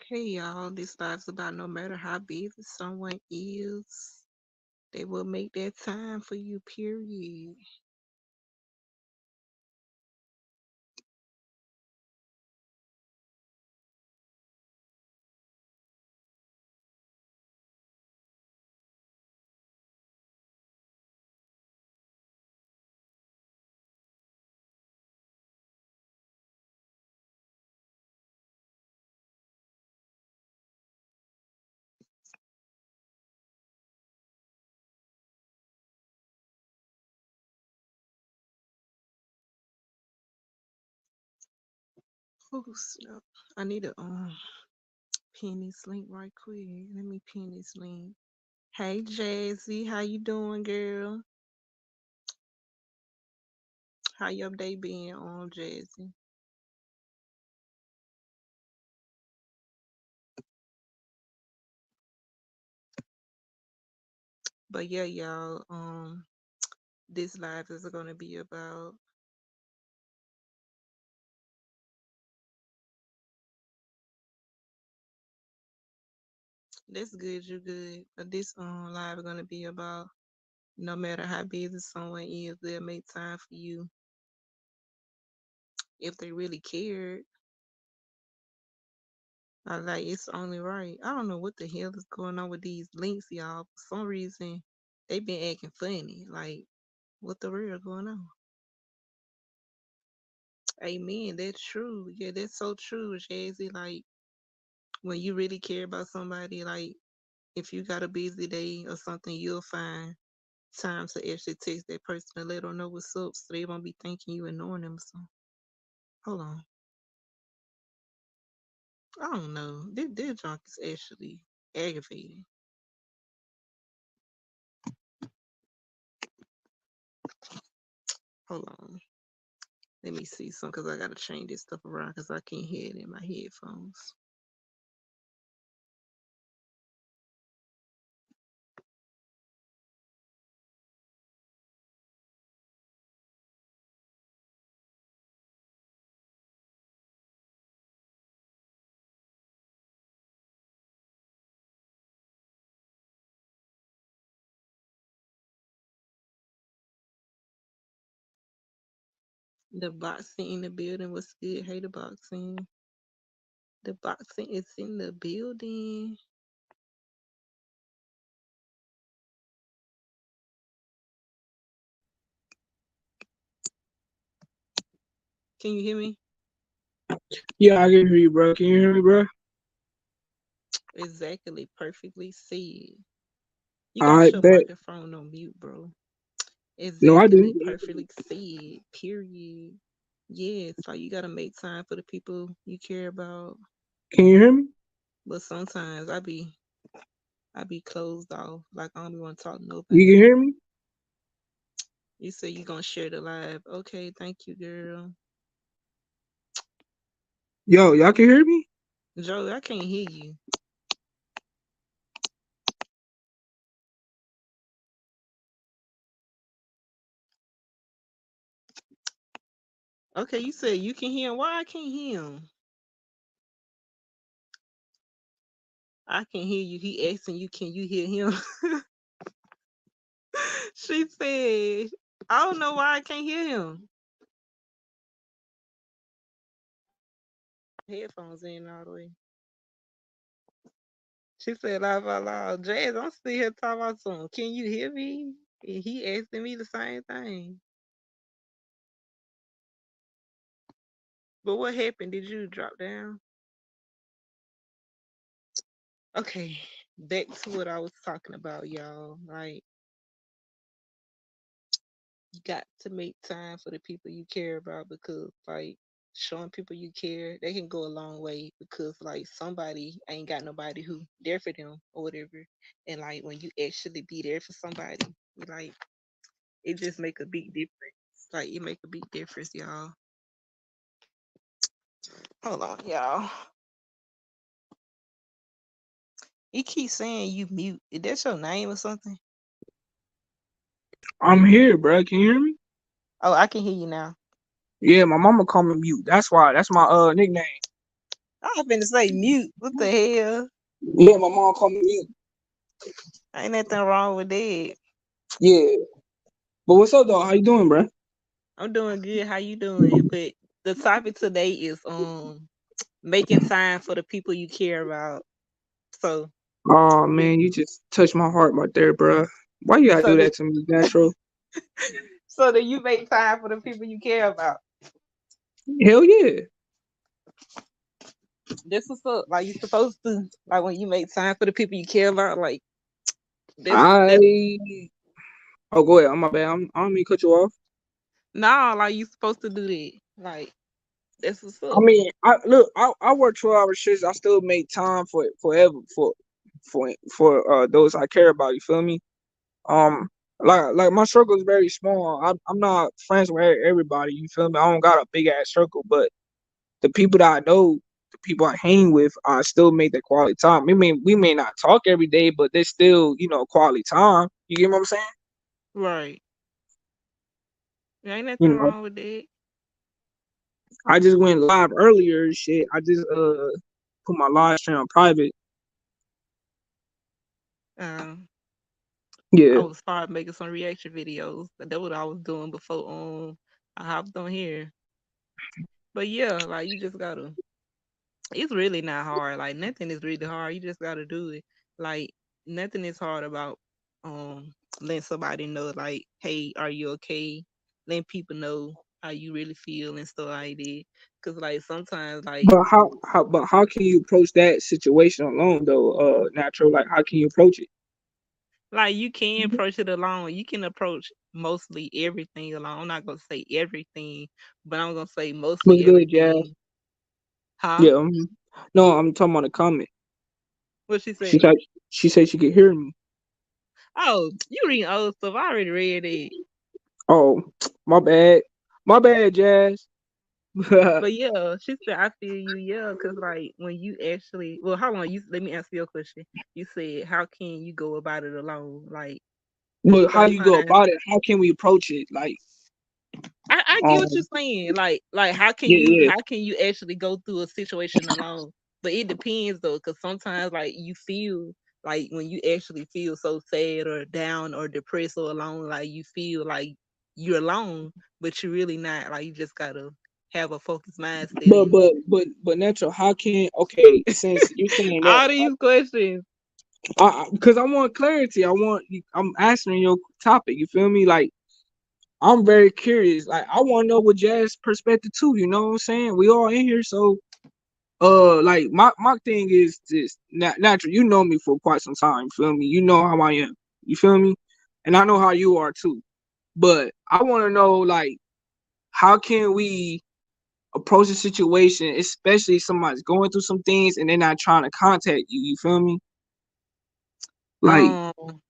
Hey y'all, this life's about no matter how busy someone is, they will make that time for you, period. Oh snap. I need to pin this link right quick. Let me pin this link. Hey Jazzy, how you doing, girl? How your day been on, Jazzy? But yeah, y'all, this live is gonna be about that's good, you good. But this live is gonna be about no matter how busy someone is, they'll make time for you if they really cared. I like it's only right. I don't know what the hell is going on with these links, y'all. For some reason, they been acting funny. Like, what the real going on? Amen. That's true. Yeah, that's so true, Jazzy. Like, when you really care about somebody, like, if you got a busy day or something, you'll find time to actually text that person to let them know what's up so they won't be thinking you ignoring them. So, hold on. I don't know. This junk is actually aggravating. Hold on. Let me see some because I gotta change this stuff around because I can't hear it in my headphones. The boxing in the building was good. Hey, the boxing. The boxing is in the building. Can you hear me? Yeah, I can hear you, bro. Can you hear me, bro? Exactly. Perfectly said. You All got right, your bet. microphone on mute, bro. No, I Exactly. didn't. Perfectly said. Period. Yes, like you gotta make time for the people you care about. Can you hear me? But sometimes I be closed off. Like I don't even want to talk to You nobody. can hear me? You say you gonna share the live. Okay, thank you, girl. Yo, y'all can hear me? Joe, I can't hear you. Okay, you said you can hear him. Why I can't hear him? I can hear you. He asking you, can you hear him? She said, I don't know why I can't hear him. Headphones in all the way. She said laugh out loud. Jazz, I'm still here talking about something. Can you hear me? And he asking me the same thing. But what happened? Did you drop down? Okay, back to what I was talking about, y'all. Like, you got to make time for the people you care about because, like, showing people you care, they can go a long way because, like, somebody ain't got nobody who there for them or whatever. And, like, when you actually be there for somebody, like, it just make a big difference. Like, it make a big difference, y'all. Hold on, y'all. He keeps saying you mute. Is that your name or something? I'm here, bro. Can you hear me? Oh, I can hear you now. Yeah, my mama call me mute. That's why. That's my nickname. I was finna say mute. What the hell? Yeah, my mom called me mute. Ain't nothing wrong with that. Yeah. But what's up though? How you doing, bro? I'm doing good. How you doing? But the topic today is making time for the people you care about. So Oh do man, you just touched my heart right there, bro. Why you gotta so do do that to me, Natural? so do you make time for the people you care about? Hell yeah. This what's up. Like you supposed to. Like when you make time for the people you care about, like that's I Oh, go ahead. I'm my bad. I don't mean to cut you off. nah, like you supposed to do that. Like that's what's I up. mean, I work 12 hour shifts. I still make time for forever for those I care about. You feel me? Um, like my circle is very small. I'm not friends with everybody. You feel me? I don't got a big ass circle, but the people that I know, the people I hang with, I still make that quality time. We may not talk every day, but there's still quality time. You get what I'm saying? Right. There ain't You nothing know, wrong with that. I just went live earlier. And shit, I just put my live stream on private. Um, I Yeah, was start making some reaction videos. That's what I was doing before I hopped on here. But yeah, like you just gotta. It's really not hard. Like nothing is really hard. You just gotta do it. Like nothing is hard about letting somebody know like, hey, are you okay? Letting people know how you really feel and stuff like that. Cause like sometimes like but how can you approach that situation alone though? Natural. Like how can you approach it? you can approach it alone. You can approach mostly everything alone. I'm not gonna say everything, but I'm gonna say What's mostly good, Jazz? everything. Huh? Yeah. No, I'm talking about a comment. What she She say? said she said she could hear me. Oh, you reading old stuff. I already read it. Oh, my bad. My bad, Jazz. But yeah, she said I feel you, yeah, because like when you actually well, how long you let me answer your question. You said how can you go about it alone? Like But how do you go sometimes about it? How can we approach it? Like, I get what you're um, saying. Like yeah, yeah. how can you actually go through a situation alone? But it depends though, because sometimes like you feel like when you actually feel so sad or down or depressed or alone, like you feel like you're alone, but you're really not. Like you just gotta have a focused mindset But and but but but natural. How can okay? Since you're saying that, all these questions. because I want clarity. I'm answering your topic. You feel me? Like I'm very curious. Like I want to know what Jazz perspective too. You know what I'm saying? We all in here, so like my thing is this natural. You know me for quite some time. You feel me? You know how I am. You feel me? And I know how you are too. But I want to know like how can we approach a situation, especially if somebody's going through some things and they're not trying to contact you. You feel me? Like Um,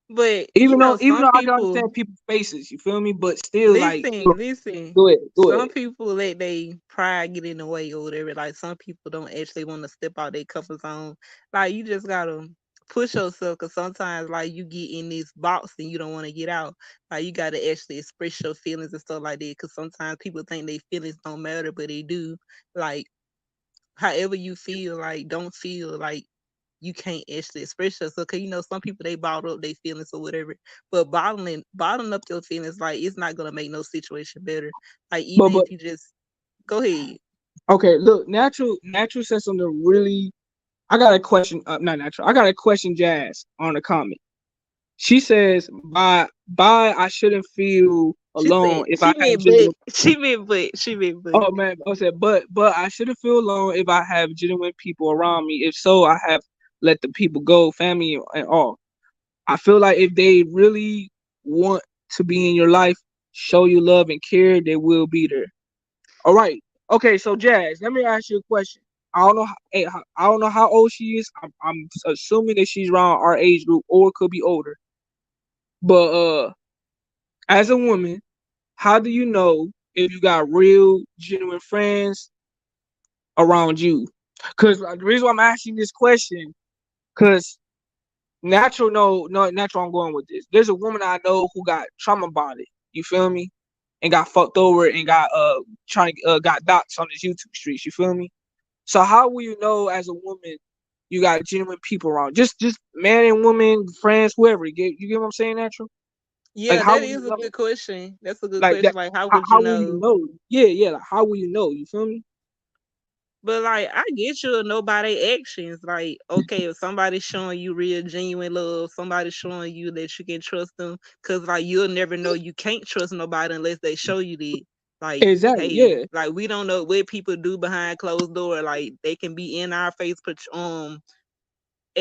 but you even though know, even some though I can people understand people's faces, you feel me? But still, like, listen. go ahead, go ahead. Some people let they pride get in the way or whatever. Like some people don't actually want to step out their comfort zone. Like you just gotta push yourself, because sometimes like you get in this box and you don't want to get out. Like you gotta actually express your feelings and stuff like that. Because sometimes people think their feelings don't matter, but they do. Like however you feel, like don't feel like you can't actually express yourself. Cause you know some people they bottle up their feelings or whatever. But bottling up your feelings, like it's not gonna make no situation better. Like even But if you just go ahead. okay, look, natural said something really. I got a question. Not natural. I got a question. Jazz on the comment. She says, "By I shouldn't feel She alone said if I she have meant but genuine." she meant but. Oh man, I said, but I shouldn't feel alone if I have genuine people around me. If so, I have let the people go, family and all. I feel like if they really want to be in your life, show you love and care, they will be there. All right. Okay. So Jazz, let me ask you a question. I don't know. I don't know how old she is. I'm assuming that she's around our age group or could be older. But as a woman, how do you know if you got real, genuine friends around you? Because the reason why I'm asking this question, because natural, no, natural. I'm going with this. There's a woman I know who got trauma bonded. You feel me? And got fucked over and got trying got dots on his YouTube streets. You feel me? So how will you know as a woman you got genuine people around? Just man and woman, friends, whoever. You get what I'm saying, natural? Like Yeah, how that will you is a know? good question. That's a good Like that question. Like, how would you how will you know? know? Yeah, yeah, like how will you know? You feel me? But like, I get you to know by their actions. Like, okay, if somebody's showing you real genuine love, somebody's showing you that you can trust them, cause like you'll never know you can't trust nobody unless they show you that. Like, Exactly, hey, yeah. like we don't know what people do behind closed door. Like they can be in our face, but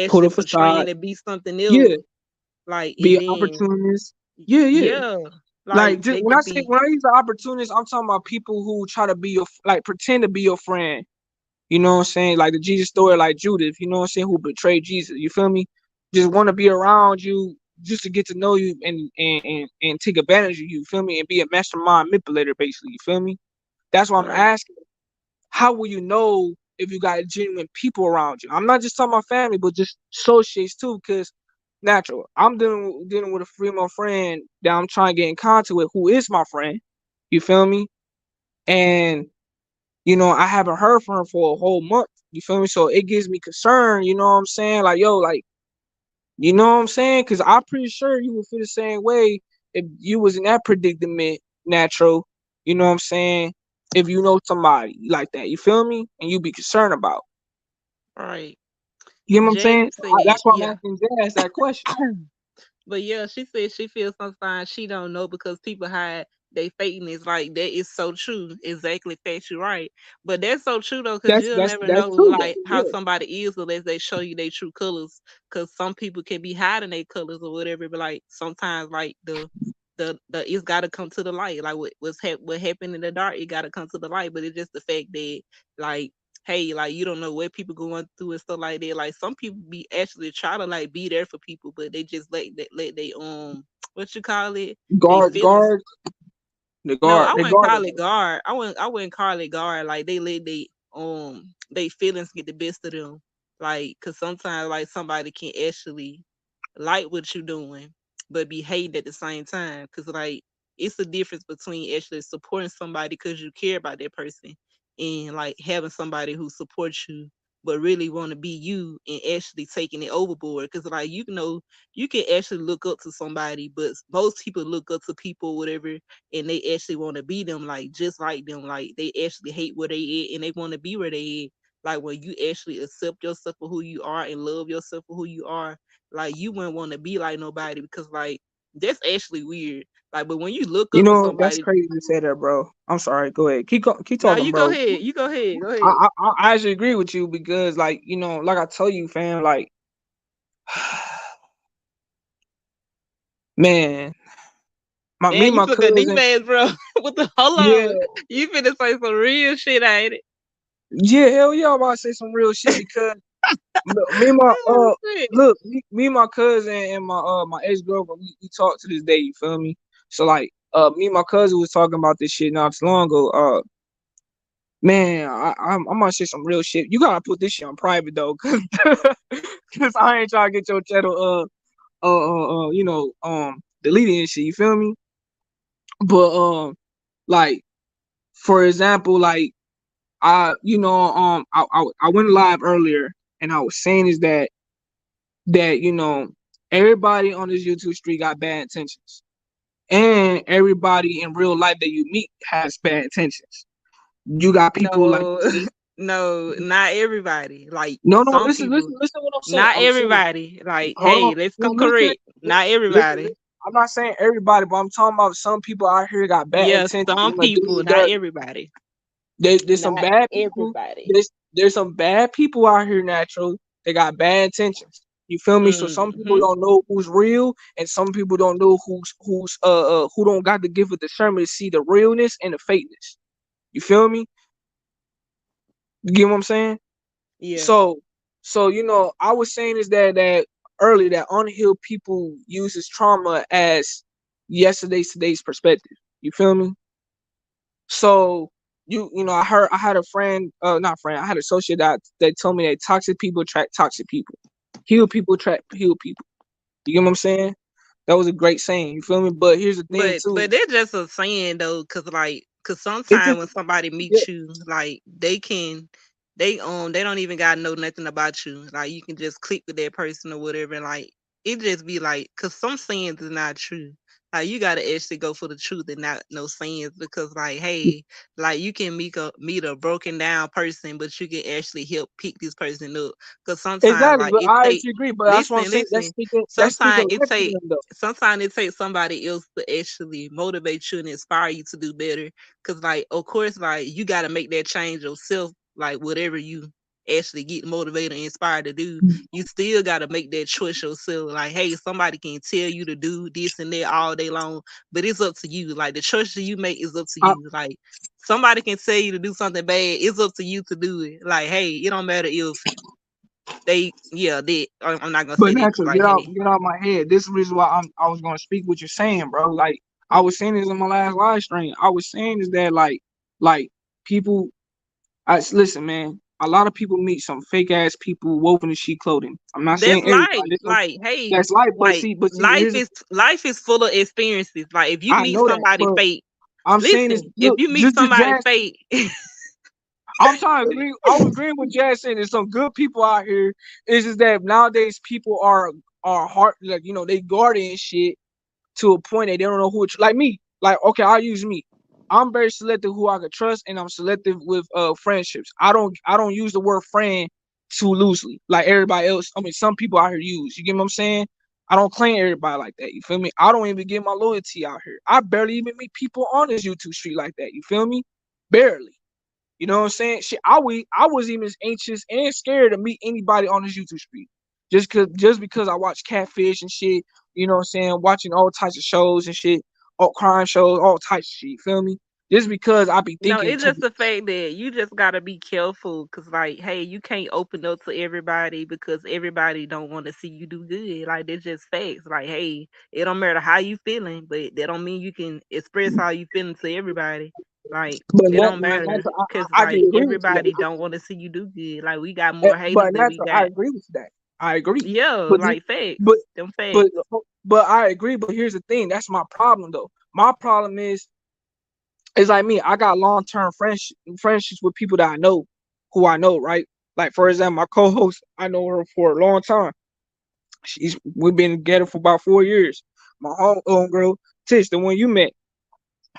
Put actually a facade. portraying to be something else. Yeah. Like, Be and an then opportunist. Yeah, yeah. yeah, like Like just they when I could say be when I use the opportunist, I'm talking about people who try to be your like pretend to be your friend. You know what I'm saying? Like the Jesus story, like Judith, you know what I'm saying, who betrayed Jesus. You feel me? Just want to be around you just to get to know you and take advantage of you, you feel me? And be a mastermind manipulator, basically, you feel me? That's why I'm right, asking, how will you know if you got genuine people around you? I'm not just talking about family, but just associates too, because natural. I'm dealing with a female friend that I'm trying to get in contact with who is my friend. You feel me? And I haven't heard from her for a whole month. You feel me? So it gives me concern, you know what I'm saying? Like, yo, like, you know what I'm saying? Cause I'm pretty sure you would feel the same way if you was in that predicament, natural. You know what I'm saying? If you know somebody like that, you feel me? And you be concerned about. right. You know what I'm saying? Jalen So said, that's why I'm yeah. asking Jazz that question. But yeah, she said she feels sometimes she don't know because people hide they fakeness. Like that is so true. Exactly, factual, right? But that's so true though, because That's you'll that's never that's know true though. like how Yeah. somebody is unless they show you their true colors. Because some people can be hiding their colors or whatever. But like sometimes, like the it's got to come to the light. Like what happened in the dark, it got to come to the light. But it's just the fact that like hey, like you don't know what people going through and stuff like that. Like some people be actually try to like be there for people, but they just let they what you call it, they Guard, feelings. guard, the No, guard, I the wouldn't guard. call it guard. I wouldn't call it guard. Like they let they feelings get the best of them. Like, cause sometimes like somebody can actually like what you're doing, but be hating at the same time. Cause like it's the difference between actually supporting somebody because you care about that person and like having somebody who supports you but really want to be you and actually taking it overboard. Cause like you can actually look up to somebody, but most people look up to people whatever and they actually want to be them like just like them. Like they actually hate where they at and they want to be where they at. Like when you actually accept yourself for who you are and love yourself for who you are, like you wouldn't want to be like nobody because like that's actually weird. Like, but when you look You up to know, that's somebody, crazy to say that, bro. I'm sorry. Go ahead. Keep now talking, you go bro. ahead. You go ahead. Go I, ahead. I I actually agree with you because, like, like I tell you, fam, like, man, me Man, and you my took a deep cousin, ass, bro. What the hold yeah, on? You finna say some real shit, ain't it? yeah, hell yeah, I'm about to say some real shit because me and my Oh shit. look, me and my cousin and my ex girlfriend, we talk to this day. You feel me? So like, me and my cousin was talking about this shit not too long ago. Man, I'm gonna say some real shit. You gotta put this shit on private though, cause I ain't trying to get your channel deleted and shit. You feel me? But like for example, like I went live earlier and I was saying is that everybody on this YouTube street got bad intentions, and everybody in real life that you meet has bad intentions. You got people like No, me. no, not everybody. Like No, no, some listen, people, listen, listen. What I'm saying? not I'm saying, everybody. Like, hold on, hey, let's no, come listen, correct. Not listen, everybody. listen. I'm not saying everybody, but I'm talking about some people out here got bad Yeah, intentions. some Want to do people, you not dirty. everybody. There's some Not bad people. everybody. There's some bad people out here, natural. They got bad intentions. You feel me? So some people Mm-hmm. don't know who's real, and some people don't know who don't got the gift of discernment to see the realness and the fakeness. You feel me? You get what I'm saying? Yeah. So I was saying is that earlier that unhealed people uses trauma as today's perspective. You feel me? So I had a friend, not friend, I had an associate that told me that toxic people attract toxic people. Healed people attract healed people. You get what I'm saying? That was a great saying. You feel me? But here's the thing too. But they're just a saying though, cause like, cause It's just sometimes when somebody yeah, meets you, like they can. they don't even gotta know nothing about you. Like you can just click with that person or whatever, and like it just be like, cause some sayings is not true. Like you gotta actually go for the truth and not no sayings, because like, hey, like you can meet a broken down person, but you can actually help pick this person up. Cause sometimes Exactly, like but it I take actually agree. But that's what I'm listen, saying. listen. That's speaking Sometimes it life to take them though. sometimes it takes somebody else to actually motivate you and inspire you to do better. Cause like of course like you gotta make that change yourself, like whatever you actually get motivated and inspired to do, you still got to make that choice yourself. Like, hey, somebody can tell you to do this and that all day long, but it's up to you. Like, the choice that you make is up to I, you. Like, somebody can tell you to do something bad, it's up to you to do it. Like, hey, it don't matter if I'm not gonna but say that because, naturally, like, hey, get out my head. This is the reason why I was gonna speak what you're saying, bro. Like I was saying this in my last live stream. I was saying is that like people. Listen, man. A lot of people meet some fake ass people woven in sheep clothing. I'm not that's saying everybody. life. Like, hey, That's life, like but see, here's life is full of experiences. Like, if you I meet know that, somebody but fake, I'm saying is listen, if look, you meet just somebody jazz. fake, I'm trying to agree. I was agreeing with Jazz saying there's some good people out here. It's just that nowadays people are hard, like they guarding shit to a point that they don't know who it's like me. Like, okay, I'll use me. I'm very selective who I can trust, and I'm selective with friendships. I don't use the word friend too loosely, like everybody else. I mean, some people out here use. You get what I'm saying? I don't claim everybody like that. You feel me? I don't even get my loyalty out here. I barely even meet people on this YouTube street like that. You feel me? Barely. You know what I'm saying? Shit, I was even anxious and scared to meet anybody on this YouTube street. Just because I watch Catfish and shit, you know what I'm saying, watching all types of shows and shit, all crime shows, all types of shit, you feel me? Just because I be no, thinking it's to just the fact that you just gotta be careful, cause like, hey, you can't open up to everybody because everybody don't want to see you do good. Like that's just facts. Like, hey, it don't matter how you feeling, but that don't mean you can express how you feeling to everybody. Like but it not, don't man, matter, that's, cause I can like agree with you everybody that. don't want to see you do good. Like we got more haters But than we natural, I got. agree with that. I agree. Yeah, But this, like facts. but Them but facts. but I agree. But here's the thing. That's my problem though. My problem is it's like me. I got long term friendships with people that I know, who I know, right? Like for example, my co-host, I know her for a long time. We've been together for about 4 years. My home girl, Tish, the one you met,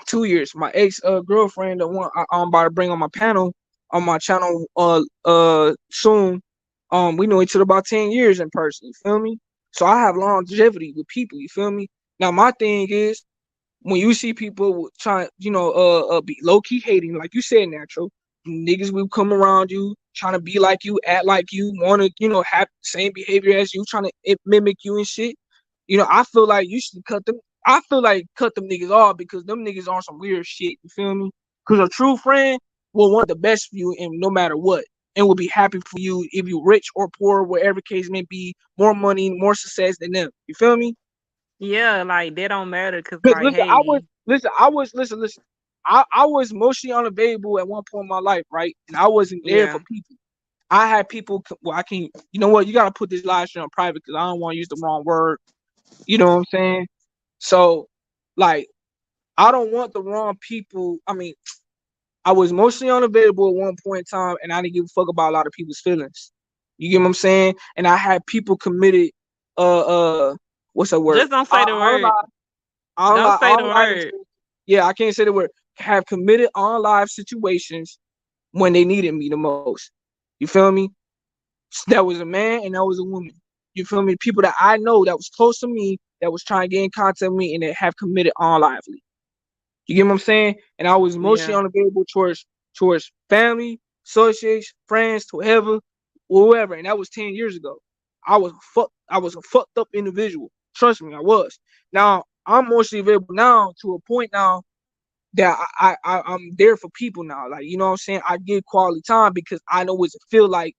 2 years. My ex girlfriend, the one I'm about to bring on my panel on my channel soon. We know each other about 10 years in person. You feel me? So I have longevity with people. You feel me? Now my thing is when you see people trying, be low key hating, like you said, natural niggas will come around you trying to be like you, act like you, want to, have the same behavior as you, trying to mimic you and shit. I feel like you should cut them. I feel like cut them niggas off because them niggas on some weird shit. You feel me? Because a true friend will want the best for you, and no matter what, and will be happy for you if you rich or poor, whatever case may be, more money, more success than them. You feel me? Yeah, like that don't matter, cause Because like, listen, I was hey, listen, I was listen. I was mostly unavailable at one point in my life, right? And I wasn't there yeah. for people. I had people. Well, I can't. You know what? You gotta put this live stream on private because I don't want to use the wrong word. You know what I'm saying? So, like, I don't want the wrong people. I mean, I was mostly unavailable at one point in time, and I didn't give a fuck about a lot of people's feelings. You get what I'm saying? And I had people committed. What's that word? Just don't say the word. Don't say the Online word. yeah, I can't say the word. Have committed on live situations when they needed me the most. You feel me? That was a man and that was a woman. You feel me? People that I know that was close to me that was trying to get in contact with me and that have committed on lively. You get what I'm saying? And I was mostly Yeah. unavailable towards family, associates, friends, whoever. And that was 10 years ago. I was a fucked up individual. Trust me, I was. Now I'm mostly available now to a point now that I'm there for people now. Like, you know what I'm saying? I give quality time because I know what it feel like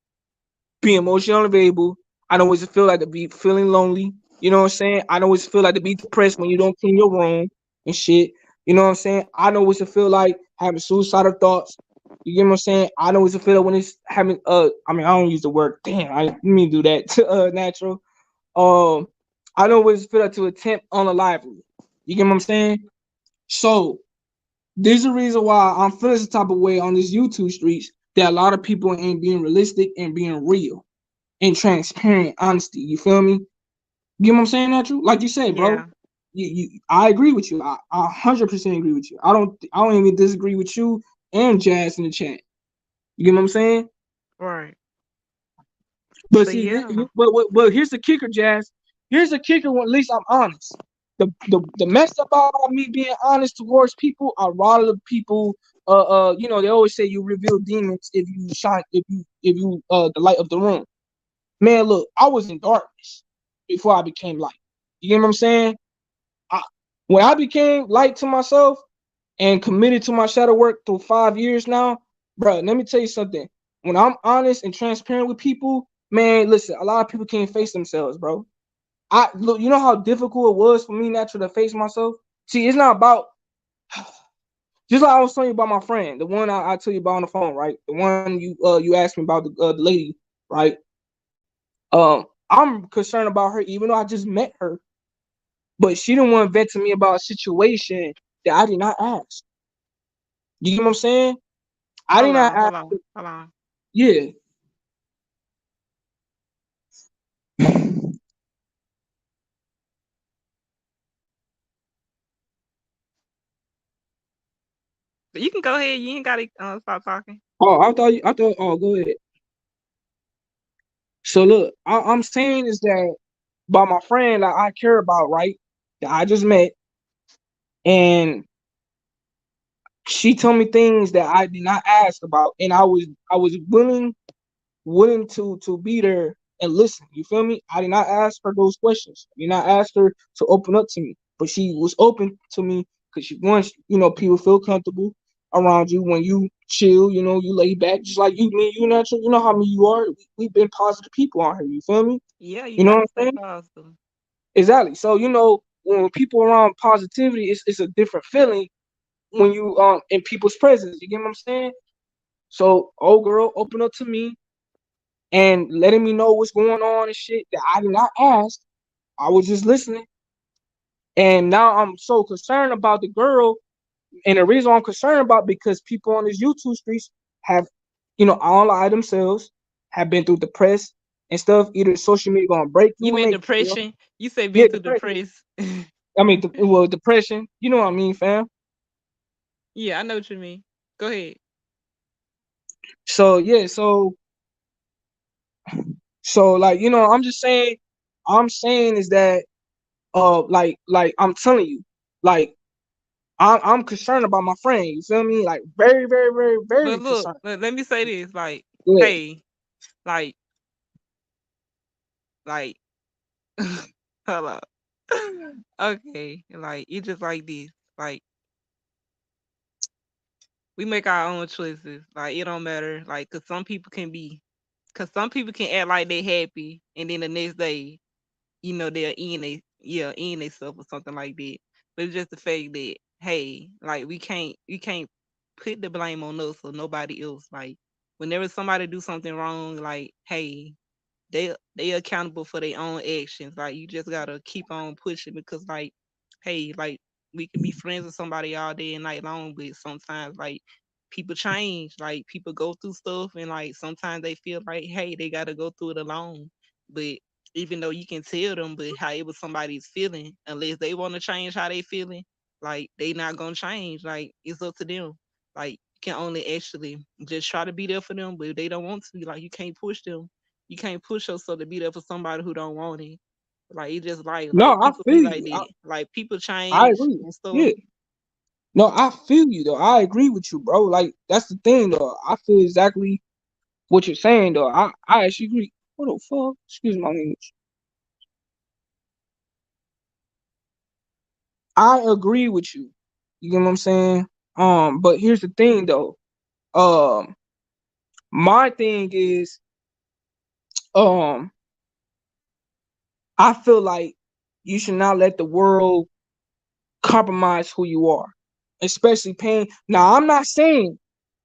being emotionally unavailable. I know what it feel like to be feeling lonely. You know what I'm saying? I know what it feel like to be depressed when you don't clean your room and shit. You know what I'm saying? I know what it feel like having suicidal thoughts. You get what I'm saying? I know what it feel like when it's having I mean I don't use the word damn, I didn't mean to do that to natural. Um I know what it feel like to attempt on a lively. You get what I'm saying? So there's a reason why I'm feeling some type of way on these YouTube streets that a lot of people ain't being realistic and being real and transparent, honesty. You feel me? You know what I'm saying, Natural? Like you said, bro. Yeah. I agree with you. I 100% agree with you. I don't even disagree with you and Jazz in the chat. You get what I'm saying? Right. But So see, yeah. but here's the kicker, Jazz. Here's the kicker. When at least I'm honest. The messed up part about me being honest towards people, I rather the people. You know, they always say you reveal demons if you shine, if you the light of the room. Man, look, I was in darkness before I became light. You get what I'm saying? I, when I became light to myself and committed to my shadow work through 5 years now, bro, let me tell you something. When I'm honest and transparent with people, man, listen, a lot of people can't face themselves, bro. I look, you know how difficult it was for me naturally to face myself. See, it's not about just like I was telling you about my friend, the one I tell you about on the phone, right? The one you asked me about the lady, right? I'm concerned about her, even though I just met her, but she didn't want to vent to me about a situation that I did not ask. You get what I'm saying? I did Hold not on, ask. hold on, hold on. Yeah. But you can go ahead. You ain't gotta stop talking. Oh, I thought. Oh, go ahead. So look, I'm saying is that by my friend that I care about, right? That I just met, and she told me things that I did not ask about, and I was willing to be there and listen. You feel me? I did not ask her those questions. I did not ask her to open up to me, but she was open to me because she wants, you know, people feel comfortable around you when you chill. You know, you lay back, just like you, me, you natural. You know how me you are. We've been positive people on here. You feel me? Yeah, you You know what gotta I'm stay saying? positive. Exactly. So you know, when people around positivity, it's a different feeling when you in people's presence. You get what I'm saying? So, old girl, open up to me and letting me know what's going on and shit that I did not ask. I was just listening. And now I'm so concerned about the girl. And the reason I'm concerned about because people on these YouTube streets have, you know, unalive themselves, have been through depressed and stuff. Either social media gonna break You you and meant make you feel. depression? You said Yeah, being too depression. depressed. I mean, well, depression. You know what I mean, fam. Yeah, I know what you mean. Go ahead. So yeah, so like you know, I'm saying is that like I'm telling you, like I'm concerned about my friend. You feel me? Like very, very, very, But very look, concerned. let me say this. Like, Yeah. hey, like, like, hold up. Okay, like you just like this. Like we make our own choices. Like it don't matter. Like, cause some people can act like they happy, and then the next day, you know, they'll end themselves or something like that. But it's just the fact that hey, like we can't put the blame on us or nobody else. Like whenever somebody do something wrong, like hey, they accountable for their own actions. Like you just gotta keep on pushing because like, hey, like we can be friends with somebody all day and night long, but sometimes like people change. Like people go through stuff and like sometimes they feel like, hey, they gotta go through it alone. But even though you can tell them, but however somebody's feeling, unless they want to change how they feeling, like they not gonna change. Like it's up to them. Like you can only actually just try to be there for them, but if they don't want to, like you can't push them. You can't push yourself to be there for somebody who don't want it. Like it just No, like I people feel be like you. that. Like people I change agree. and stuff. Yeah. No, I feel you though. I agree with you, bro. Like that's the thing though. I feel exactly what you're saying though. I actually agree. What the fuck? Excuse my language. I agree with you. You get what I'm saying? But here's the thing though. Um, my thing is, um, I feel like you should not let the world compromise who you are, especially pain. Now, I'm not saying,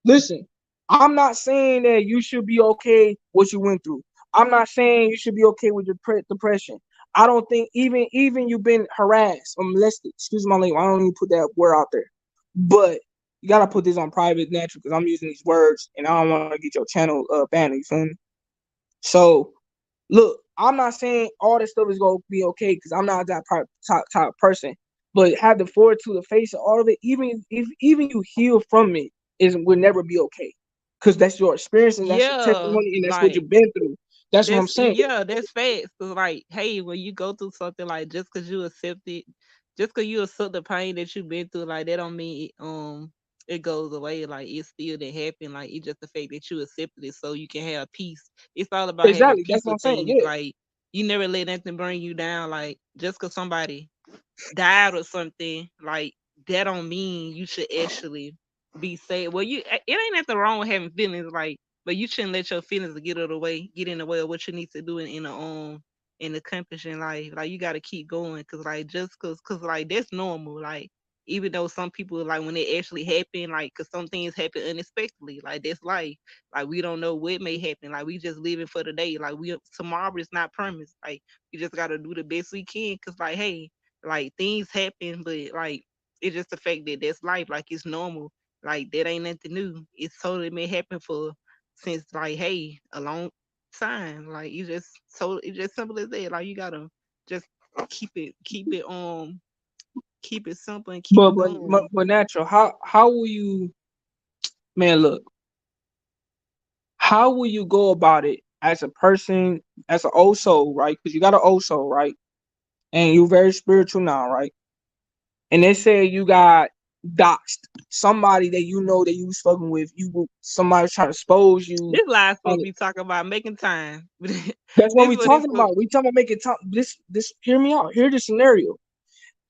listen, I'm not saying that you should be okay what you went through. I'm not saying you should be okay with your depression. I don't think even you've been harassed or molested. Excuse my language. I don't even put that word out there. But you gotta put this on private natural because I'm using these words and I don't want to get your channel banned. You feel me? So look, I'm not saying all this stuff is gonna be okay because I'm not that type person. But have the fortitude to face all of it, even if even you heal from it, is will never be okay. Cause that's your experience and that's your Yeah, testimony and that's what like you've been through. That's what I'm that's saying. yeah, that's facts. 'Cause like, hey, when you go through something like just cause you accept it, just cause you accept the pain that you've been through, like that don't mean it goes away. Like it still didn't happen. Like it's just the fact that you accepted it so you can have peace. It's all about having Exactly. That's peace what I'm with saying. things. Yeah. Like you never let nothing bring you down. Like just cause somebody died or something, like that don't mean you should actually be sad. Well, it ain't nothing wrong with having feelings, like, but you shouldn't let your feelings get in the way of what you need to do in accomplishing life. Like you got to keep going, cause like cause like that's normal. Like even though some people like when it actually happen, like cause some things happen unexpectedly, like that's life. Like we don't know what may happen. Like we just living for the day. Like we tomorrow is not promised. Like we just gotta do the best we can. Cause like hey, like things happen, but like it's just the fact that that's life. Like it's normal. Like that ain't nothing new. It's totally been happening for since like hey a long time. Like you just so it's just simple as that. Like you gotta just keep it simple and keep But it but but, going. but natural. How will you, man? Look, how will you go about it as a person, as an old soul, right? Because you got an old soul, right? And you very spiritual now, right? And they say you got doxed. Somebody that you know that you was fucking with, somebody trying to expose you. This live supposed And to be talking about making time. that's what This we what it's talking for. about. We talking about making time. This. Hear me out. Hear the scenario.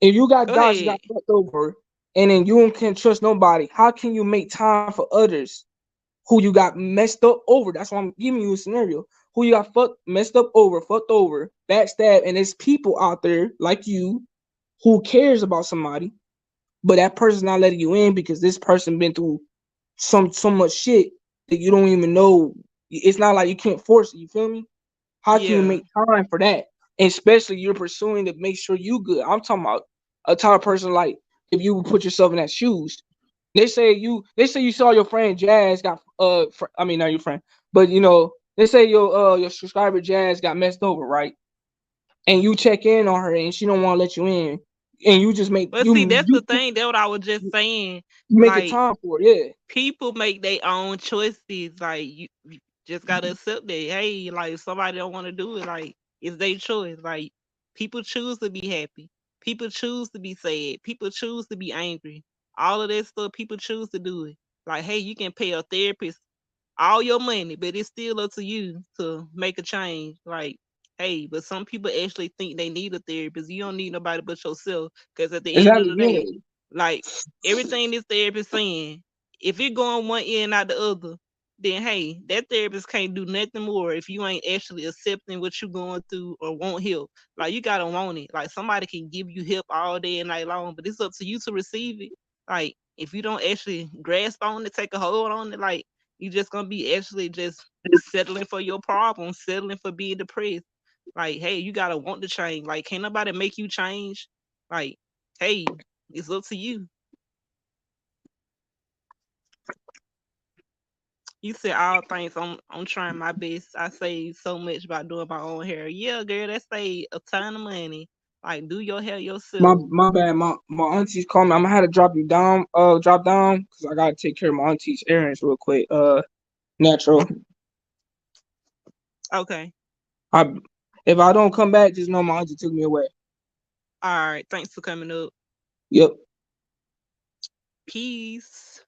If you got Go doxed, you ahead. got fucked over, and then you can't trust nobody, how can you make time for others who you got messed up over? That's why I'm giving you a scenario. Who you got messed up over, fucked over, backstab, and there's people out there like you who cares about somebody, but that person's not letting you in because this person been through so much shit that you don't even know. It's not like you can't force it. You feel me? How can you Yeah. make time for that? Especially you're pursuing to make sure you good. I'm talking about a type of person like if you would put yourself in that shoes. They say you saw your friend Jazz got I mean not your friend, but they say your subscriber Jazz got messed over, right? And you check in on her and she don't want to let you in, and you just make But you see, that's you the thing. That's what I was just saying. you make it Like time for it, yeah. people make their own choices. Like you just gotta accept that. Hey, like if somebody don't want to do it, like it's their choice. Like people choose to be happy. People choose to be sad. People choose to be angry. All of that stuff, people choose to do it. Like, hey, you can pay a therapist all your money, but it's still up to you to make a change. Like, hey, but some people actually think they need a therapist. You don't need nobody but yourself. Because at the end of Exactly, the yeah. day, like everything this therapist saying, if you're going one ear and out the other, then hey, that therapist can't do nothing more if you ain't actually accepting what you're going through or want help. Like you gotta want it. Like somebody can give you help all day and night long, but it's up to you to receive it. Like if you don't actually grasp on it, take a hold on it, like you just gonna be actually just settling for your problems, settling for being depressed. Like, hey, you gotta want to change. Like, can't nobody make you change. Like, hey, it's up to you. You said all things. I'm trying my best. I say so much about doing my own hair. Yeah, girl, that say a ton of money. Like, do your hair yourself. My bad. My auntie's calling me. I'm gonna have to drop down because I gotta take care of my auntie's errands real quick. Natural. Okay. I If I don't come back, just know my auntie took me away. All right. Thanks for coming up. Yep. Peace.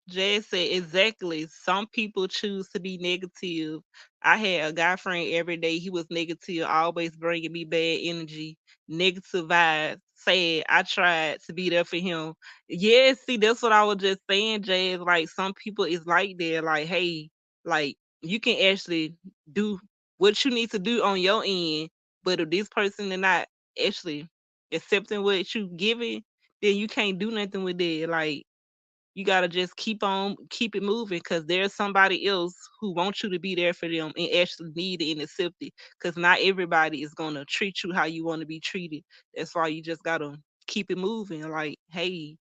Jay said exactly. Some people choose to be negative. I had a guy friend every day. He was negative, always bringing me bad energy, negative vibes. Sad. I tried to be there for him. Yeah, see, that's what I was just saying, Jay. Is like some people is like that. Like, hey, like you can actually do what you need to do on your end, but if this person is not actually accepting what you giving, then you can't do nothing with it. Like you gotta just keep it moving because there's somebody else who wants you to be there for them and actually need it and accept it. Because not everybody is gonna treat you how you want to be treated. That's why you just gotta keep it moving. Like, hey,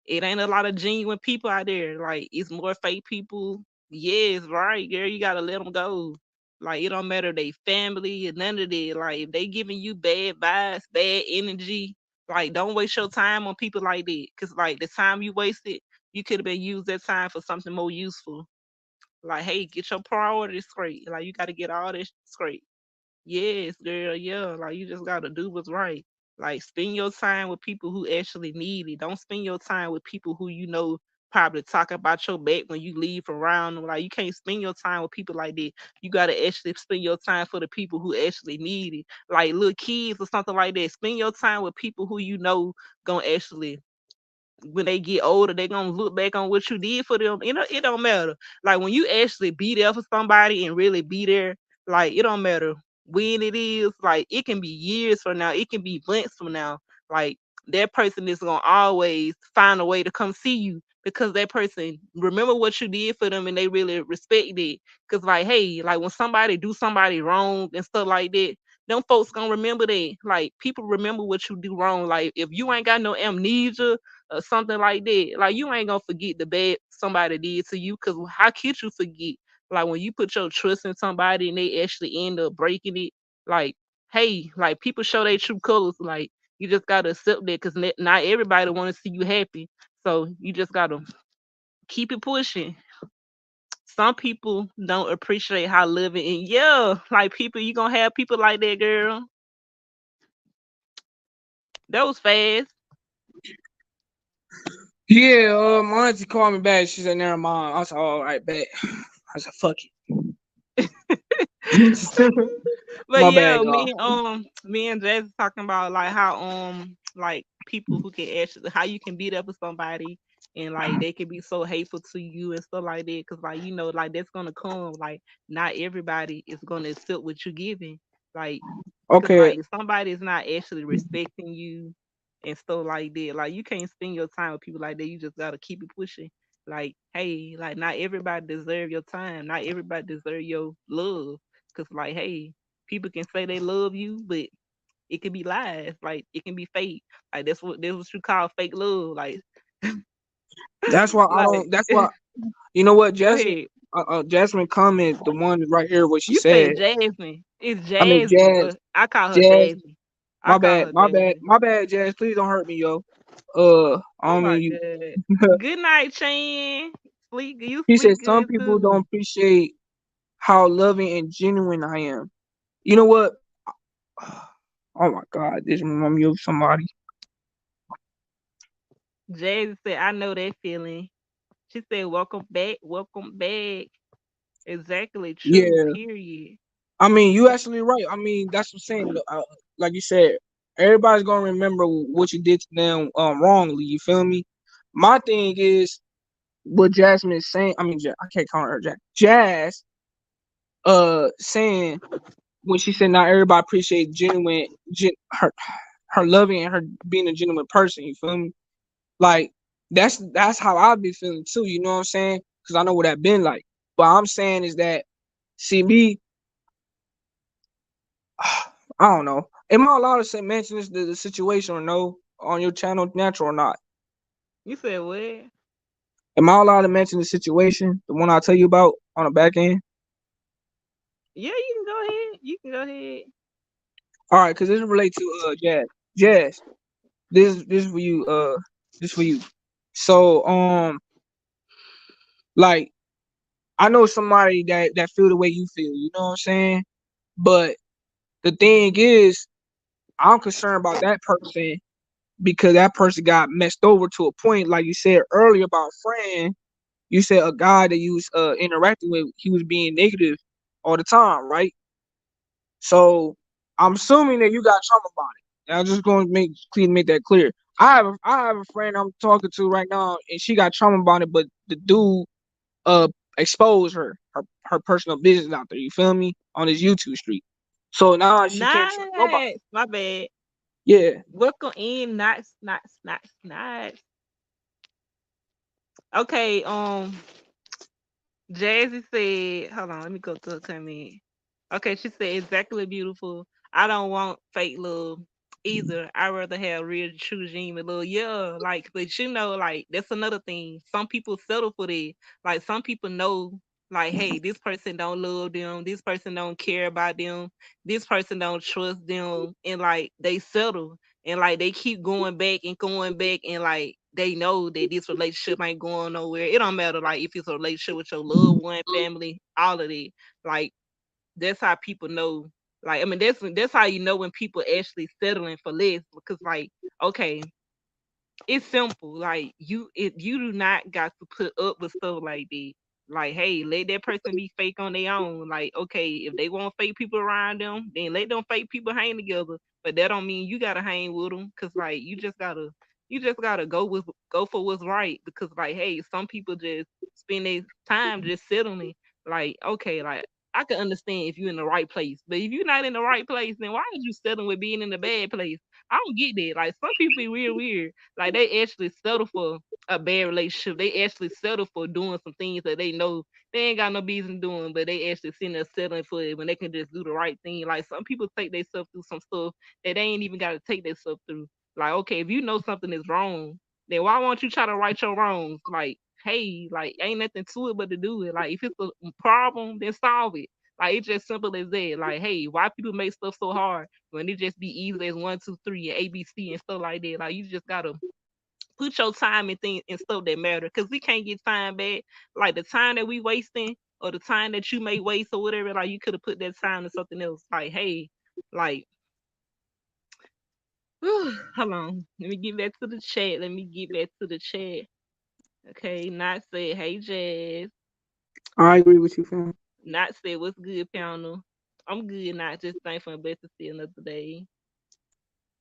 It ain't a lot of genuine people out there. Like it's more fake people. Yes, right, girl. You gotta let them go. Like it don't matter they family and none of that. Like if they giving you bad vibes, bad energy, like don't waste your time on people like that. Cause like the time you wasted, you could have been used that time for something more useful. Like hey, get your priorities straight. Like you gotta get all this straight. Yes, girl, yeah. Like you just gotta do what's right. Like spend your time with people who actually need it. Don't spend your time with people who you know probably talk about your back when you leave around them. Like you can't spend your time with people like that. You gotta actually spend your time for the people who actually need it. Like little kids or something like that. Spend your time with people who you know gonna actually when they get older, they gonna look back on what you did for them. You know, it don't matter. Like when you actually be there for somebody and really be there, like it don't matter when it is. Like it can be years from now, it can be months from now. Like that person is gonna always find a way to come see you because that person remember what you did for them and they really respect it. Cause like, hey, like when somebody do somebody wrong and stuff like that, them folks gonna remember that. Like people remember what you do wrong. Like if you ain't got no amnesia or something like that. Like you ain't gonna forget the bad somebody did to you, cause how could you forget? Like when you put your trust in somebody and they actually end up breaking it, like hey, like people show their true colors. Like you just gotta accept that, cause not everybody want to see you happy. So you just gotta keep it pushing. Some people don't appreciate how living, and yeah, like people, you gonna have people like that, girl. That was fast. Yeah, my auntie called me back. She said, "Never mind." I said, "All right, bet." I said, "Fuck it." But My bad, yeah, y'all. me and Jazz is talking about like how like people who can actually how you can beat up with somebody and like they can be so hateful to you and stuff like that. Cause like you know like that's gonna come. Like not everybody is gonna accept what you're giving. Like cause Okay, like if somebody is not actually respecting you and stuff like that, like you can't spend your time with people like that. You just gotta keep it pushing. Like hey, like not everybody deserve your time. Not everybody deserve your love. Cause like, hey, people can say they love you, but it can be lies. Like it can be fake. Like that's what you call fake love. Like that's why I like don't. That's why you know what, go Jasmine. ahead. Jasmine comment the one right here what she You say said. Jasmine. It's I mean, Jasmine, but I call her Jazz. Jasmine. I My call bad, her my bad, Jasmine. my bad, Jazz. Please don't hurt me, yo. I Oh don't my mean you. god. Good night, Chan. Sleep. You He said sleep some good people too. don't appreciate how loving and genuine I am. You know what? Oh my God, this remind me of somebody. Jazz said, I know that feeling. She said, welcome back, welcome back. Exactly true. Yeah, Period. I mean, you actually right. I mean, that's what I'm saying. Like you said, everybody's gonna remember what you did to them wrongly. You feel me? My thing is what Jasmine is saying. I mean, I can't call her Jazz. Jazz, saying when she said not everybody appreciate her loving and her being a genuine person. You feel me? Like that's how I've been feeling too. You know what I'm saying? Because I know what that been like. But I'm saying is that see me. I don't know. Am I allowed to say mention this the situation or no on your channel, natural or not? You said what? Am I allowed to mention the situation, the one I tell you about on the back end? Yeah, you can go ahead. You can go ahead. All right, because this relates to Jazz. Jazz, this for you. This for you. So like I know somebody that feel the way you feel. You know what I'm saying? But the thing is, I'm concerned about that person because that person got messed over to a point, like you said earlier about a friend. You said a guy that you was interacting with, he was being negative all the time, right? So I'm assuming that you got trauma about it. And I'm just going to make that clear. I have a friend I'm talking to right now, and she got trauma about it, but the dude uh exposed her personal business out there. You feel me? On his YouTube street. So now she can't trust nobody. Nice. My bad. Yeah, Welcome in. Nice, nice, nice, nice. Okay, Jazzy said, hold on, let me go to her comment. Okay, she said exactly beautiful. I don't want fake love. either. I rather have real, true, genuine love. Yeah, like, but like that's another thing. Some people settle for that. Like some people know, like, hey, this person don't love them. This person don't care about them. This person don't trust them, and like they settle, and like they keep going back, and like they know that this relationship ain't going nowhere. It don't matter like if it's a relationship with your loved one, family, all of that. Like that's how people know. Like I mean, that's how you know when people actually settling for less because like okay, it's simple. Like you do not got to put up with stuff like that. Like, hey, let that person be fake on their own. Like, okay, if they want fake people around them, then let them fake people hang together. But that don't mean you gotta hang with them, cause like you just gotta go for what's right. Because like, hey, some people just spend their time just settling. Like, okay, like I can understand if you're in the right place, but if you're not in the right place, then why are you settling with being in the bad place? I don't get that. Like some people be weird, weird. Like they actually settle for a bad relationship. They actually settle for doing some things that they know they ain't got no business doing, but they actually sitting there settling for it when they can just do the right thing. Like some people take themselves through some stuff that they ain't even got to take themselves through. Like, okay, if you know something is wrong, then why won't you try to right your wrongs? Like, hey, like ain't nothing to it but to do it. Like if it's a problem, then solve it. Like it's just simple as that. Like, hey, why people make stuff so hard when it just be easy as 1, 2, 3 and ABC and stuff like that? Like you just gotta put your time in things and stuff that matter because we can't get time back. Like the time that we wasting or the time that you may waste or whatever, like you could have put that time to something else. Like, hey, like hold on. Let me get back to the chat. Let me get back to the chat. Okay, not said, hey Jazz. I agree with you, fam. Not said what's good, panel. I'm good, not just thankful and blessed to see another day.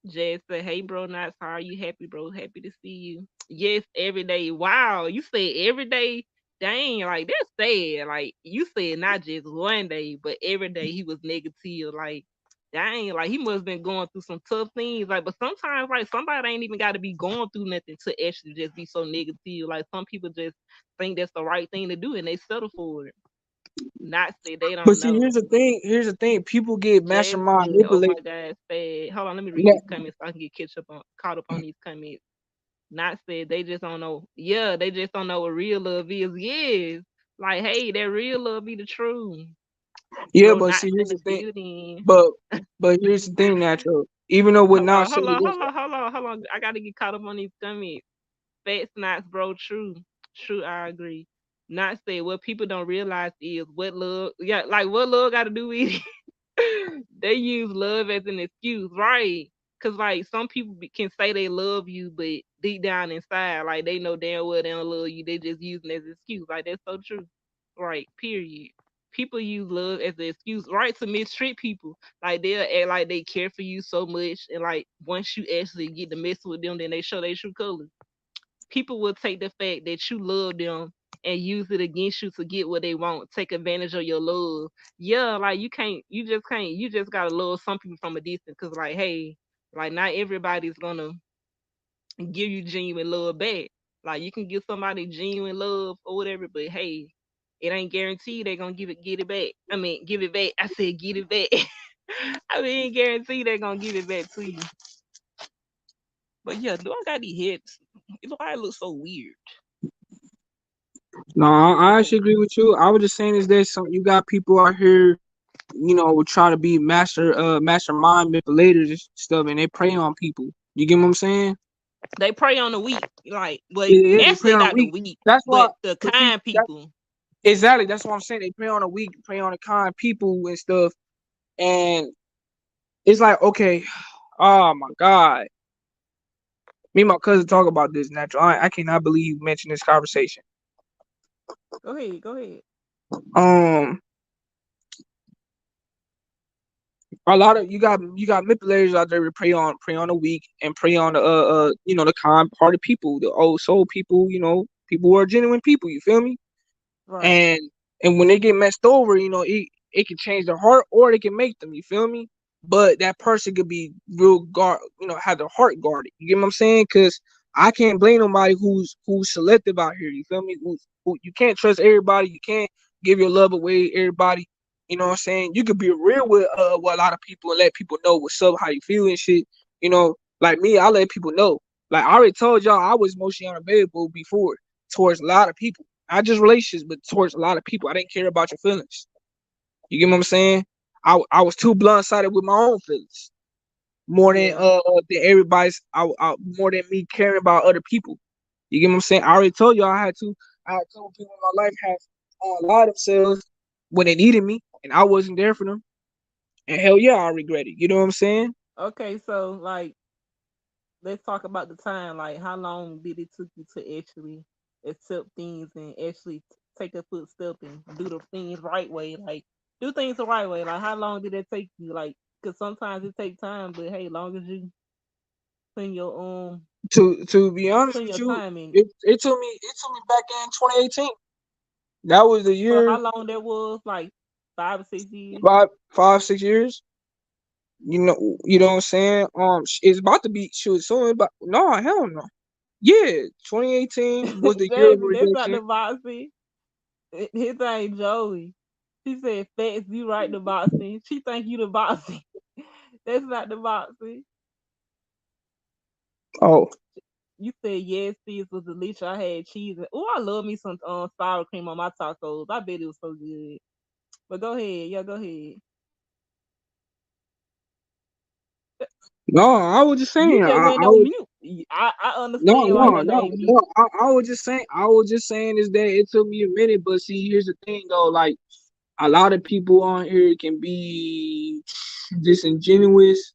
Jazz said, hey, bro, not how are you? Happy, bro. Happy to see you. Yes, every day. Wow. You said every day. Dang, like that's sad. Like you said not just one day, but every day he was negative. Like, dang, like he must have been going through some tough things. Like, but sometimes like somebody ain't even gotta be going through nothing to actually just be so negative. Like some people just think that's the right thing to do and they settle for it. Not say they But don't see, know. here's the thing. Here's the thing. People get Jazz mastermind said, "Oh manipulated. my God, sad. Hold on, let me read Yeah, these comments so I can get caught up on these comments." Not said they just don't know. Yeah, they just don't know what real love is. Yes, like hey, that real love be the truth, yeah. bro. But Not see, in here's the the thing. building. But here's the thing, natural. Even though what Hold not on, say hold on, this, hold on, hold on, hold on. I gotta get caught up on these comments. Facts, knots, bro. True, true. I agree. Not say what people don't realize is what love. Yeah, like what love got to do with it. They use love as an excuse, right? Cause like some people can say they love you, but deep down inside, like they know damn well they don't love you. They just using it as an excuse. Like that's so true, right? Period. People use love as an excuse, right, to mistreat people. Like they'll act like they care for you so much, and like once you actually get to mess with them, then they show their true colors. People will take the fact that you love them and use it against you to get what they want, take advantage of your love. Yeah, like you just gotta love some people from a distance because, like, hey, like, not everybody's gonna give you genuine love back. Like, you can give somebody genuine love or whatever, but hey, it ain't guaranteed they're gonna get it back. I mean, give it back. I said, get it back. I mean, ain't guaranteed they're gonna give it back to you. But yeah, do I got these heads? Why it look so weird? no, I actually agree with you. I was just saying is there's some you got people out here, trying to be mastermind manipulators and stuff, and they prey on people. You get what I'm saying? They prey on the weak, like, well, Yeah, yeah, they prey actually on not the weak. weak, That's why. but the But see, kind people. exactly. That's what I'm saying. They prey on the weak, prey on the kind people and stuff. And it's like, okay, oh my god, me and my cousin talk about this natural. I cannot believe you mentioned this conversation. Go ahead, go ahead. Um, a lot of you got manipulators out there to prey on the weak and prey on the kind-hearted people, the old soul people, people who are genuine people. You feel me? Right. and and when they get messed over, it can change their heart or it can make them. You feel me? But that person could be real have their heart guarded. You get what I'm saying? Because I can't blame nobody who's selective out here. You feel me? Who you can't trust everybody. You can't give your love away to everybody. You know what I'm saying? You could be real with a lot of people and let people know what's up, how you feel and shit. You know, like me, I let people know. Like I already told y'all, I was emotionally unavailable before towards a lot of people. Not just relationships, but towards a lot of people. I didn't care about your feelings. You get what I'm saying? I was too blunt sided with my own feelings more Yeah. than everybody's. More than me caring about other people. You get what I'm saying? I already told y'all I had to. I had told people in my life have lie themselves when they needed me, and I wasn't there for them. And hell yeah, I regret it. You know what I'm saying? Okay, so like let's talk about the time. Like how long did it took you to actually accept things and actually take a footstep and do the things right way? Like do things the right way. Like how long did it take you? Like because sometimes it takes time, but hey, long as you put your To be honest put with your you, time in it. it took me back in 2018. That was the So year how long that was? Like 5 or 6 years. 5 6 years. You know what I'm saying? It's about to be shoot soon, but no, hell no. Yeah, 2018 was the year of Daisy, that's not rejection. the boxing. His name Joey. She said, "Fats, you right the boxing." She think you the boxing. That's not the boxing. Oh You said yes, this was delicious. I had cheese. Oh, I love me some sour cream on my tacos. I bet it was so good. But go ahead, yeah, go ahead. no, I was just You saying. just went I on was mute. I no, understand why no, your no, name mute. no. I was just saying. I was just saying is that it took me a minute, but see, here's the thing though. Like a lot of people on here can be disingenuous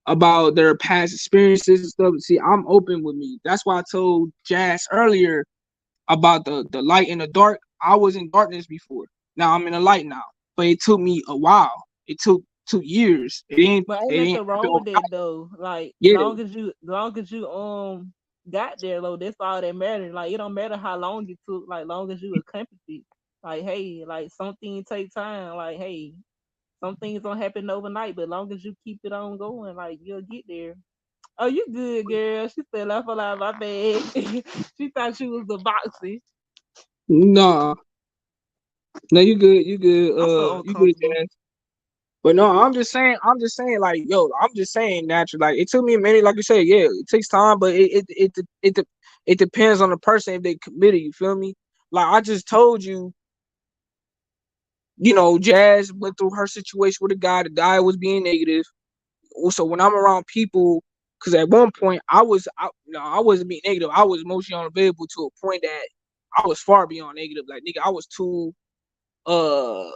about their past experiences and stuff. See, I'm open with me. That's why I told Jazz earlier about the light and the dark. I was in darkness before. Now I'm in the light now. But it took me a while. It took 2 years. It ain't But it ain't ain't nothing happen wrong with overnight. that though. Like Yeah. long as you got there though, that's all that matters. Like it don't matter how long it took, like long as you accomplished it. Like hey, like something take time. Like hey, some things don't happen overnight, but long as you keep it on going, like you'll get there. Oh, you good, girl. She said laugh a lot, my bad. She thought she was the boxing. Nah. No, you good, you good, I'm so you good, uncomfortable. Jazz. But no, I'm just saying, like, yo, I'm just saying natural. Like it took me a minute, like you said, yeah, it takes time, but it depends on the person if they committed, you feel me? Like I just told you, Jazz went through her situation with a guy. The guy was being negative. So when I'm around people, because at one point no, I wasn't being negative. I was emotionally unavailable to a point that I was far beyond negative. Like nigga, I was too uh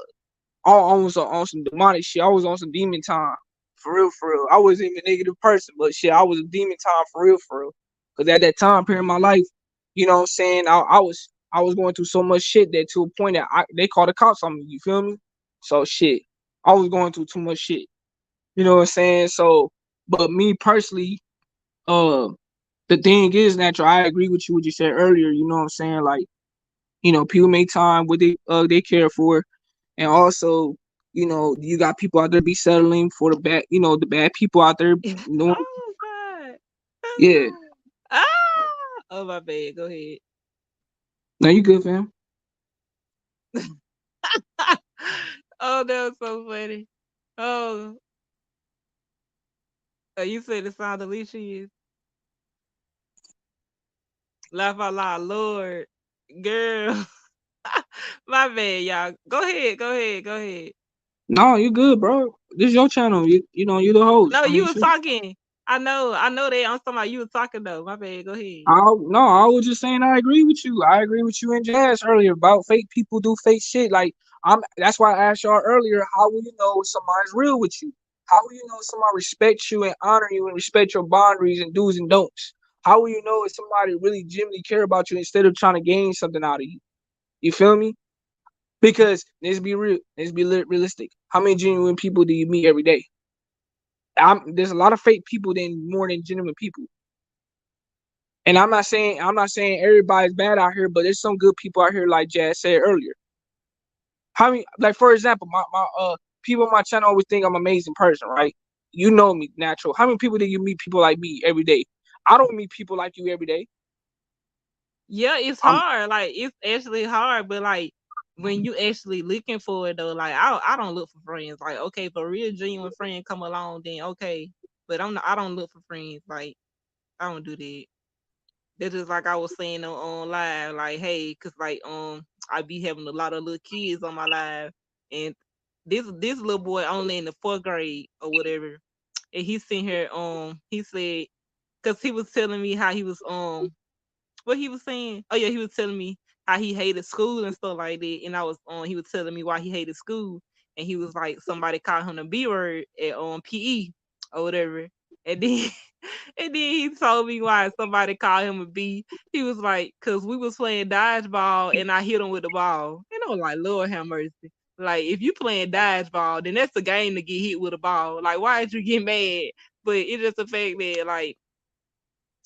on some demonic shit. I was on some demon time. For real, for real. I wasn't even a negative person, but shit, I was a demon time for real, for real. Cause at that time period in my life, you know what I'm saying, I was going through so much shit that to a point that they called the cops on me. You feel me? So shit, I was going through too much shit. You know what I'm saying? So, but me personally, uh, the thing is, natural. I agree with you what you said earlier. You know what I'm saying? Like, people make time what they care for, and also, you got people out there be settling for the bad people out there. Oh God. Yeah. Ah. Oh my bad. Go ahead. No, you good, fam. Oh, that was so funny. Oh, you said the sound delicious. Laugh out loud, Lord. Girl. My bad, y'all. Go ahead. Go ahead. Go ahead. No, you good, bro. This is your channel. You the host. No, I you mean, was shit. talking. I know that. I'm talking about you was talking though. My bad. Go ahead. No, I was just saying I agree with you. I agree with you and Jazz earlier about fake people do fake shit. Like that's why I asked y'all earlier, how will you know if somebody's real with you? How will you know if somebody respects you and honor you and respect your boundaries and do's and don'ts? How will you know if somebody really genuinely care about you instead of trying to gain something out of you? You feel me? Because let's be real, let's be realistic. How many genuine people do you meet every day? There's a lot of fake people than more than genuine people. And I'm not saying everybody's bad out here, but there's some good people out here, like Jazz said earlier. How many, like for example, my people on my channel always think I'm an amazing person, right? You know me, natural. How many people do you meet people like me every day? I don't meet people like you every day. Yeah, it's I'm hard. Like it's actually hard, but like when you actually looking for it though, like I don't look for friends. Like okay, if a real genuine friend come along, then okay. But I don't look for friends. Like I don't do that. That's just like I was saying on live, like, hey, cause like I be having a lot of little kids on my live, and this little boy only in the fourth grade or whatever, and he seen here he said, cause he was telling me how he was what he was saying. Oh yeah, he was telling me how he hated school and stuff like that. And I was he was telling me why he hated school. And he was like somebody called him the B word at PE or whatever. And then and then he told me why somebody called him a B. He was like, cause we was playing dodgeball and I hit him with the ball. And I was like, Lord have mercy. Like if you playing dodgeball, then that's the game to get hit with a ball. Like why did you get mad? But it's just the fact that like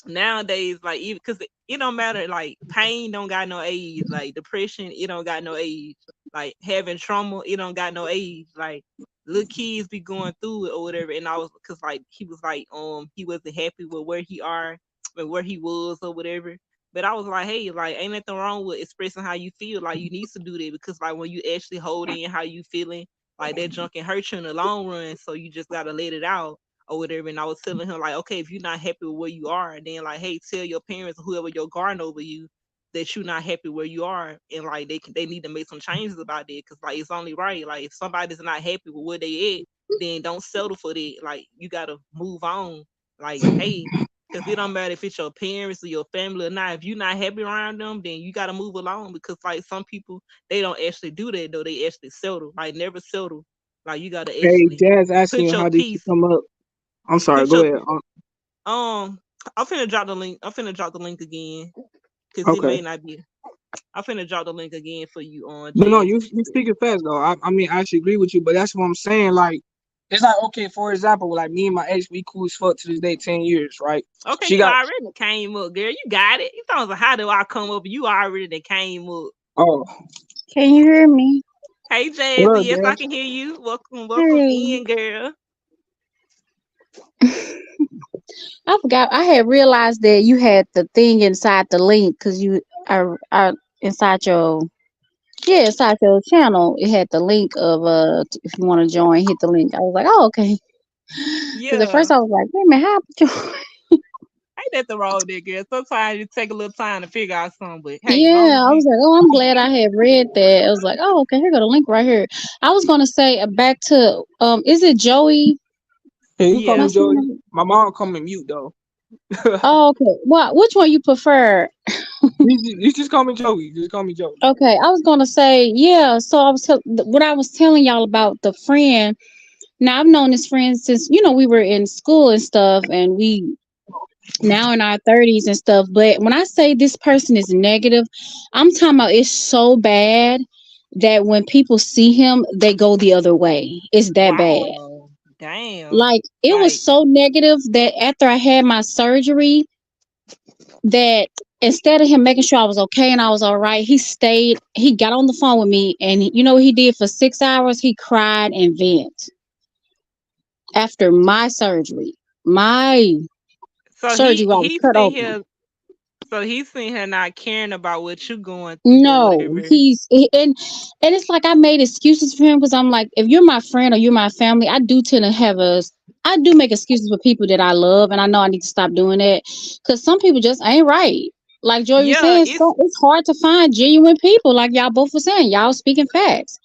nowadays, like even because it don't matter, like pain don't got no age, like depression, it don't got no age, like having trauma, it don't got no age. Like little kids be going through it or whatever. And I was because like he was like he wasn't happy with where he are and where he was or whatever. But I was like, hey, like ain't nothing wrong with expressing how you feel. Like you need to do that because like when you actually hold in how you feeling, like that junk can hurt you in the long run. So you just gotta let it out or whatever. And I was telling him like, okay, if you're not happy with where you are, then like, hey, tell your parents or whoever you're guarding over you that you're not happy where you are, and like they need to make some changes about that because like it's only right. Like if somebody's not happy with where they at, then don't settle for that. Like you gotta move on. Like hey. Because it don't matter if it's your parents or your family or not. If you're not happy around them, then you gotta move along. Because like some people, they don't actually do that though. They actually settle. Like never settle. Like you gotta Hey, actually Jazz asking put you your how did you peace come up. I'm sorry. put Go your ahead. um I'm finna drop the link. I'm finna drop the link again because it Okay. may not be. I'm finna drop the link again for you on No, no, Jazz you and you shit. speaking fast though. I mean, I actually agree with you, but that's what I'm saying. Like, it's like okay, for example, like me and my ex, we cool as fuck to this day, 10 years, right? Okay, She you got already came up, girl. You got it. You thought how do I come up? You already done came up. oh, Can you hear me? Hey what Jazzy, up, yes I Jazz? can hear you. Welcome Hey. in, girl. I forgot. I had realized that you had the thing inside the link because you are inside your inside your channel. It had the link of if you want to join, hit the link. I was like, oh okay. Because at first Yeah, I was like, wait a minute, how join? ain't nothing wrong with that, girl. Sometimes you take a little time to figure out something, but hey, as long Yeah, as I you was like, oh, I'm glad I had read that. I was like, oh okay, here go the link right here. I was gonna say back to is it Joey? Hey, you call Am I me yeah. saying Joey. that? My mom call me mute though. Oh okay. Well, which one you prefer? You just call me Joey. Just call me Joey. Okay, I was gonna say, yeah. So what I was telling y'all about the friend. Now I've known this friend since we were in school and stuff, and we now in our 30s and stuff. But when I say this person is negative, I'm talking about it's so bad that when people see him, they go the other way. It's that bad. Wow. Damn. Like it was Like so negative that after I had my surgery, that instead of him making sure I was okay and I was all right, he got on the phone with me and you know what he did for 6 hours? He cried and vent after my surgery. My so surgery where I was he cut sitting open. here so he's sitting here not caring about what you going through or No, whatever. and it's like I made excuses for him because I'm like, if you're my friend or you're my family, I do tend to I do make excuses for people that I love, and I know I need to stop doing that because some people just ain't right. Like Joy was Yeah, saying, it's it's hard to find genuine people. Like y'all both were saying, y'all speaking facts.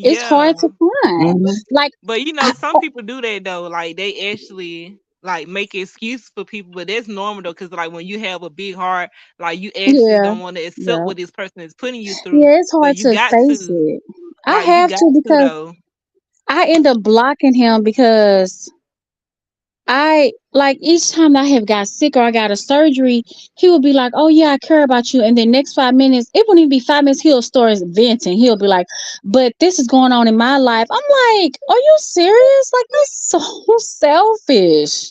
It's hard to yeah. find. Mm-hmm. Like, But you know, some people do that though. Like they actually like make excuses for people, but that's normal though, because like when you have a big heart, like you actually yeah, don't want to accept yeah, what this person is putting you through. yeah. It's But hard you to got face to, it. I like you have got to to because though. I end up blocking him because I like each time I have got sick or I got a surgery, he would be like, "Oh yeah, I care about you," and then next 5 minutes, it wouldn't even be 5 minutes. He'll start venting. He'll be like, "But this is going on in my life." I'm like, "Are you serious? Like that's so selfish."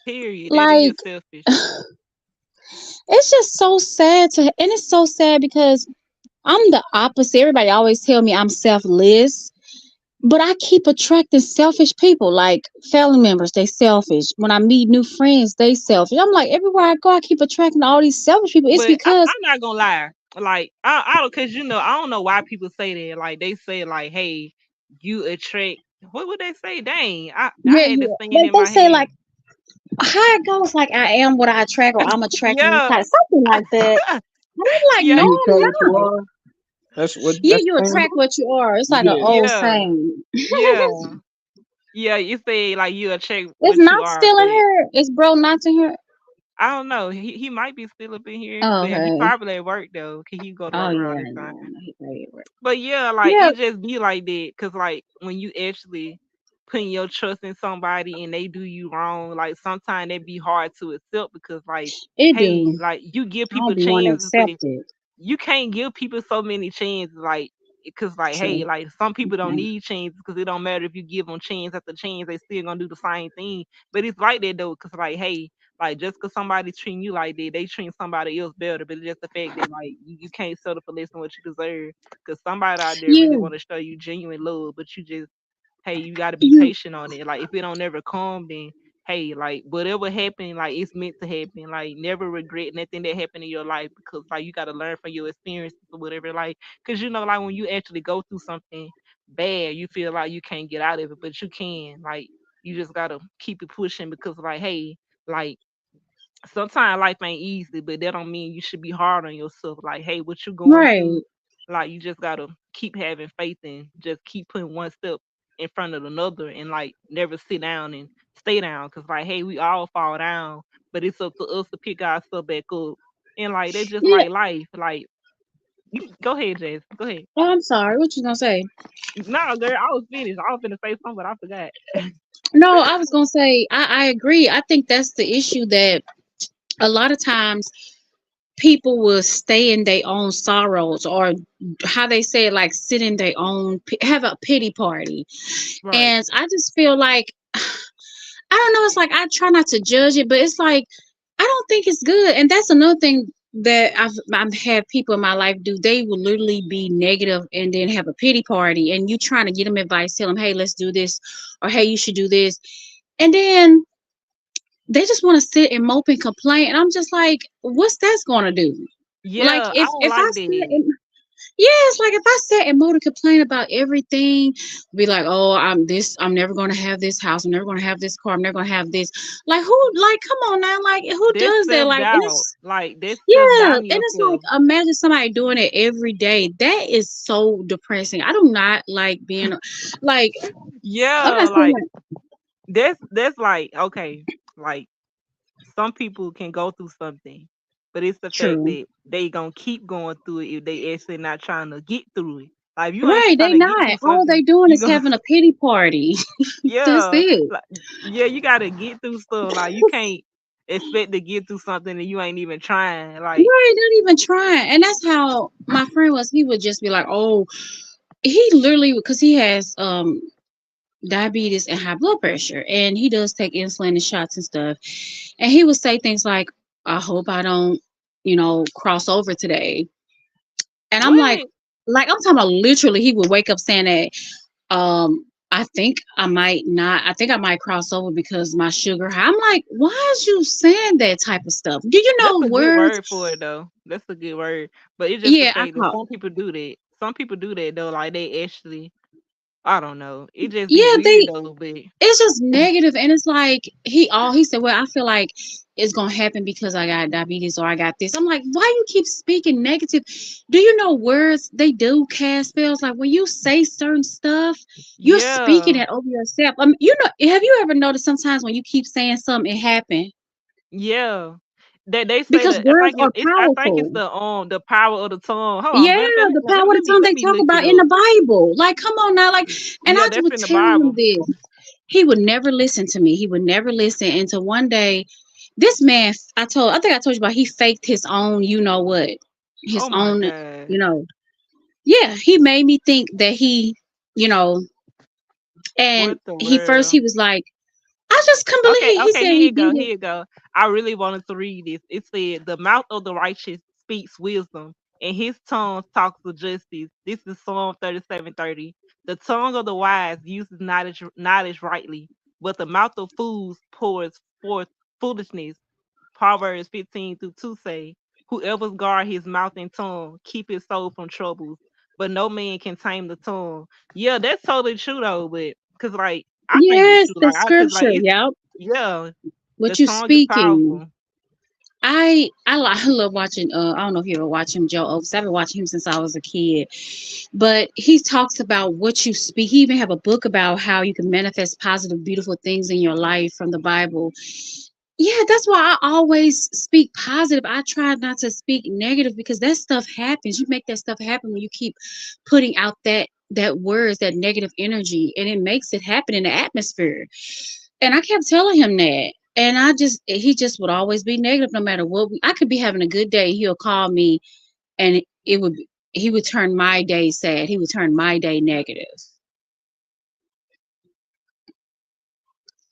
Period. That is Like selfish. it's just so sad and it's so sad because I'm the opposite. Everybody always tell me I'm selfless. But I keep attracting selfish people, like family members. They selfish. When I meet new friends, they selfish. I'm like, everywhere I go, I keep attracting all these selfish people. It's But because, I'm not gonna lie. Like I don't, cause you know I don't know why people say that. Like they say like, hey, you attract. What would they say? Dang, I yeah, had this yeah. thing They, in they my say like head. how it goes, like I am what I attract, or I'm attracting this Yeah. type, something like that. And I'm like, no, You Yeah, I'm attract what you not. are. Yeah, That's you the thing. attract what you are. It's like an Yeah. old Yeah. yeah, saying. yeah, yeah. You say like you check It's what you not are, still but in here. It's bro not in here. I don't know. He might be still up in here, Oh, but he okay. probably at work though, 'cause he go to Oh work around yeah, this time. no, he right, right. But yeah, like Yeah, it just be like that, 'cause like when you actually putting your trust in somebody and they do you wrong, like sometimes it be hard to accept because like, it hey, do. like you give I don't people be want to chances, but accept it. you can't give people so many chances, like, because like, hey, True. like some people don't Okay. need chances because it don't matter if you give them chance after chance, they still gonna do the same thing. But it's like that though, because like, hey, like just because somebody treating you like that, they treat somebody else better. But it's just the fact that like you can't settle for less than what you deserve, because somebody out there really Yeah, want to show you genuine love, but you just, hey, you got to be you. patient on it. Like if it don't never come, then hey, like whatever happened, like it's meant to happen. Like never regret nothing that happened in your life because like you got to learn from your experiences or whatever. Like because you know, like when you actually go through something bad, you feel like you can't get out of it, but you can. Like you just gotta keep it pushing because like hey, like sometimes life ain't easy, but that don't mean you should be hard on yourself. Like, hey, what you going through, Right. like you just gotta keep having faith and just keep putting one step in front of another and like never sit down and stay down. Cause like, hey, we all fall down, but it's up to us to pick ourselves back up. And like that's just Yeah. like life. Like you go ahead, Jess. Go ahead. Oh, I'm sorry. What you gonna say? No, girl, I was finished. I was gonna say something, but I forgot. No, I was gonna say I agree. I think that's the issue, that a lot of times people will stay in their own sorrows, or how they say it, like sit in their own have a pity party. Right. And I just feel like I don't know. It's like I try not to judge it, but it's like I don't think it's good. And that's another thing that I've had people in my life do. They will literally be negative and then have a pity party, and you trying to get them advice, tell them, "Hey, let's do this," or "Hey, you should do this," and then they just want to sit and mope and complain. And I'm just like, "What's that's gonna do?" Like Yeah, I don't if I like sit that. and yeah, it's like if I sat and moan and complain about everything, be like, "Oh, I'm never gonna have this house. I'm never gonna have this car. I'm never gonna have this." Like who? Like, come on now. Like who That's does that? self Like, and doubt. it's Like that's self yeah, and doubting it's like yourself. imagine somebody doing it every day. That is so depressing. I do not like being like I'm Yeah, not saying like like that's like okay, like some people can go through something, but it's the fact true. that they gonna keep going through it if they actually not trying to get through it. Like if you Right, ain't trying they to get through not. All they something, doing you is gonna having a pity party. That's yeah, it. like yeah, you gotta get through stuff. Like you can't expect to get through something and you ain't even trying. Like Right, not even trying. And that's how my friend was. He would just be like, "Oh, he literally because he has diabetes and high blood pressure, and he does take insulin and shots and stuff, and he would say things like, "I hope I don't, cross over today." And I'm what? like I'm talking about literally, he would wake up saying that, I think I might not, I think I might cross over because my sugar high. I'm like, why is you saying that type of stuff? Do you That's know a good words? word for it though. That's a good word. But it's just the Yeah, I fact that call. some people do that. Some people do that though. Like they actually, I don't know. It just be Yeah, weird though. But it's just negative, and it's like he said, well, I feel like it's gonna happen because I got diabetes or I got this. I'm like, why you keep speaking negative? Do you know words, they do cast spells? Like when you say certain stuff, you're speaking yeah, it over yourself. Have you ever noticed sometimes when you keep saying something, it happen? yeah. They say Because that I words think are it's powerful. the power of the tongue. Hold on, Yeah, matter of fact, the power of let the me tongue let they me talk look it about in up. the Bible. Like, come on now, like, and Yeah, I that's would in the tell him Bible. this. He would never listen to me. He would never listen until one day, this man, I think I told you about, he faked his own, his Oh my own, god, you know, yeah, he made me think that you know, and what the he first, world? he was like, I just couldn't Okay, believe he okay, said here he you go, did it. here you go. I really wanted to read this. It said, "The mouth of the righteous speaks wisdom, and his tongue talks of justice." This is Psalm 37:30. The tongue of the wise uses knowledge rightly, but the mouth of fools pours forth foolishness. Proverbs 15 through 2 say, "Whoever guard his mouth and tongue, keep his soul from troubles, but no man can tame the tongue." Yeah, that's totally true though, but because like I think it's Yes, true. the Like I cause like scripture. it's Yep. yeah. The what you tongue is speaking. powerful. I love watching. I don't know if you ever watch him, Joe Oaks. I've been watching him since I was a kid. But he talks about what you speak. He even have a book about how you can manifest positive, beautiful things in your life from the Bible. Yeah, that's why I always speak positive. I try not to speak negative because that stuff happens. You make that stuff happen when you keep putting out that words, that negative energy, and it makes it happen in the atmosphere. And I kept telling him that. And he just would always be negative no matter what. I could be having a good day. He'll call me and he would turn my day sad. He would turn my day negative.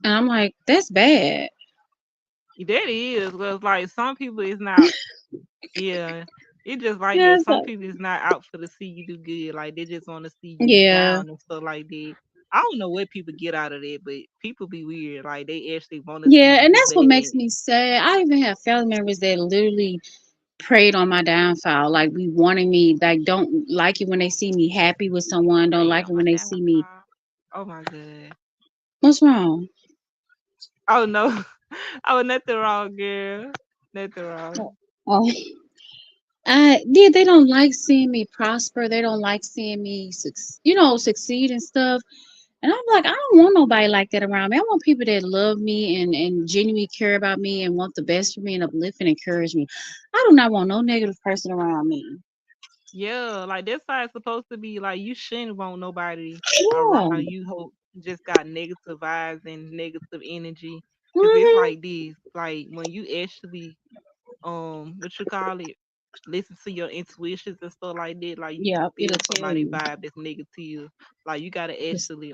And I'm like, that's bad. That is, because like some people is not. Yeah, it's just like Yeah, that. it's Some like, people is not out for to see you do good. Like they just want to see you yeah. down and stuff like that. I don't know what people get out of that, but people be weird. Like they actually want to see Yeah, you and do that's what makes bad. me sad. I even have family members that literally preyed on my downfall. Like we wanting me, like don't like it when they see me happy with someone, don't Prey like on it my when they see me. downfall. Oh my god. What's wrong? Oh no. Oh, nothing wrong, girl. Nothing wrong. Oh, yeah, they don't like seeing me prosper. They don't like seeing me, succeed and stuff. And I'm like, I don't want nobody like that around me. I want people that love me and genuinely care about me and want the best for me and uplift and encourage me. I do not want no negative person around me. Yeah, like that's how it's supposed to be. Like you shouldn't want nobody Yeah. around you who just got negative vibes and negative energy. Cause it's Hmm. like this. Like when you actually what you call it, listen to your intuitions and stuff like that, like you can Yeah, it'll feel tell somebody you. vibe that's negative. Like you gotta It's- actually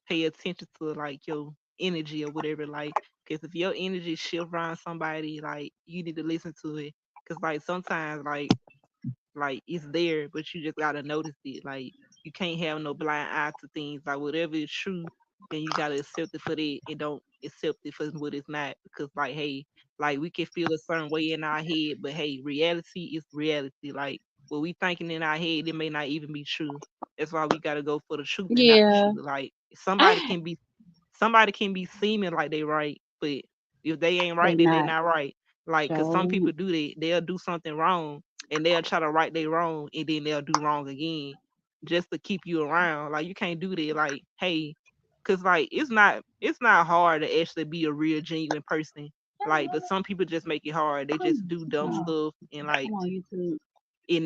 pay attention to like your energy or whatever. Like, cause if your energy shift around somebody, like you need to listen to it. Cause like sometimes like it's there, but you just gotta notice it. Like you can't have no blind eye to things. Like whatever is true, then you gotta accept it for that and don't accept it for what it's not. Because like hey, like we can feel a certain way in our head, but hey, reality is reality. Like what we thinking in our head, it may not even be true. That's why we gotta go for the truth and not the yeah. truth. Like I somebody can be seeming like they right, but if they ain't they right, then they not not right. Like, cause some so people do that, they'll do something wrong and they'll try to right they wrong and then they'll do wrong again just to keep you around. Like you can't do that. Like, hey, cause like it's not hard to actually be a real genuine person. Like, but some people just make it hard. They just do dumb oh, stuff and like I'm on YouTube. it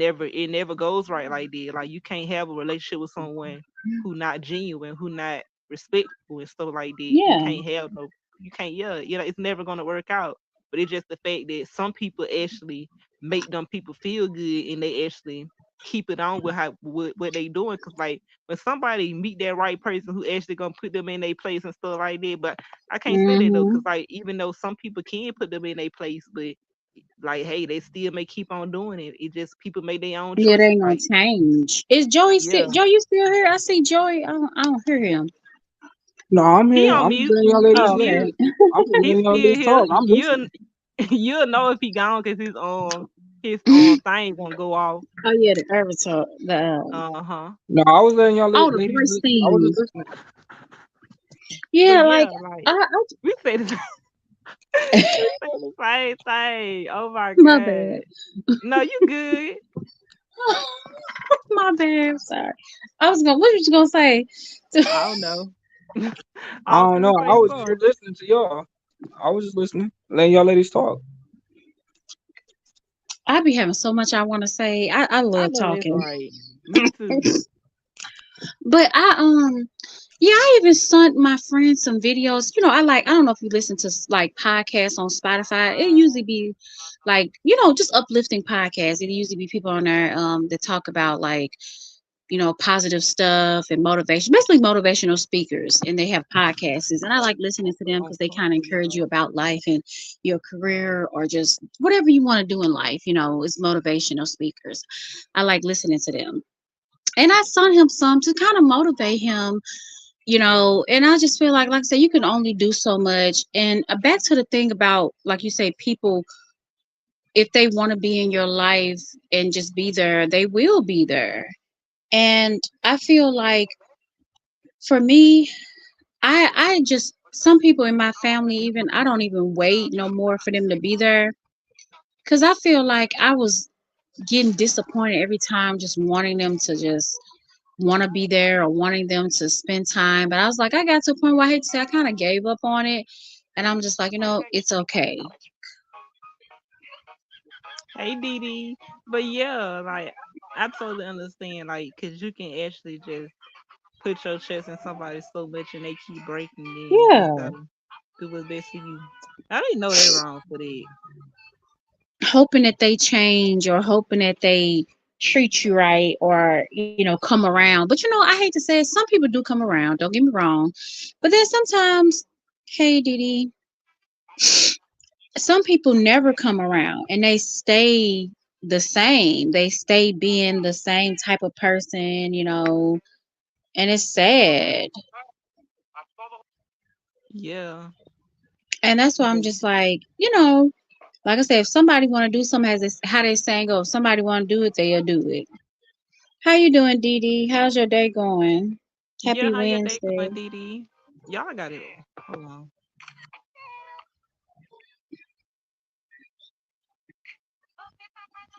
never goes right like that. Like you can't have a relationship with someone who not genuine, who not respectful and stuff like that. You Yeah. can't have no you can't it's never gonna work out. But it's just the fact that some people actually make them people feel good and they actually keep it on with how what they doing. Cause like when somebody meet that right person who actually gonna put them in their place and stuff like that. But I can't say that though, Hmm. cause like even though some people can put them in their place, but like hey, they still may keep on doing it. It just people make their own Yeah, they choices. ain't gonna Like change. Is Joey still? yeah, Joey, you still here? I see Joey. I don't hear him. No, I'm he here. on I'm just mute. letting y'all He ladies Oh, still okay. live. I'm just he's letting y'all still ladies here. talk. I'm You'll listening. you'll know if he gone because his thing gonna go off. Oh yeah, the Avatar. Uh huh. No, I was letting y'all Oh, the ladies. voice I was thing. just listening. But Yeah, like yeah, like I we say the we say the same thing. Oh my my bad. god. No, you good. My bad. I'm sorry. I was gonna. What was you gonna say? I don't know. I I was don't know. gonna I say was something. here listening to y'all. I was just listening, letting y'all ladies talk. I be having so much I want to say. I I love know that's talking. right. Me too. But yeah, I even sent my friends some videos. I don't know if you listen to like podcasts on Spotify. It usually be like, just uplifting podcasts. It usually be people on there that talk about like, positive stuff and motivation, basically motivational speakers, and they have podcasts. And I like listening to them On because they kind of Clubhouse. encourage you about life and your career or just whatever you want to do in life. It's motivational speakers. I like listening to them. And I sent him some to kind of motivate him, and I just feel like I said, you can only do so much. And back to the thing about, like you say, people, if they want to be in your life and just be there, they will be there. And I feel like for me, I just some people in my family, even I don't even wait no more for them to be there because I feel like I was getting disappointed every time, just wanting them to just want to be there or wanting them to spend time. But I was like, I got to a point where I hate to say I kind of gave up on it, and I'm just like, it's okay. Hey, Didi. But yeah, like I totally understand, like, cause you can actually just put your trust in somebody so much, and they keep breaking, then you just Yeah, gotta do what's best for you. I didn't know they wrong for that. hoping that they change or hoping that they treat you right or come around. But I hate to say it, some people do come around. Don't get me wrong, but then sometimes, hey, Didi, some people never come around and they stay the same. They stay being the same type of person, and it's sad. Yeah, And that's why I'm but just like I said, if somebody want to do something, as this, how they saying go, if somebody want to do it, they'll do it. How you doing, Dee Dee? How's your day going? yeah, Happy how your day Wednesday. going, Didi? Y'all got it. Hold on.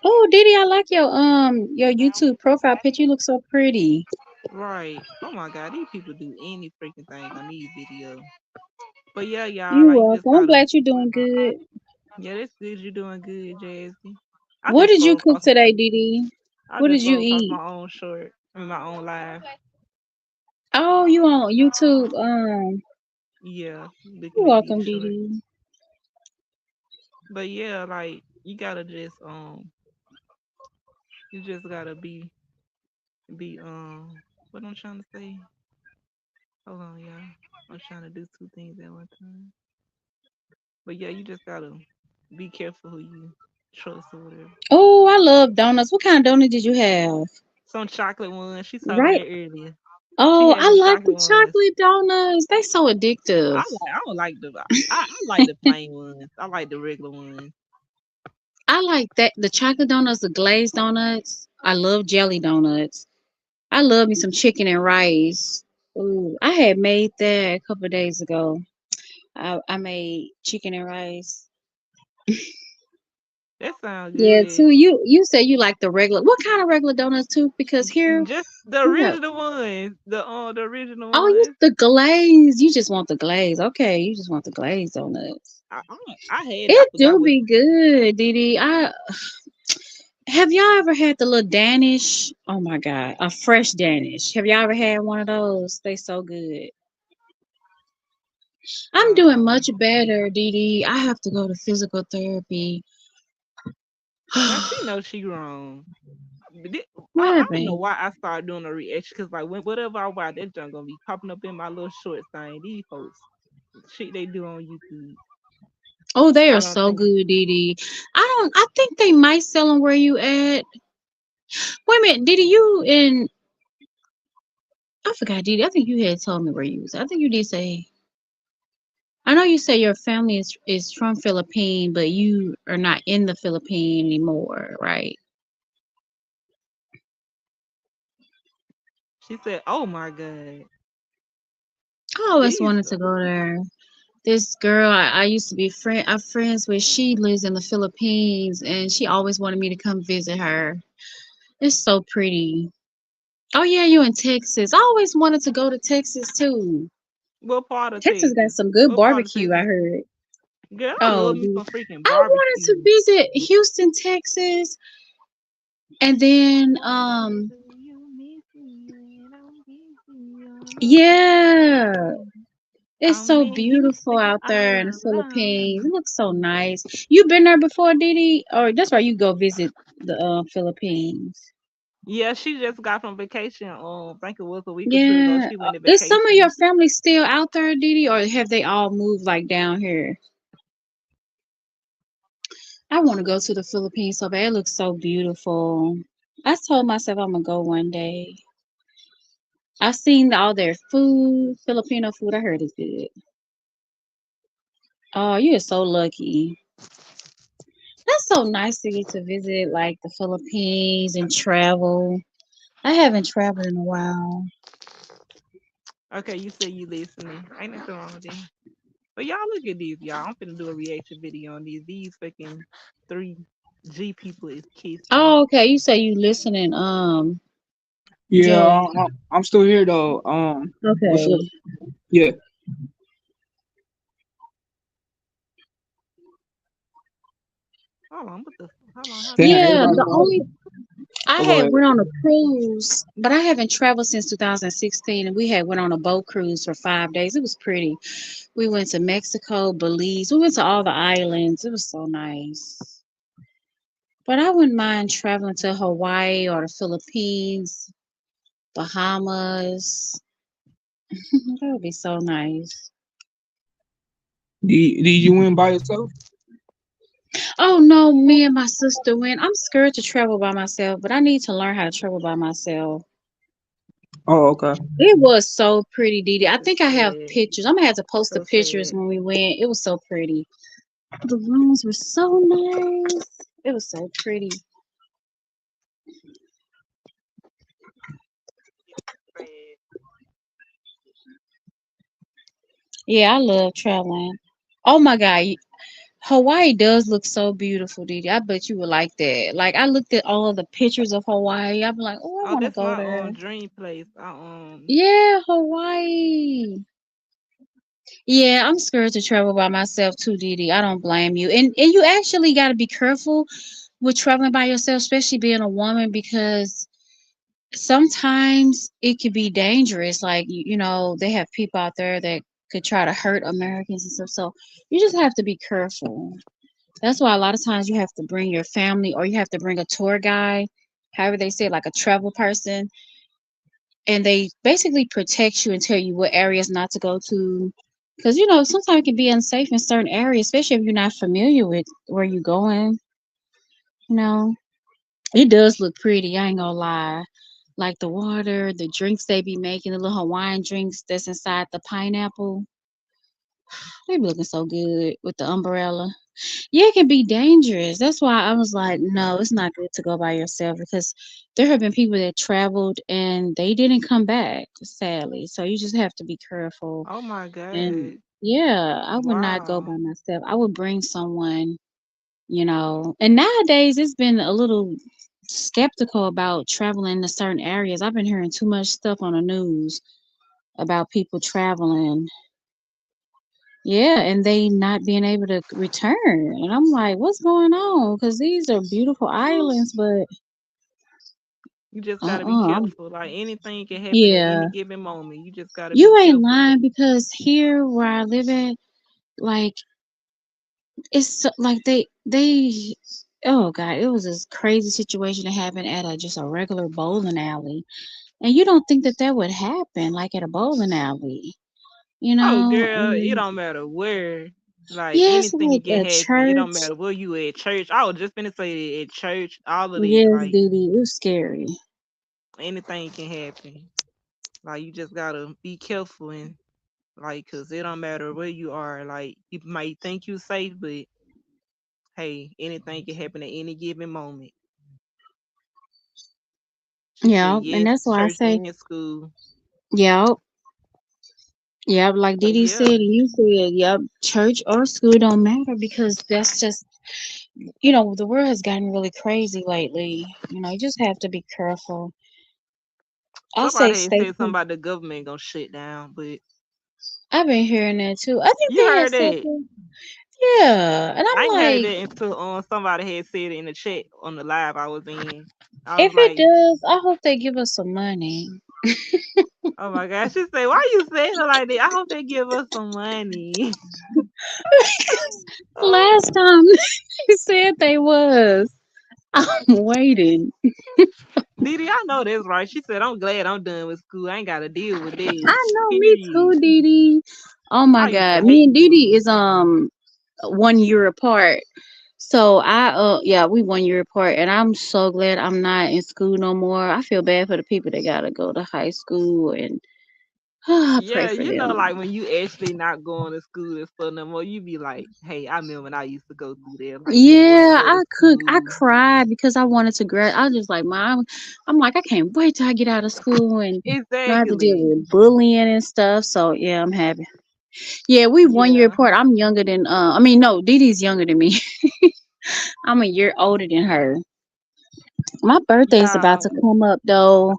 Oh, Dee Dee, I like your YouTube profile picture. You look so pretty. Right. Oh my God, these people do any freaking thing on these videos. But yeah, y'all, You like you just welcome. I'm gotta. glad you're doing good. Yeah, that's good. You doing good, Jazzy. I What just did you scrolled cook across. today, Dee Dee? I What just did you scrolled across eat? my own short. I mean, my own live. Oh, you on YouTube? Yeah, looking You're at these welcome, Dee shorts. Dee. But yeah, like you gotta just you just gotta be what I'm trying to say. Hold on, y'all. I'm trying to do two things at one time. But yeah, you just gotta be careful who you trust or whatever. Oh, I love donuts. What kind of donut did you have? Some chocolate ones. She told me Right. that earlier. She Oh, had I them like the chocolate ones. chocolate donuts. They so addictive. I don't like the I like the plain ones. I like the regular ones. I like that the chocolate donuts, the glazed donuts. I love jelly donuts. I love me some chicken and rice. Ooh, I had made that a couple of days ago. I made chicken and rice. That sounds Yeah, good. too. You said you like the regular. What kind of regular donuts too? Because here Just the we have. original ones. The original Oh, you ones. the glaze. You just want the glaze. Okay, you just want the glaze donuts. I had it. I It forgot do what. be good, Didi. I have y'all ever had the little Danish? Oh my god, a fresh Danish. Have y'all ever had one of those? They so good. I'm doing Uh-uh. much better, Didi. I have to go to physical therapy. Now she knows she wrong. But What I don't know happened? why I started doing a reaction because like whatever I watch, that junk gonna be popping up in my little short thing. These folks, shit they do on YouTube. Oh, they I are don't so think. good, Didi. I think they might sell them where you at. Wait a minute, Didi, you in I forgot, Didi. I think you had told me where you was. I think you did say I know you say your family is from Philippines, but you are not in the Philippines anymore, right? She said, "Oh my god, I always these." wanted to go there. This girl I used to be I'm friends with, she lives in the Philippines and she always wanted me to come visit her. It's so pretty. Oh yeah, you in Texas. I always wanted to go to Texas too. What part of Texas got Texas? some good What part of barbecue, I Texas? heard. Girl, I Oh, love me dude. some freaking I wanted to barbecue. visit Houston, Texas, and then Do you miss me when I'm busy on the yeah. phone? It's I'm so in beautiful Houston out there in the all Philippines. It alone. looks so nice. You been there before, Didi? Or that's why you go visit the Philippines. Yeah, she just got from vacation. I think it was a week or two ago. Yeah. She went to Is some of your vacation. family still out there, Didi, or have they all moved like down here? I want to go to the Philippines so bad. It looks so beautiful. I told myself I'm gonna go one day. I've seen all their food, Filipino food. I heard it's good. Oh, you are so lucky. That's so nice to get to visit like the Philippines and travel. I haven't traveled in a while. Okay, you say you listening. Ain't nothing wrong with that. But y'all look at these, y'all. I'm finna do a reaction video on these. These fucking three G people is kissing. Oh, okay. You say you listening, Yeah, Joey. I'm still here though. What's up? Okay. Yeah, Hold on, what the? Hold on, how do damn, I? Yeah, everybody the quiet. only I Oh, go had ahead. went on a cruise, but I haven't traveled since 2016, and we had went on a boat cruise for 5 days. It was pretty. We went to Mexico, Belize. We went to all the islands. It was so nice. But I wouldn't mind traveling to Hawaii or the Philippines, Bahamas. That would be so nice. Did you win by yourself? Oh no, me and my sister went. I'm scared to travel by myself, but I need to learn how to travel by myself. Oh, okay. It was so pretty, Didi. I That's think I have sad. pictures. I'm gonna have to post the So pictures sad. when we went. It was so pretty. The rooms were so nice. It was so pretty. Sad. Yeah, I love traveling. Oh my God, Hawaii does look so beautiful, Didi. I bet you would like that. Like I looked at all of the pictures of Hawaii. I'm like, oh, I Oh, want to that's go my there. dream place. Yeah, Hawaii. Yeah, I'm scared to travel by myself too, Didi. I don't blame you. And you actually got to be careful with traveling by yourself, especially being a woman, because sometimes it could be dangerous. Like they have people out there that could try to hurt Americans and stuff. So you just have to be careful. That's why a lot of times you have to bring your family or you have to bring a tour guide, however they say, like a travel person, and they basically protect you and tell you what areas not to go to. Because sometimes it can be unsafe in certain areas, especially if you're not familiar with where you're going. You know, it does look pretty. I ain't gonna lie. Like the water, the drinks they be making, the little Hawaiian drinks that's inside the pineapple. They be looking so good with the umbrella. Yeah, it can be dangerous. That's why I was like, no, it's not good to go by yourself because there have been people that traveled and they didn't come back, sadly. So you just have to be careful. Oh my And god. yeah, I would not go Wow. by myself. I would bring someone. And nowadays it's been a little skeptical about traveling to certain areas. I've been hearing too much stuff on the news about people traveling. Yeah, and they not being able to return. And I'm like, what's going on? Because these are beautiful islands, but You just gotta be uh-uh. careful. Like anything can happen at any Yeah, given moment. You just gotta be you ain't careful. lying because here where I live at, like, like they oh God, it was this crazy situation that happened at just a regular bowling alley. And you don't think that that would happen, like at a bowling alley, Oh girl, it And don't matter where. Like yes, anything like can at happen. It don't church. matter where you at church. I was just gonna say that at church, all of that, Yes, like Didi, it was scary. anything can happen. Like you just gotta be careful and like, cause it don't matter where you are. Like people might think you safe, but hey, anything can happen at any given moment. She said Yeah, and yes, that's why I church say, and school. yeah, yeah, like But Didi said, yeah, and you said, yep, church or school don't matter because that's just, the world has gotten really crazy lately. You just have to be careful. I say somebody had stay said something safe. about the government gonna shut down, but I've been hearing that too. I think you they had heard said that. that. Yeah, and I I'm ain't heard like, that until somebody had said it in the chat on the live I was in. I was if it like, does, I hope they give us some money. oh my gosh. She said, why you saying it like that? I hope they give us some money. Last time they said they was. I'm waiting. Didi, I know that's right. She said, I'm glad I'm done with school. I ain't got to deal with this. I know, me Period. too, Didi. Oh my I used to God, me hate and Didi school. is 1 year apart. So yeah, we 1 year apart, and I'm so glad I'm not in school no more. I feel bad for the people that gotta go to high school, and I pray Yeah, for you know, them. like when you actually not going to school and stuff no more, you be like, hey, I remember when I used to go through there, like didn't want to Yeah, go to I school. cried because I wanted to grad. I was just like, Mom, I'm like, I can't wait till I get out of school and not have to deal Exactly. with bullying and stuff. So yeah, I'm happy. Yeah, we 1 year Yeah. apart. I'm younger than I mean no, Dee Dee's younger than me. I'm a year older than her. My birthday's about Y'all, to come up though.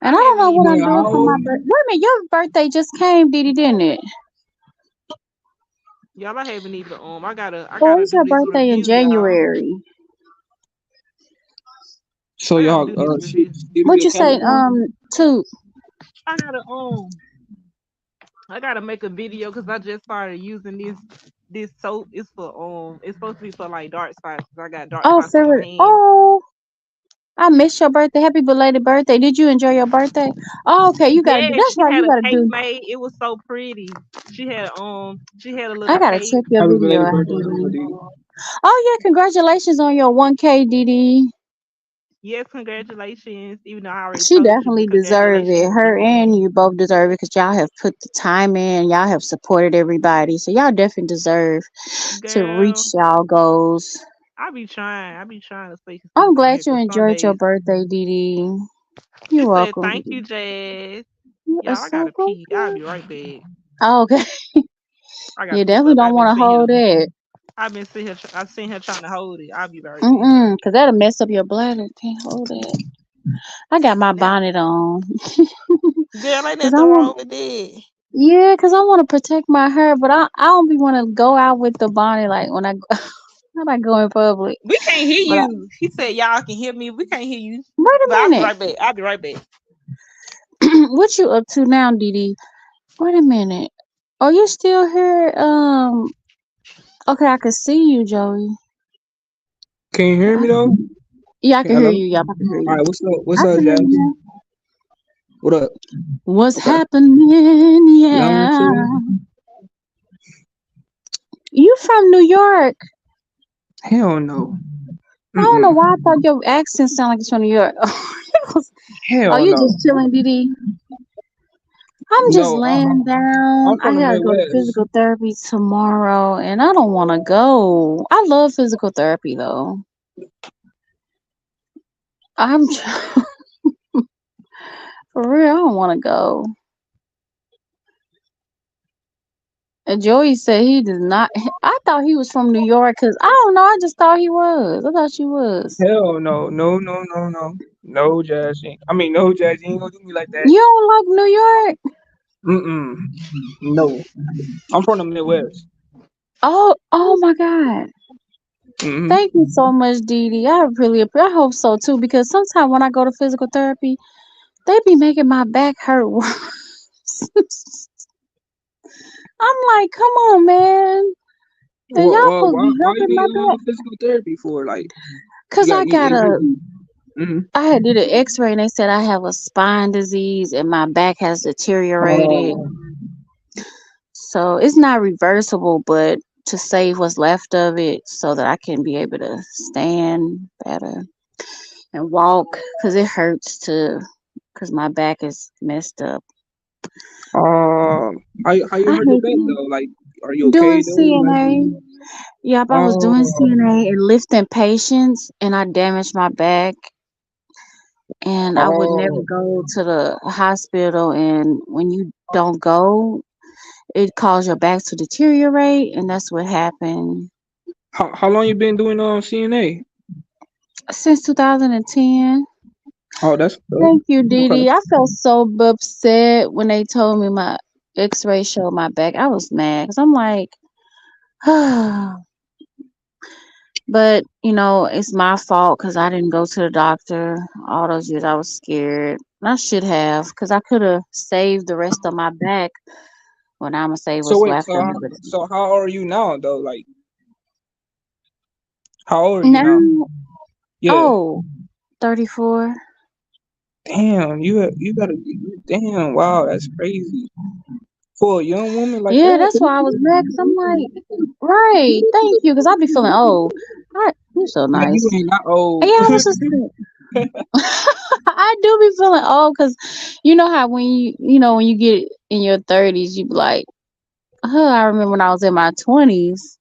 And I I don't haven't know what You even I'm ain't doing how for my old? um birthday. Wait a minute, your birthday just came, Dee Dee, didn't it? y'all I haven't even I Or gotta is do your this birthday in review, y'all. January? So I gotta y'all do this review. Stevie What a you say, Capricorn? two? I gotta I gotta make a video because I just started using this soap. It's for it's supposed to be for like dark spots because I got dark Oh, spots on my February. hands. Oh, I missed your birthday. Happy belated birthday. Did you enjoy your birthday? Oh, okay. You gotta do. Yeah, That's she right. had You a gotta cake do. made. It was so pretty. She had a I little gotta cake. check your Happy video belated out, birthday, Didi. Didi. Oh yeah, congratulations on your 1K, Didi. Yes, congratulations. Even though I already She told you, definitely deserve it. congratulations Her and again. you both deserve it because y'all have put the time in. Y'all have supported everybody, so y'all definitely deserve to reach Girl, y'all goals. I be trying. I be trying to stay I'm consistent on glad here you because some enjoyed your days birthday, Didi. she You're said, welcome, "Thank Didi. you, Jazz." You are Y'all, I so gotta pee. I'll welcome. be right back. Oh, okay. I got You some definitely stuff don't want to hold that. I've been sitting here. I've seen her trying to hold it. I'll be right back. Cause that'll mess up your bladder. Can't hold that. I got my Now, bonnet on. girl, ain't Cause I nothing want, wrong with that. yeah, cause I want to protect my hair, but I don't be want to go out with the bonnet like when I go, when I go in public. We can't hear But I, you. She said, "Y'all can hear me. We can't hear you." wait a But I'll be minute, right back. I'll be right back. what you up to now, Didi? Wait a minute. Are you still here? Okay, I can see you, Joey. Can you hear I, me though? yeah, I can hear Hello? you. Yeah, I can hear All you. right, what's up? What's I up, can hear Jazz? you. What up? What's Okay. happening? Yeah, I'm Yeah. chilling. You from New York? Hell no. I don't know Mm-mm. why I thought your accent sounded like it's from New York. Oh, Hell you no. just chilling, Didi? I'm just No, laying I'm down. from I the gotta go to Midwest. physical therapy tomorrow, and I don't want to go. I love physical therapy though. I'm for real. I don't want to go. And Joey said he does not. I thought he was from New York because I don't know. I just thought he was. I thought you was. Hell no. No, no, no, no. No, Jazz. No, Jazz. You ain't gonna do me like that. You don't like New York? Mm-mm. No. I'm from the Midwest. Oh my God. Mm-hmm. Thank you so much, Dee Dee. I really, I hope so too, because sometimes when I go to physical therapy, they be making my back hurt worse. I'm like, come on, man. And Well, y'all supposed to be why you helping my need back. physical therapy for? Like, you Cause got I you got a, injured. Mm-hmm. I had did an X-ray and they said I have a spine disease and my back has deteriorated. Oh, So it's not reversible, but to save what's left of it, so that I can be able to stand better and walk, cause it hurts to, cause my back is messed up. how you I hurt your hate back that. though? Like, are you okay Doing though? Like, CNA. Yep, I was doing oh, CNA and lifting patients, and I damaged my back. And I would never oh, go to the hospital. And when you don't go, it causes your back to deteriorate, and that's what happened how long you been doing CNA? since 2010. Oh, that's good. Thank you, Okay. Didi. I felt so upset when they told me my X-ray showed my back. I was mad because I'm like, but it's my fault because I didn't go to the doctor all those years. I was scared. And I should have, because I could have saved the rest of my back when I'm gonna save So what's wait, left of it. But so how old are you now though? Like, how old are you now? now, Yeah. oh, 34. Damn, you gotta. Damn, wow, that's crazy. For a young woman like Yeah, that. that's why I was mad. Cause I'm like, right, thank you, cause I be feeling old. You're so Like you nice. ain't not Yeah, old. I was just I do be feeling old because you know how when when you get in your 30s, you be like, oh, I remember when I was in my 20s.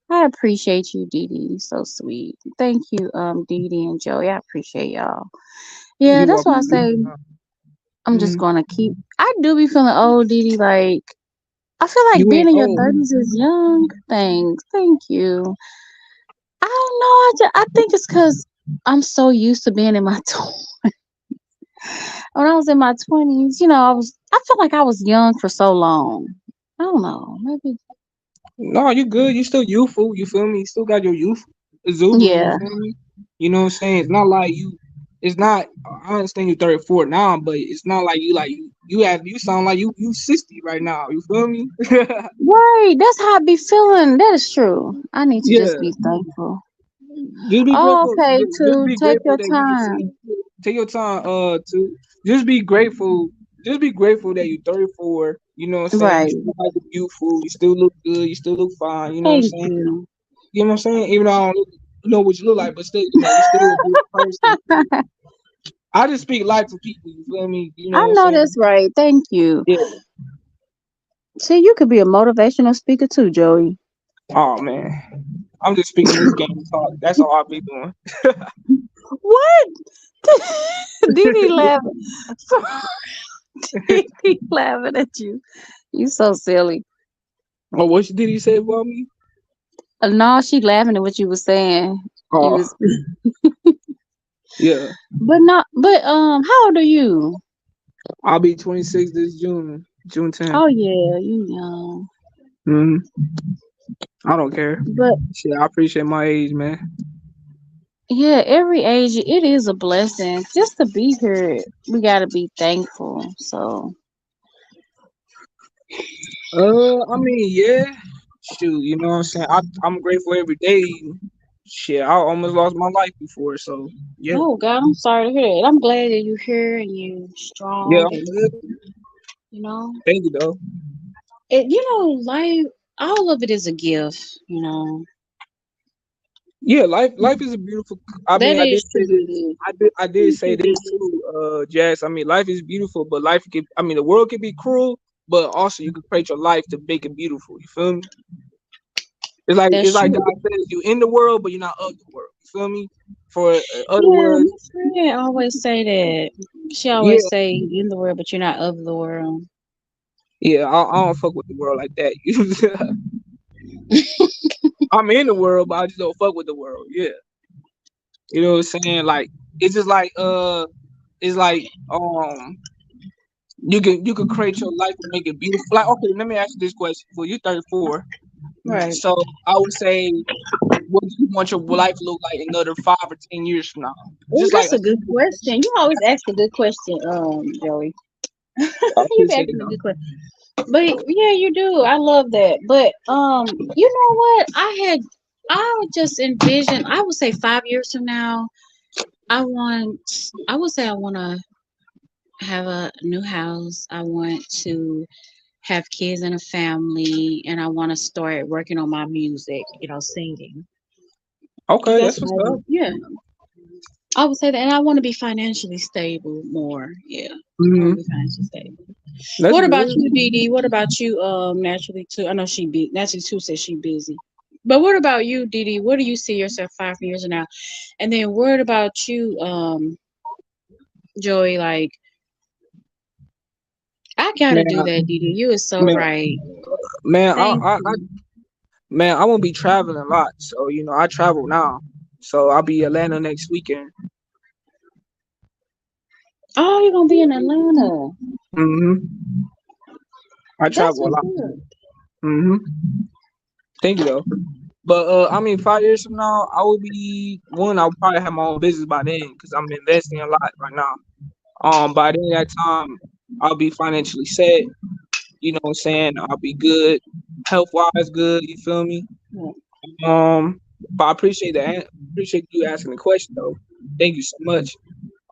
I appreciate you, Dee Dee. You so sweet. Thank you, Dee Dee and Joey. I appreciate y'all. Yeah, You that's why I welcome. say I'm just Mm-hmm. gonna keep. I do be feeling old, Dee Dee. Like I feel like You being ain't in your old. 30s is young. Thanks. Thank you. I don't know. I think it's because I'm so used to being in my when I was in my 20s. I felt like I was young for so long. I don't know. Maybe. No, you good. You still youthful. You feel me? You still got your youth exuberant. You Yeah. feel me? You know what I'm saying? It's not like you. It's not. I understand you're 34 now, but it's not like you you sound like you 60 right now. You feel me? Right. That's how I be feeling. That is true. I need to just Yeah. be thankful. Just be Oh, grateful. okay, Just to be take grateful your that you can see. time. Take your time. To just be grateful. Just be grateful that you're 34. You know what I'm saying? You Right. still like beautiful. You still look good. You still look fine. You know what I'm Thank saying? you. You know what I'm saying? Even though I don't know what you look like, but still, you still a good person. I just speak life to people. You feel me? You know I what I'm know saying? that's right. Thank you. Yeah. See, you could be a motivational speaker too, Joey. Oh man, I'm just speaking this game talk. That's all I be doing. What? Didi laughing. Didi laughing at you. You so silly. Oh, what did he say about me? No, she laughing at what you was saying. You Oh, was, yeah. but not. But how old are you? I'll be 26 this June, June 10th. Oh yeah, you young. Hmm. I don't care. But Shit, I appreciate my age, man. yeah, every age it is a blessing. Just to be here, we gotta be thankful. So I mean, yeah. Shoot, you know what I'm saying? I'm grateful every day. Shit, I almost lost my life before, so yeah. oh God, I'm sorry to hear that. I'm glad that you're here and you Yeah, strong I'm and good. you know Thank you, though. life. All of it is a gift. Yeah, life is a beautiful. I mean, That I did is say true, this. Didi. I did Thank say you, this Didi. too, Jazz. I mean, life is beautiful, but life can. I mean, the world can be cruel, but also you can create your life to make it beautiful. You feel me? It's That's like true. God says, you in the world, but you're not of the world. You feel me? For other Yeah, words, my friend always say that. She always yeah, say in the world, but you're not of the world. yeah. I don't fuck with the world like that. I'm in the world, but I just don't fuck with the world. Yeah, you know what I'm saying? Like it's just like it's like you can create your life and make it beautiful. Like, okay, let me ask you this question. For you 34, Right. so I would say, what do you want your life to look like in another 5 or 10 years from now? Oh, Just like that's a a good simple question. question. You always ask a good question, Joey. I You be appreciate it asking a though. good question. But yeah, you do. I love that. But you know what? I would just envision. I would say 5 years from now, I want. I would say I want to have a new house. I want to have kids and a family, and I want to start working on my music. Singing. Okay, That's that's what what's I up. would. Yeah, I would say that, and I want to be financially stable more. Yeah, I want to Hmm. be financially stable. That's What about good. you, Dee Dee? What about you, Naturally too? I know Naturally too says she busy. But what about you, Dee Dee? Where do you see yourself 5 years from now? And then what about you, Joey? Like, I gotta Man, do that, Dee Dee. You is so man, right. man, Thank you. I won't be traveling a lot. So, I travel now. So I'll be Atlanta next weekend. Oh, you're gonna be in Atlanta. Hmm. I That's travel a what's lot. up. Hmm. Thank you though. But I mean, 5 years from now, I will be one. I'll probably have my own business by then because I'm investing a lot right now. By then that time, I'll be financially set. You know what I'm saying? I'll be good, health wise, good. You feel me? Yeah. But I appreciate appreciate you asking the question though. Thank you so much.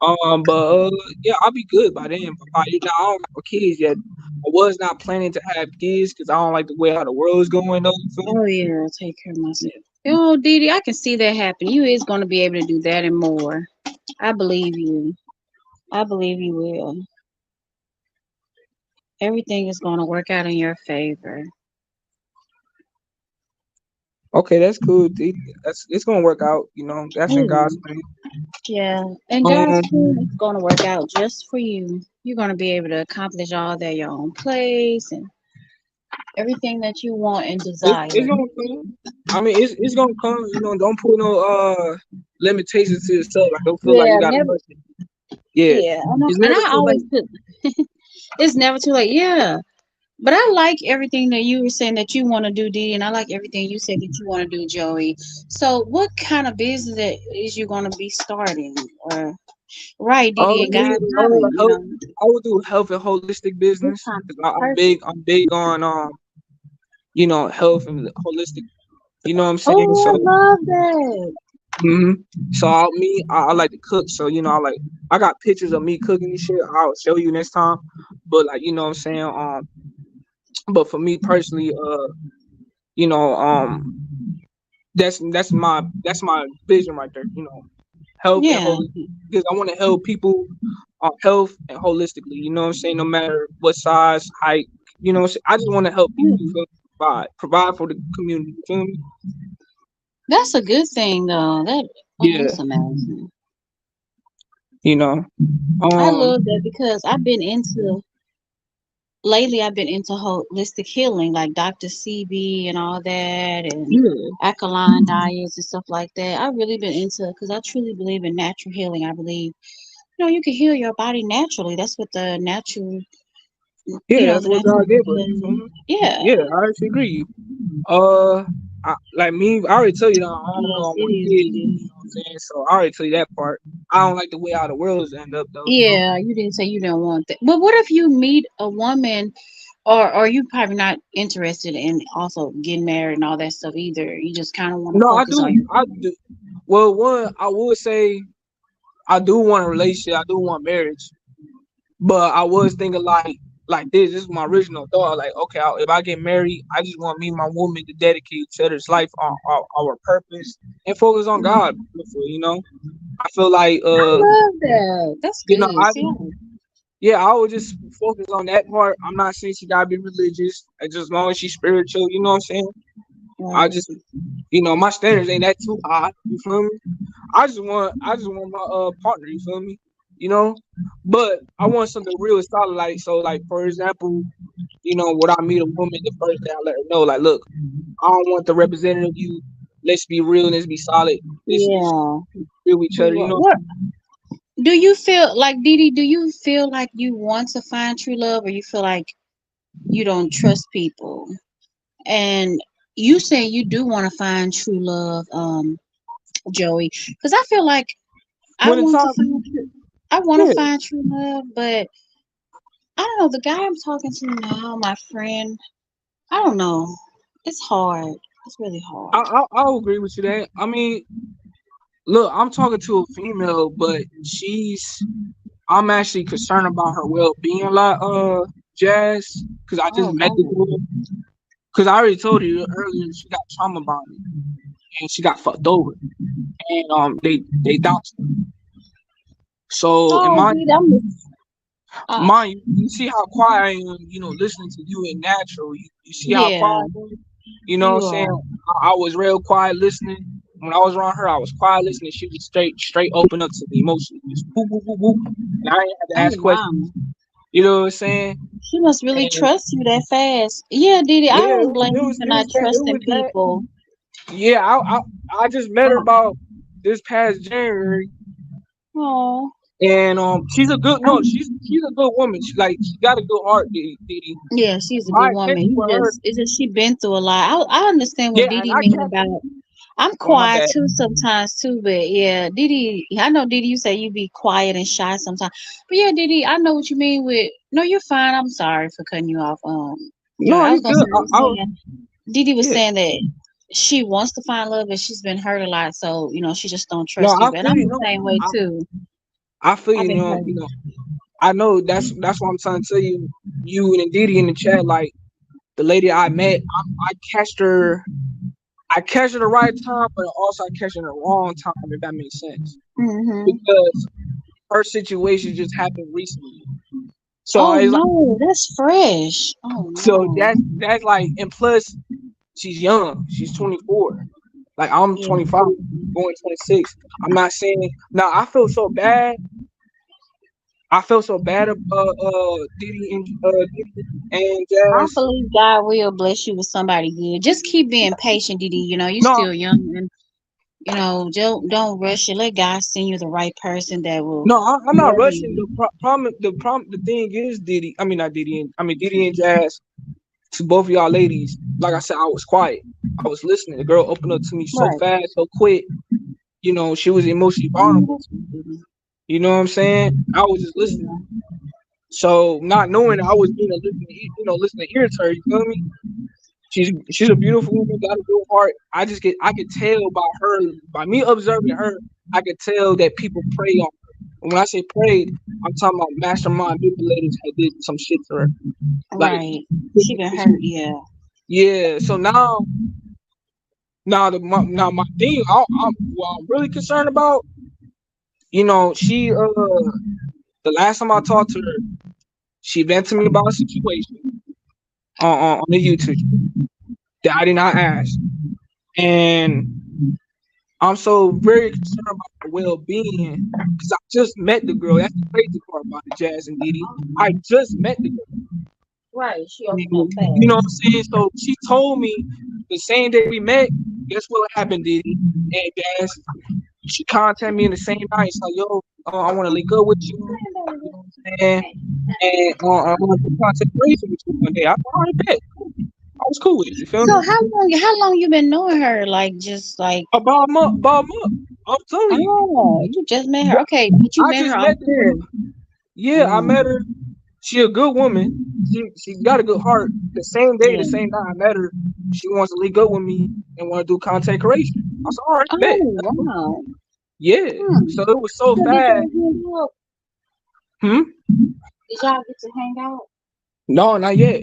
But yeah, I'll be good by then. But 5 years now, I don't have kids yet. I was not planning to have kids because I don't like the way how the world is going though. You feel me? Oh yeah, I'll take care of myself. Oh, Dee Dee, I can see that happen. You is gonna be able to do that and more. I believe you. I believe you will. Everything is going to work out in your favor. Okay, that's cool. That's it's gonna work out. You know, that's in Yeah. God's plan. Yeah. And God's Um, plan is going to work out just for you. You're going to be able to accomplish all that at your own place and everything that you want and desire. it's gonna come. I mean, it's gonna come. You know, don't put no limitations to yourself. Like, don't feel like you Yeah, gotta never. rush it. Yeah, Yeah, it's and never I too always late. put it's never too late. Yeah, but I like everything that you were saying that you want to do, Dee, and I like everything you said that you want to do, Joey. So, what kind of business is you going to be starting? Or right, Dee, in Me, God's timing, you health. know, I would do health and holistic this business time because I'm big. perfect. I'm big on you know, health and holistic. You know what I'm saying? Oh, I So, love that. hmm so I like to cook. So, you know, I got pictures of me cooking and shit. I'll show you next time. But like, you know what I'm saying? But for me personally, you know, that's my vision right there. You know, health and Yeah, holistic because I want to help people on health and holistically. You know what I'm saying? No matter what size, height. You know, what I'm saying? I just want to help people. You mm, feel me? Provide for the community. You feel me? that's a good thing, though. Yeah. That's amazing. You know. I Um. love that because lately I've been into holistic healing, like Dr. CB and all that, and Yeah. alkaline diets and stuff like that. I've really been into because I truly believe in natural healing. I believe you can heal your body naturally. That's what the natural, Yeah. That's the what natural God gave us. You feel healing. me? Yeah, Yeah. I actually agree. Uh, like me, I already tell you that I don't yes, know I it want is, kids. You Didi. know what I'm saying? So I already tell you that part. I don't like the way how the world's end up though. You know? Yeah, you didn't say you don't want that. But what if you meet a woman, or you probably not interested in also getting married and all that stuff either? You just kind of want to No, I focus on do. your I do. Well, one, I would say I do want a relationship. I do want marriage. But I was thinking like this. This is my original thought. Like, okay, if I get married, I just want me and my woman to dedicate each other's life on our purpose and focus on God. Mhm. You know, I feel like I love that. That's you know, good. See, yeah, I would just focus on that part. I'm not saying she gotta be religious, just as long as she's spiritual. You know what I'm saying? I right. just, you know, my standards ain't that too high. You feel me? I just want my partner. You feel me? You know, but I want something real solid. Like so, like for example, you know, when I meet a woman, the first thing I let her know, like, look, I don't want the representative. You, let's be real. Let's be solid. Let's Yeah. feel each other. You know, What do you feel like, Didi? Do you feel like you want to find true love, or you feel like you don't trust people? And you say you do want to find true love, Joey, because I feel like I when the want to time, find true. I want yeah, to find true love, but I don't know. The guy I'm talking to now, my friend, I don't know. It's hard. It's really hard. I'll agree with you there. I mean, look, I'm talking to a female, but I'm actually concerned about her well being a lot, Jazz, because I just Oh met the God. girl. Because I already told you earlier, she got trauma bonded and she got fucked over, and they doxed her. So, in Oh, dude, uh, mind you, you see how quiet I am, you know, listening to you in natural. You see how quiet yeah, I am? You know what I'm you saying? are. I was real quiet listening. When I was around her, I was quiet listening. She was straight open up to me emotionally, just whoop whoop whoop whoop, and I ain't had to Oh ask wow. questions. You know what I'm saying? She must really And trust you that fast. Yeah, Didi, I yeah, don't blame you for it not was that it trusting was that. people. Yeah, I just met her about this past January, Oh, and she's a good no, she's a good woman. She got a good heart, Didi. yeah, she's a My good woman. intention for her, It's just she been through a lot. I understand what yeah, and Didi I mean kept. about. I'm Oh my quiet bad. too sometimes too, but yeah, Didi. I know Didi. You say you be quiet and shy sometimes, but yeah, Didi. I know what you mean with. No, you're fine. I'm sorry for cutting you off. Joy. No, I was you gonna good. say, I was saying Didi was Yeah. saying that she wants to find love, but she's been hurt a lot, so she just don't No, trust I people. And feel I'm you. the No, same way I, too. I feel I've you. been hurt. You know, I know that's what I'm trying to tell you. You and Didi in the chat, like the lady I met, I catched her. I catch her the right time, but also I catch her in the wrong time. If that makes sense, Mhm. because her situation just happened recently. So Oh it's like, no, that's fresh. Oh so no. that's like, and plus she's young. She's 24. Like I'm Yeah. 25, going 26. I'm not saying now. I felt so bad about Diddy and I Jazz. believe God will bless you with somebody good. Just keep being patient, Didi. You know, you're No, still young, and don't rush it. Let God send you the right person that will no, I'm not love rushing. you. The thing is, Diddy. I mean, not Diddy. I mean, Diddy and Jazz. To both of y'all ladies, like I said, I was quiet. I was listening. The girl opened up to me so Right. fast, so quick. You know, she was emotionally I know vulnerable that's to me. what Didi. You know what I'm saying? I was just listening. Yeah. So not knowing I was being a listening ear to her. You feel me? She's a beautiful woman, got a good heart. I could tell by her, by me observing her, I could tell that people prey on her. And when I say prayed, I'm talking about mastermind manipulators had did some shit to her. Like, Right. She been hurt. Yeah. yeah. So now my thing, what I'm really concerned about, she the last time I talked to her, she vented to me about a situation on the YouTube that I did not ask, and I'm so very concerned about her well being because I just met the girl. That's the crazy part about the Jazz and Didi. I just met the girl. Right. She You opened up know what I'm fast. saying? So she told me the same day we met. Guess what happened, Didi and Jazz? She contacted me in the same night. It's like, yo, I want to link up with you. You know what I'm saying? And I want to do content creation with you one day. I thought, all right, bet. I was cool with it. You feel So me? how long you been knowing her? Like just like About a month, about a month. I'm telling you. oh, you just met her. Yeah, Okay, but you I met her just off met the here. girl. Yeah, I met Mm, her. She a good woman. She got a good heart. The same day, the yeah. same night I met her, she wants to link up with me and want to do content creation. I said, all right, bet. Oh That's cool. wow. Yeah. Hmm. So it was so So did fast. y'all hang out? Hmm? Did y'all get to hang out? No, not yet.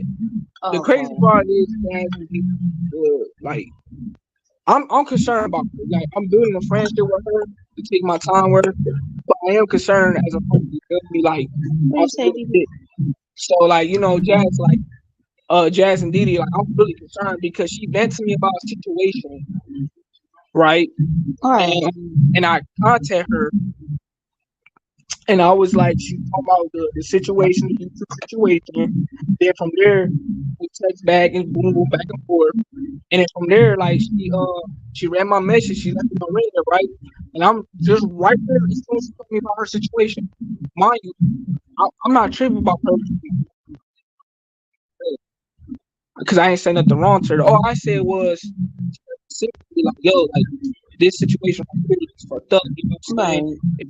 The Oh, crazy okay. part is, guys, like I'm concerned about her. Like I'm building a friendship with her to take my time with her, but I am concerned as a friend. You feel me? Like What on you some say, real Didi? shit. So like Jazz, like Jazz and Didi, like I'm really concerned because she vent to me about a situation, right? All right. And I contact her and I was like, she talking about the situation, the YouTube situation. Then from there, we text back and boom, boom, back and forth. And then from there, like she read my message, she left me a ring, right? And I'm just right there as soon as she told me about her situation. Mind you, I'm not tripping about her because I ain't said nothing wrong to her. All I said was simply like, yo, like this situation right here is fucked up. You know what I'm saying? Right. If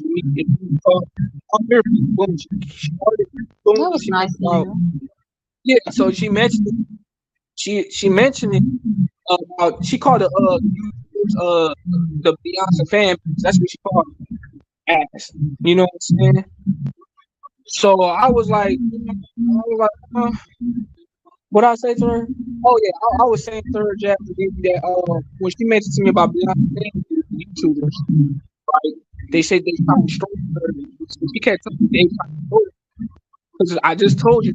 you talk, I'm here for you. Boom. She started, boom. That was She nice talked of about you. yeah. So she mentioned she mentioned it about she called the YouTubers the Beyonce fan base. That's what she called it as. You know what I'm saying? So I was like, what I say to her? Oh yeah, I was saying to her, Jack, that when she mentioned to me about Beyonce fan base, the YouTubers, right? They said they trying to destroy her. She kept telling me they trying to destroy her because I just told you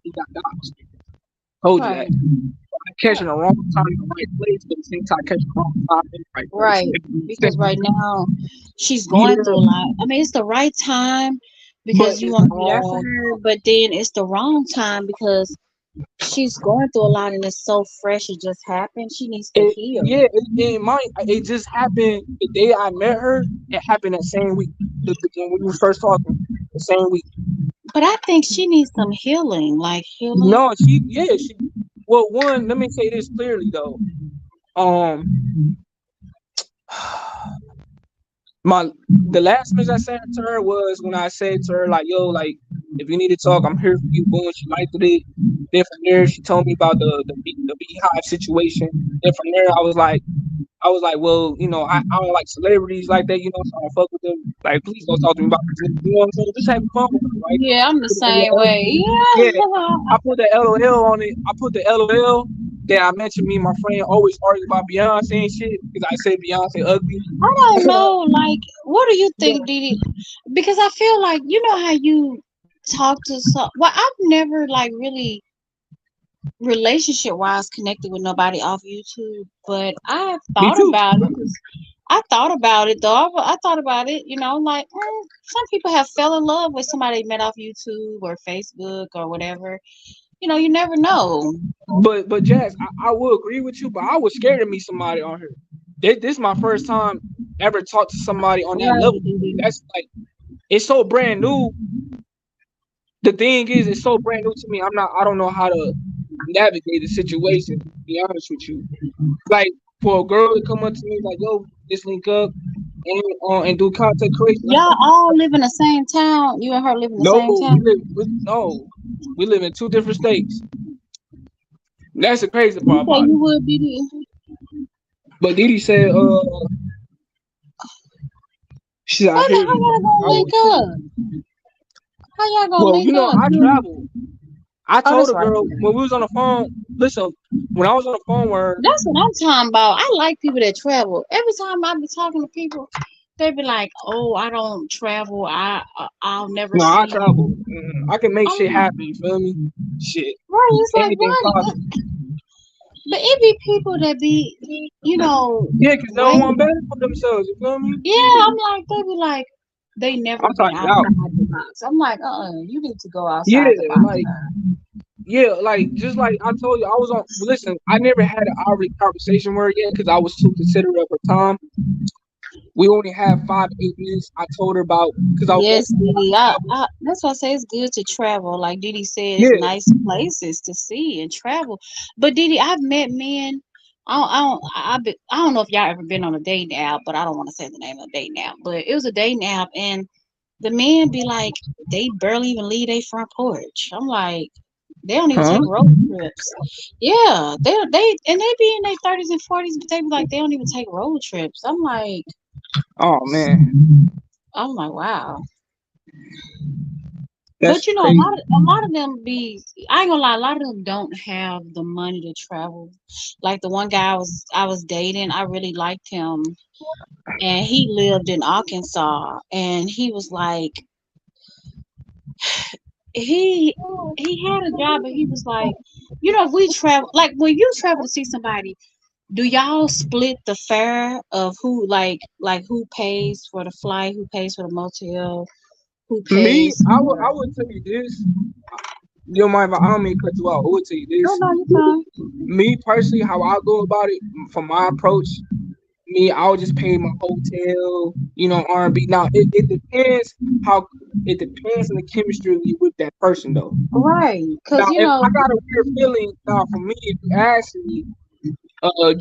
he got doxxed. Told you that. Right. Catching the wrong time in the right place, but at the same time catching the wrong time in the right place. Right. If you Because understand. right now she's going Yeah, through a lot. I mean, it's the right time but because you it's want to be there for wrong. her, but then it's the wrong time because she's going through a lot and it's so fresh. It just happened. She needs to heal. Yeah, it just happened the day I met her. It happened that same week. When we was first talking, the same week. But I think she needs some healing, like healing. No, she. Well, one, let me say this clearly though. Um, my the last message I sent to her was when I said to her like, "Yo, like if you need to talk, I'm here for you." Boom, she liked it. Then from there, she told me about the beehive situation. Then from there, I was like, well, I don't like celebrities like that, so I don't fuck with them. Like, please don't talk to me about this. You know what I'm saying? Just having fun with her, right? Yeah, I'm the Put a little same way. yeah, Yeah. I put the LOL on it. I put the LOL. Then I mentioned me and my friend always argue about Beyonce and shit because I said Beyonce ugly. I don't know. Like, what do you But think, Didi? because I feel like you know how you talk to some. Well, I've never like really relationship wise connected with nobody off YouTube, but I've Me thought too. about it. I thought about it though. I thought about it. You know, like some people have fell in love with somebody they met off YouTube or Facebook or whatever. You know, you never know. But Jazz, I will agree with you, but I was scared to meet somebody on here. This is my first time ever talk to somebody on that Right, level. Didi. That's like it's so brand new. The thing is, it's so brand new to me. I don't know how to navigate the situation. To be honest with you, like for a girl to come up to me like, "Yo, let's link up and do content creation." I'm Y'all like, all live in the same town. You and her live in the no, same town. we live in two different states. That's the crazy You part say about it. you would, Didi. But Didi said, she's out Wait a here. minute, how y'all I gonna link would too. up? How y'all gonna Well, link up? I travel. I Oh, told that's a right. girl when we was on the phone. Listen, when I was on the phone with her, That's what I'm talking about. I like people that travel. Every time I be talking to people, they be like, "Oh, I don't travel. I'll never no, I see travel. you." I can make shit I'm happen. You feel me? Shit, right. It's like anything what? possible. But it be people that be, you know, Yeah, cause they don't way. want better for themselves. You feel me? Yeah, I'm like they be like they never I'm been talking out. outside the box. I'm like, you need to go Yeah, outside the box. like like just like I told you, I was on. Listen, I never had an hourly conversation with her yet because I was too considerate of her time. We only have 5 to 8 minutes. I told her about because I was Yes, asking about Didi. travel. That's why I say it's good to travel. Like Didi said, it's Yeah, nice places to see and travel. But Didi, I've met men. I don't know if y'all ever been on a dating app, but I don't want to say the name of the dating app. But it was a dating app, and the men be like, they barely even leave their front porch. I'm like, they don't even huh? take road trips. Yeah, they be in their 30s and 40s, but they be like, they don't even take road trips. Oh man, I'm like, wow. But that's you know, crazy. a lot of them be. I ain't gonna lie, a lot of them don't have the money to travel. Like the one guy I was dating, I really liked him, and he lived in Arkansas, and he was like he he had a job, but he was like, you know, if we travel, like when you travel to see somebody, do y'all split the fare of who who pays for the flight, who pays for the motel, who Me, pays I for? would tell you this. You don't mind if I don't mean to cut you out. I would tell you Oh this. no, you fine. Me personally, how I go about it, from my approach, me, I'll just pay my hotel, R&B. Now it depends how it depends on the chemistry with that person though. Right, Now cause you if I know, got a weird feeling, now for me, if you ask me,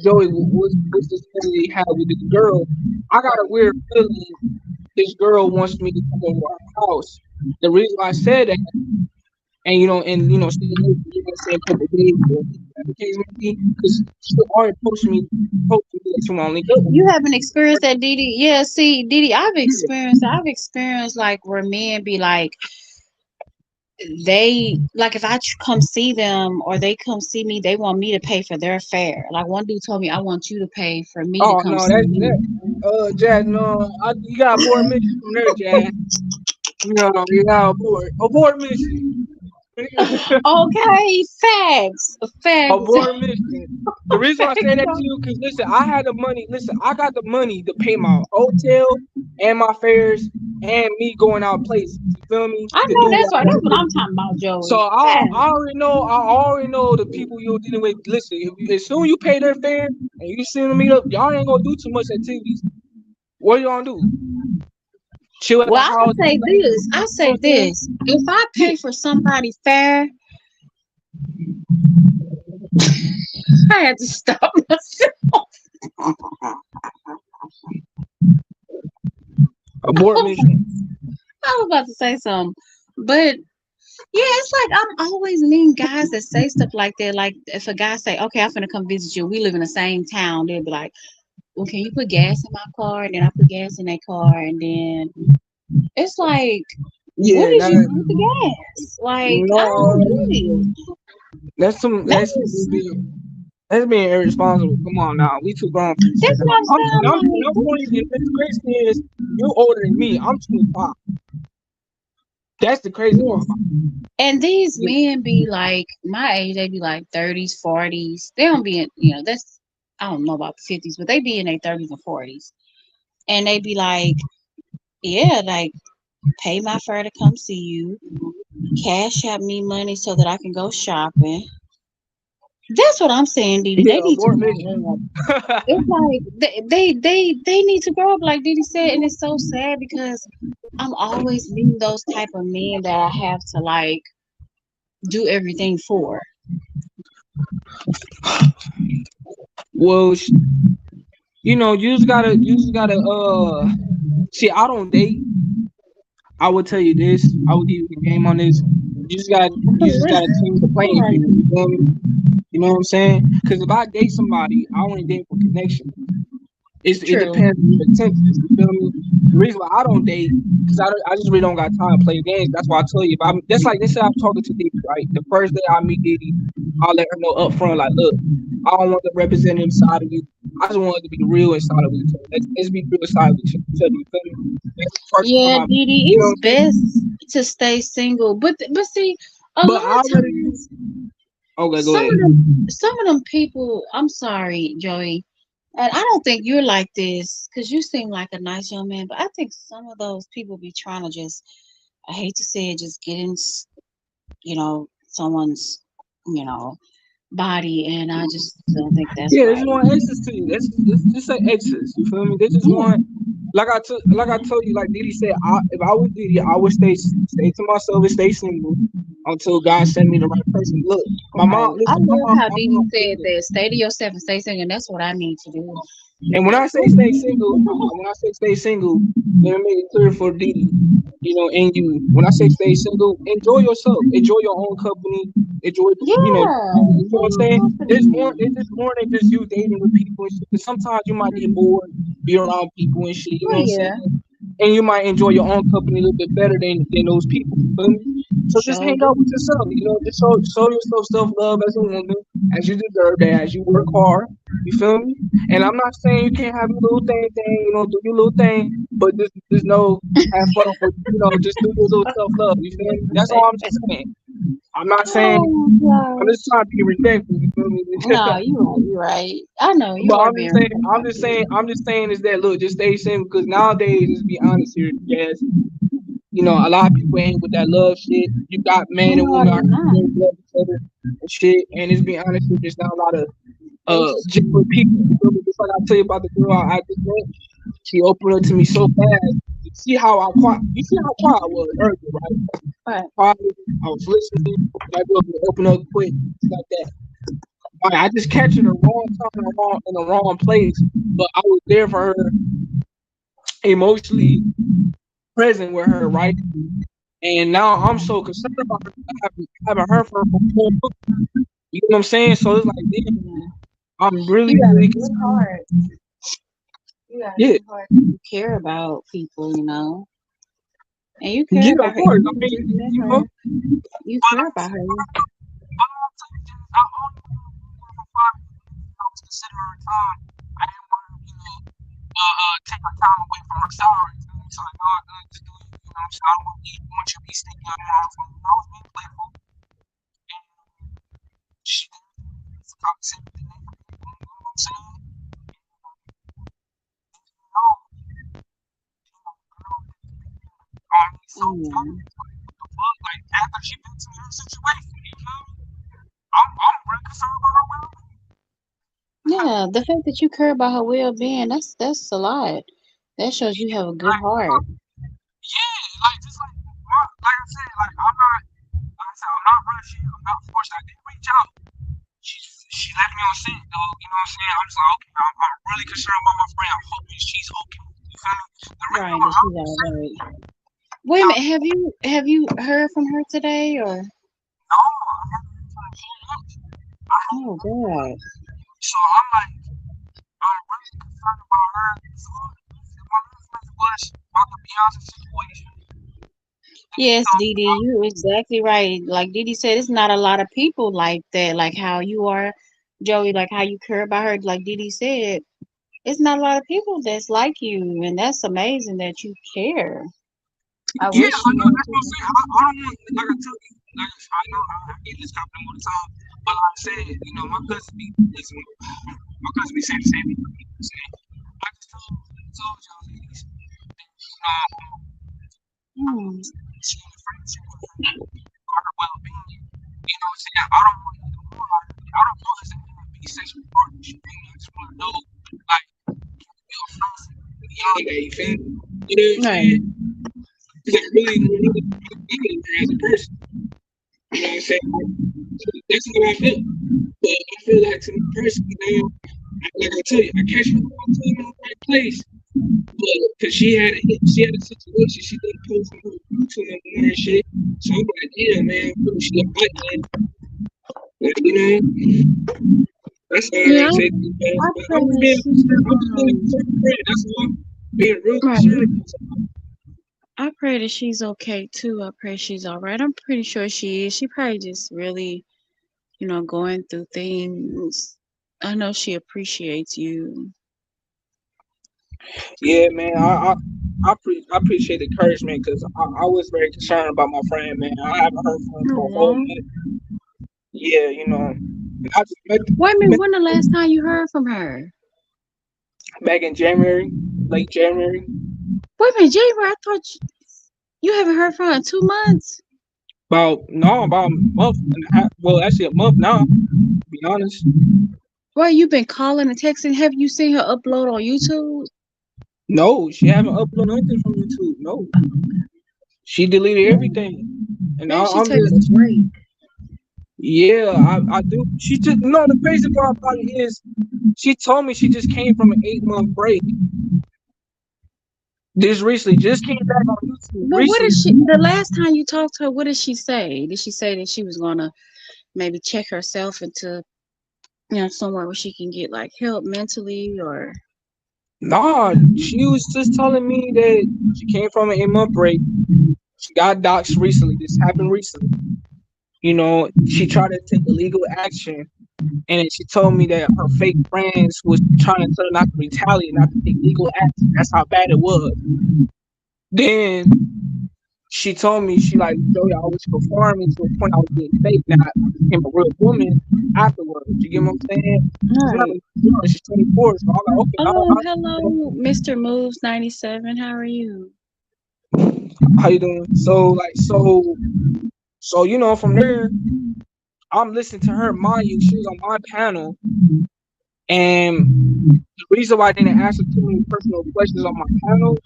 Joey, what's this feeling you have with this girl? I got a weird feeling this girl wants me to come over to her house. The reason why I said that, and stay away for say a couple of days, or whatever the case may be, because she already approached me that she want to link up with you me. haven't experienced that, Didi. Yeah, see, Didi, I've experienced like where men be like, they like if come see them or they come see me, they want me to pay for their fare. Like one dude told me, I want you to pay for me to Oh come no, see that's you. that. Jazz, no, you got abort mission from there, Jazz. No, you got abort mission. Okay, facts, facts, Abort mission. The reason why I say facts. that to you, because listen, I had the money. Listen, I got the money to pay my hotel and my fares and me going out places. You feel me? I To know do what that's I right. want That's to what do. I'm talking about, So Joey. I, Facts. I already know. I already know the people you're dealing with. Listen, as soon you pay their fare and you see them meet up, y'all ain't gonna do too much activities. What you gonna do? Chill at the Well, I house. say this. I You know say what I'm saying? this. If I Yeah. pay for somebody's fare, I had to stop myself. Abort mission. I was about to say something, but yeah, it's like I'm always meeting guys that say stuff like that. Like if a guy say, "Okay, I'm gonna come visit you. We live in the same town," they'll be like, "Well, can you put gas in my car?" And then I put gas in that car, and then it's like, what Yeah, did nah, you do with the gas? Like I don't no, do this. that's Maybe that's being irresponsible. Come on now, we too grown for this shit. that's what I'm I'm saying. I'm and I'm like, 20, and the crazy thing is you're older than me. I'm 25. That's the crazy part Yes. about And these it. men be like my age, they be like 30s, 40s. They don't be in, that's, I don't know about the 50s, but they be in their 30s and 40s. And they be like, yeah, like, pay my fare to come see you, cash out me money so that I can go shopping. That's what I'm saying, Didi. Yeah, They need to abort mission. grow up. It's like they need to grow up, like Didi said, and it's so sad because I'm always meeting those type of men that I have to like do everything for. Well, you just gotta see. I don't date. I would tell you this. I would give you the game on this. You just gotta change the playing field. You feel me? You know what I'm saying? Because if I date somebody, I only date for connection. It True. depends on the intentions. You feel me? The reason why I don't date because I just really don't got time to play games. That's why I tell you. If I'm that's like this. I'm talking to Didi, right? The first day I meet Didi, I'll let her know up front, like, look, I don't want the representative side of you. I just want it to be real inside of each other. Let's be real inside of each other. You feel me? That's the first Yeah, time I, Didi, you know it's what I'm saying? best to stay single, but see, a But lot I of already do. times Okay, go some ahead. of them people. I'm sorry, Joey, and I don't think you're like this because you seem like a nice young man. But I think some of those people be trying to just, I hate to say it, just get in, someone's, you know, body, and I just don't think that's Yeah, they just right. want access to you. That's just say access. You feel me? They just Yeah. want like I told you, like Didi said, if I was Didi, I would stay to myself and stay single until God send me the right person. Look, my Right. mom, I listen, love how my Didi mom said said, that. Stay to yourself and stay single. And that's what I need to do. and when I say stay single, when I say stay single, let me make it clear for Didi, and you. When I say stay single, enjoy yourself, enjoy your own company, enjoy, Yeah. you know Enjoy what I'm your saying? company. There's just more than just you dating with people and shit. 'Cause sometimes you might get bored, be around people and shit. You Oh know what I'm saying? yeah. And you might enjoy your own company a little bit better than those people. You feel me? So just Sure hang out with do. yourself. Just show yourself self love as a woman, as you deserve that, as you work hard. You feel me? And I'm not saying you can't have your little thing, do your little thing, but just know have fun with, just do your little self love. You feel me? That's all I'm just saying. I'm not saying Oh I'm just gosh. trying to be respectful. You feel me? No, you right. You right. I know you But are I'm being just saying, respectful. is that look, just stay simple because nowadays, let's be honest here, yes, a lot of people ain't with that love shit. You got men and No, women out they're not. here that love each other and shit. And it's being honest, there's not a lot of They just genuine people. You feel me? Just like I tell you about the girl I just met, she opened up to me so fast. You see how quiet I was earlier, right? right. Quiet, I was listening. That girl would open up quick, just like that. I just catch her in the wrong time in the wrong place, but I was there for her, emotionally present with her, right? And now I'm so concerned about her. I haven't heard from her for 4 months. You know what I'm saying? So it's like, damn, Yeah. I'm really, You got a really good concerned. heart. You got a Yeah, good heart. You care about people. And you care yeah, of about her. course. And I you mean, just met you her. know, You but care about her. I'm telling you, I only want for 5 minutes. I was considering her time. I didn't want to, take her time away from her salary. You know what I'm saying? No, just do it. You know what I'm saying? I don't want you to be sticking up your phone. I was being playful, and she didn't conversation with the neighbor. You know what I'm saying? No, girl, so Yeah. jealous. Like, what the fuck? Like, after she been to me her situation, you feel me? I'm really concerned about her well-being. Yeah, the fact that you care about her well-being, that's a lot. That shows you have a good Like, heart. yeah, like just like I said, I'm not rushing, I'm not forced. I did reach out. She she left me on scent though. You know what I'm saying? I'm just like, okay, I'm really concerned about my friend. I'm hoping she's okay. You feel me? The reason Right, why that I'm she's all concerned, right. Wait a yeah, minute, have you heard from her today or? no, I haven't been to the 4 months. I haven't Oh heard from her. God. So I'm like, I'm really concerned about her. So my last message was about the Beyonce situation. And she Yes, told me, Didi, you're exactly right. Like Didi said, it's not a lot of people like that, like how you are, Joey, like how you care about her. Like Didi said, it's not a lot of people that's like you, and that's amazing that you care. I Yeah, wish I she know. would That's what I'm too. saying. I don't want, like I tell you, like I know I get this compliment all the time, but like I said, my cousin be listen, my cousin be saying the same thing. You know what I'm saying? I just told y'all ladies, I'm Hmm. she in a friendship with her for her well-being. You know what I'm saying? I don't want nothing more out of it. I don't want us to be sexual partners. You feel me? I just want to know, like, we are friends beyond that. You feel me? You know what I'm Right. saying? Because I really, really value her as a person. You know what I'm saying? That's how I feel. But I feel like to me personally now, like I tell you, I catch her in the right time in the right place. But because she had a situation, she didn't post on her YouTube no more and shit. So I'm like, damn man, I hope she alright, man. Like, that's all I Yeah, gotta say to you guys. I But pray I'm just that being she's I'm just being a concerned friend. That's all. Being real concerned right. about something. I pray that she's okay too. I pray she's all right. I'm pretty sure she is. She probably just really, going through things. I know she appreciates you. Yeah, man. I appreciate the encouragement because I was very concerned about my friend, man. I haven't heard from him for a whole Aw. month. Yeah, and I just Wait a minute, met when the last time you heard from her? back in January, late January. Wait a minute, January, I thought you haven't heard from her in 2 months. About a month and a half. Well, actually a month now, to be honest. Well, you've been calling and texting. Have you seen her upload on YouTube? No, she haven't uploaded nothing from YouTube. No, she deleted everything, and Maybe she I'm taking just a break. yeah. I do. She just no. The crazy part about it is, she told me she just came from an 8 month break. This recently, just came back on YouTube But what did recently. the last time you talked to her, what did she say? Did she say that she was gonna maybe check herself into, somewhere where she can get like help mentally or Nah, she was just telling me that she came from an 8 month break. She got doxxed recently. This happened recently. She tried to take illegal action. And then she told me that her fake friends was trying to tell her not to retaliate, not to take legal action. That's how bad it was. Then she told me, she like, Joey, I was performing to a point I was getting fake. Now I became a real woman afterwards. You get what I'm saying? She's not right. even young, she's 24. So I'm like, okay, Oh, hello, Mr. Moves 97. How are you? how you doing? So from there, I'm listening to her. Mind you, she was on my panel, and the reason why I didn't answer too many personal questions on my panel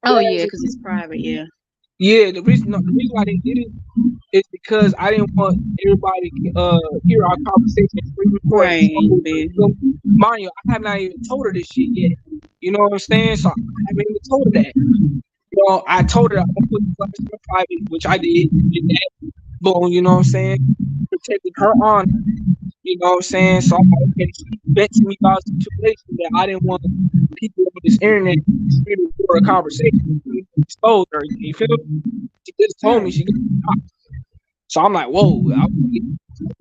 Oh yeah, was, because it's private, yeah. yeah, the reason why they did it is because I didn't want everybody to hear our conversation pre-recorded. Right, and you So, been mind you, I have not even told her this shit yet. You know what I'm saying? So I haven't even told her that. I told her I'm gonna put the class in private, which I did that. Boom, you know what I'm saying? Protected her honor. You know what I'm saying? So I'm like, okay, she vent to me about a situation that I didn't want people on this internet to record a conversation to expose her. You feel me? She just told me right, she got shot. So I'm like, whoa,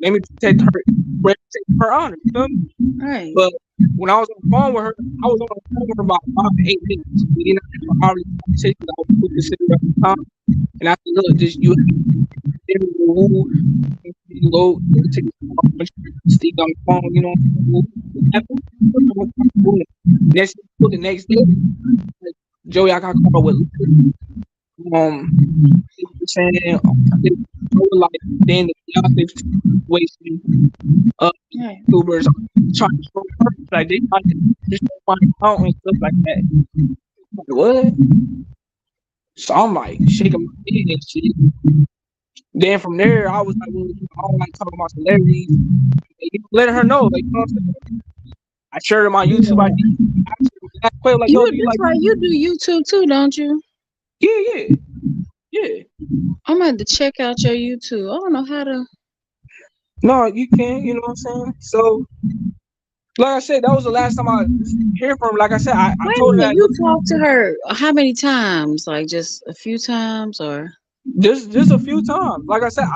let me protect her honor. You feel me? right. But when I was on the phone with her, I was on the phone with her about 5 to 8 minutes. We didn't have an hourly conversation that I was considered at the time. And I said, look, just you have to go, go take a bunch of Steve on the phone, boom. The next day, like, Joey, I got caught with you know what I'm saying, like then the Beyonce situation, Right. YouTubers trying to show her, like they trying to just my account and stuff like that. Like, what? So I'm like shaking my head and shit. Then from there, I was like, well, I don't like talking about celebrities. Letting her know, like, you know what I'm saying? I shared my YouTube Yeah. ID. I quit, like, yo, You do you that's like right, you do YouTube too, don't you? Yeah, yeah, yeah. I'm gonna have to check out your YouTube. I don't know how to. No, you can, you know what I'm saying? So, like I said, that was the last time I hear from her. Like I said, I Wait a told her minute, that, you look, talked to her how many times? Like just a few times, or? just a few times. Like I said,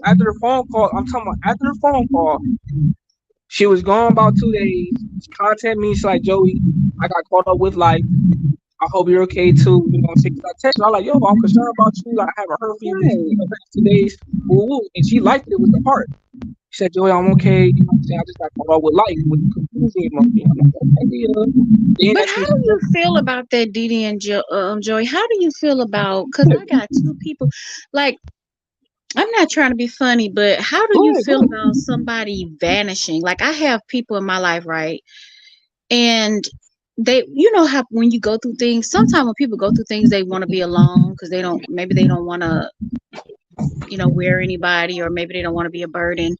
after the phone call, I'm talking about after the phone call, she was gone about 2 days. She contacted me. She's like, Joey, I got caught up with life. I hope you're okay too. You know what I'm saying? 'Cause I texted her, I'm like, yo, I'm concerned about you. Like, I haven't heard from you these Right. past 2 days. Woo woo. And she liked it with the heart. She said, Joey, I'm okay. You know what I'm saying? I just got caught up with life, with the confusing emoji. I'm like, okay, yeah. Then But that's how when do she you feel about that, Didi and Joy? How do you feel about? Because said, I got two people. Like, I'm not trying to be funny, but how do go you ahead, feel go ahead. about somebody vanishing? Like, I have people in my life, right? And they, you know how when you go through things, sometimes when people go through things, they want to be alone because they don't. Maybe they don't want to, wear anybody, or maybe they don't want to be a burden,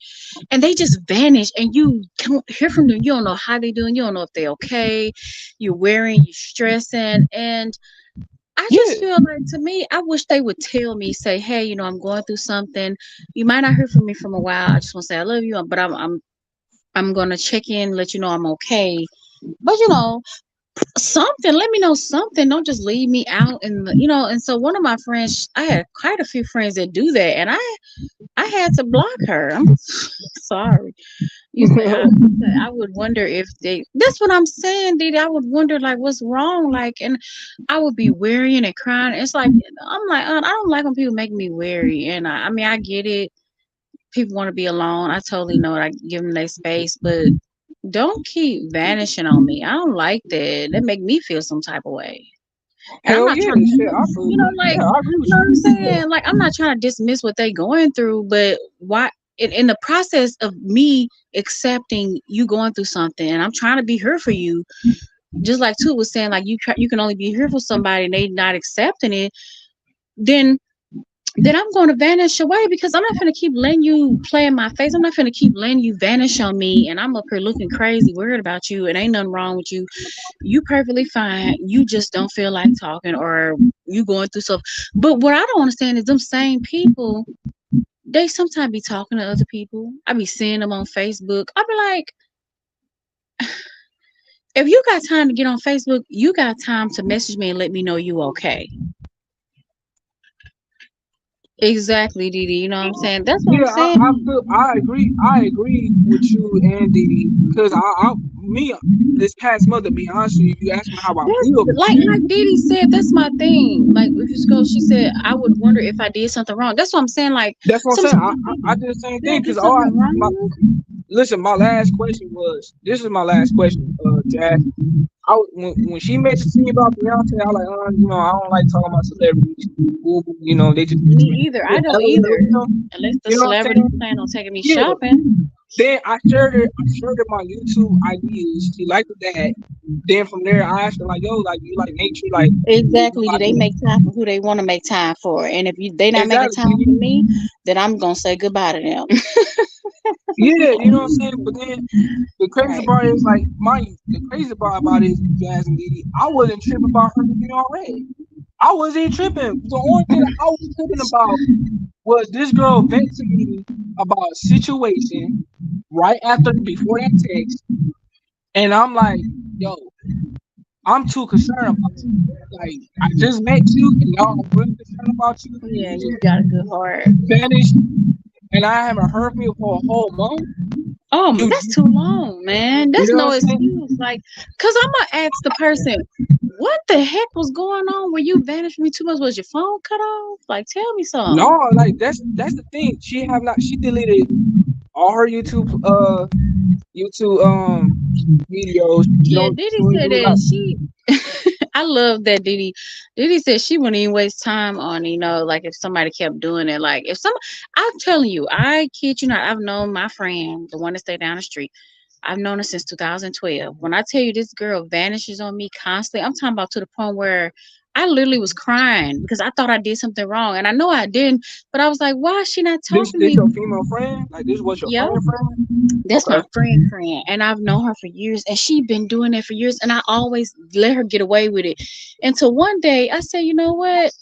and they just vanish, and you can't hear from them. You don't know how they doing. You don't know if they're okay. You're worrying, you're stressing, and I just Yeah. feel like, to me, I wish they would tell me, say, hey, I'm going through something. You might not hear from me from a while. I just want to say I love you, but I'm gonna check in, let you know I'm okay. But something. Let me know something. Don't just leave me out in the. And so one of my friends, I had quite a few friends that do that, and I had to block her. I'm sorry. You say I would wonder if they. That's what I'm saying, Didi. I would wonder like what's wrong, like, and I would be worrying and crying. It's like I'm like, I don't like when people make me worry, and I mean I get it. People want to be alone. I totally know it. I give them their space, but don't keep vanishing on me. I don't like that. That make me feel some type of way. And I'm Hell not yeah, trying to, shit, I feel you. like, Yeah, I agree with what you. I'm saying? Like, I'm not trying to dismiss what they going through, but why, in the process of me accepting you going through something, and I'm trying to be here for you, just like Toot was saying, like, you can only be here for somebody and they not accepting it, then I'm going to vanish away because I'm not going to keep letting you play in my face. I'm not going to keep letting you vanish on me. And I'm up here looking crazy, worried about you. And ain't nothing wrong with you. You perfectly fine. You just don't feel like talking, or you going through stuff. But what I don't understand is them same people, they sometimes be talking to other people. I be seeing them on Facebook. I be like, if you got time to get on Facebook, you got time to message me and let me know you okay. Exactly, Didi. You know what I'm saying? That's what I'm Yeah, I saying. feel I agree with you and Didi because me this past month, to be honest with you, you asked me how I That's feel. like Didi said, that's my thing. Like if you go, she said, I would wonder if I did something wrong. That's what I'm saying. Like That's what I'm saying. sometimes I people, did the same did I thing do because something wrong? listen, my last question was this is my last question, Jazz. When she messaged me about Beyonce, I was like, I don't like talking about celebrities. Ooh, they just Me either. I don't LOL, either. Unless the you know what I'm celebrity saying? plan on taking me Yeah. shopping. Then I shared her my YouTube ideas. She liked that. Then from there, I asked her like, "Yo, like you like nature? Like, would you Exactly. Do like they make time for who they want to make time for? And if they not making exactly? time for me, then I'm gonna say goodbye to them. Yeah, you know what I'm saying. But then the crazy Right. part is like, mind you, the crazy part about it is Jazz and Didi. I wasn't tripping about her being on red. I wasn't tripping. The only thing that I was tripping about was this girl vent to me about a situation right after before that text, and I'm like, yo, I'm too concerned about you. Like, I just met you, and now I'm really concerned about you, and Yeah, you just you got a good heart. vanished, and I haven't heard from you for a whole month. That's too long, man. You That's know what no I'm saying? excuse. Like, cause I'm gonna ask the person, what the heck was going on when you vanished from me 2 months? Was your phone cut off? Like, tell me No, something. like that's the thing. She deleted all her YouTube videos. Yeah, She Didi don't said do that like she. I love that Didi. Didi said she wouldn't even waste time on, like if somebody kept doing it. Like if some, I'm telling you, I kid you not, I've known my friend, the one that stayed down the street. I've known her since 2012. When I tell you this girl vanishes on me constantly, I'm talking about to the point where I literally was crying because I thought I did something wrong, and I know I didn't. But I was like, why is she not talking to this me? your female friend? Like this was your Yep. friend? That's Okay. my friend, and I've known her for years, and she been doing it for years, and I always let her get away with it. Until one day I said, you know what?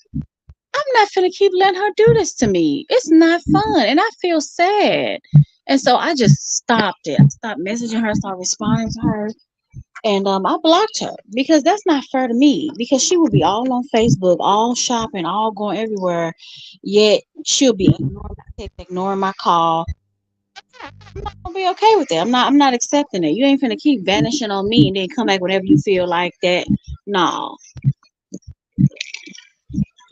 I'm not gonna keep letting her do this to me. It's not fun, and I feel sad. And so I just stopped it. I stopped messaging her, stopped responding to her, and I blocked her because that's not fair to me. Because she would be all on Facebook, all shopping, all going everywhere, yet she'll be ignoring my text, ignoring my call. I'll be okay with it. I'm not accepting it. You ain't finna keep vanishing on me and then come back whenever you feel like that. No.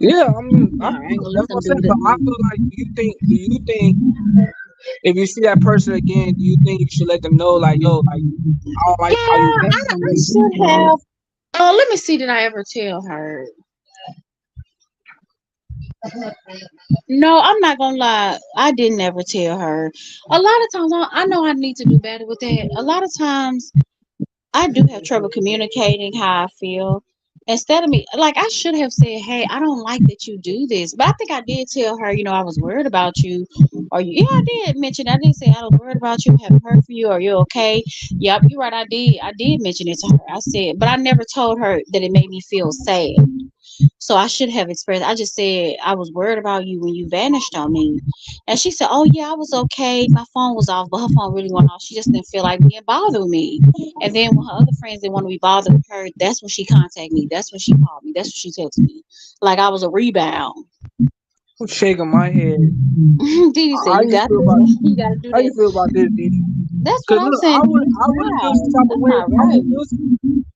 Yeah, I mean, I Nah, I feel ain't gonna let that's what them I'm do saying. But I feel that. like, do you think if you see that person again, do you think you should let them know, like, yo, like, I don't Yeah, like how you I act on me? should have. Oh, let me see. Did I ever tell her? No, I'm not gonna lie. I didn't ever tell her. A lot of times, I know I need to do better with that. A lot of times, I do have trouble communicating how I feel. Instead of me, like I should have said, "Hey, I don't like that you do this." But I think I did tell her, I was worried about you, or yeah, I did mention. I did say I was worried about you, haven't heard from you, are you okay? Yep, you're right. I did. I did mention it to her. I said, but I never told her that it made me feel sad. So I should have expressed. I just said I was worried about you when you vanished on me, and she said, "Oh yeah, I was okay. My phone was off, but her phone really went off. She just didn't feel like being bothered with me." And then when her other friends didn't want to be bothered with her, that's when she contacted me. That's when she called me. That's when she texted me, like I was a rebound. I'm shaking my head. Didi said, How "You you got feel about that. You got to do how you that." feel about this, Didi? That's what Cause I'm look, saying. That's I wouldn't feel some wild. type of That's way. not right.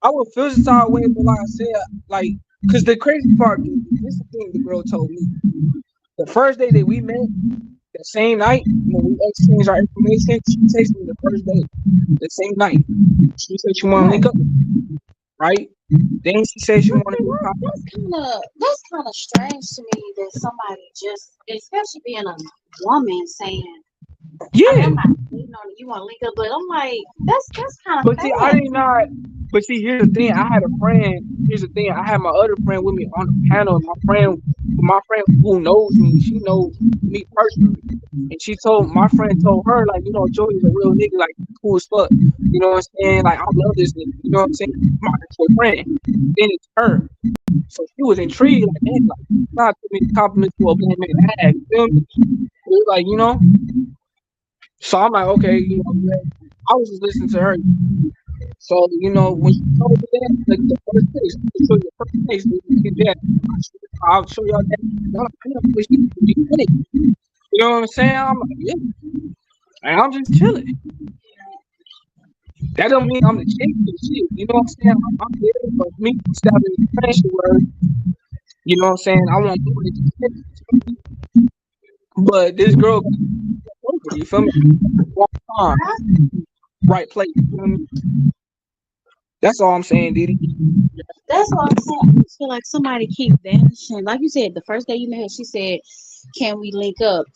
I would feel some type of way, but like I said, like, cause the crazy part, Didi, this is the thing the girl told me. The first day that we met, the same night when we exchanged our information, she texted me the first day, the same night. She said she wanted to link Right. up, right? Then she said she But wanted see, to do that's kind of strange to me that somebody just, especially being a woman, saying, I mean, I'm yeah. not hating on it. You want to link up, but I'm like, that's kind of But see, I fast. did not. But see, here's the thing. I had a friend. Here's the thing. I had my other friend with me on the panel. And my friend who knows me, she knows me personally. And my friend told her, like, Joey's a real nigga, like, cool as fuck. You know what I'm saying? Like, I love this nigga. You know what I'm saying? My actual friend. Then it's her. So she was intrigued, like, damn, like, not too many compliments for a black man to have. You feel me? It was like, So I'm like, okay, yeah. I was just listening to her. So, when she told me that, like the first place, I'll show you the first place, yeah, I'll show y'all that. I'm like, damn, but she could be funny. You know what I'm saying? I'm like, yeah, and I'm just chilling. That don't mean I'm the chick for the shit. You know what I'm saying? I'm there, but me establishing the friendship where, you know what I'm saying? I want more than just chick. But this girl got over, you feel me? Wrong time, right place. You feel me? That's all I'm saying, Didi. That's what I'm saying. I just feel like somebody keep vanishing. Like you said, the first day you met her, she said, "Can we link up?"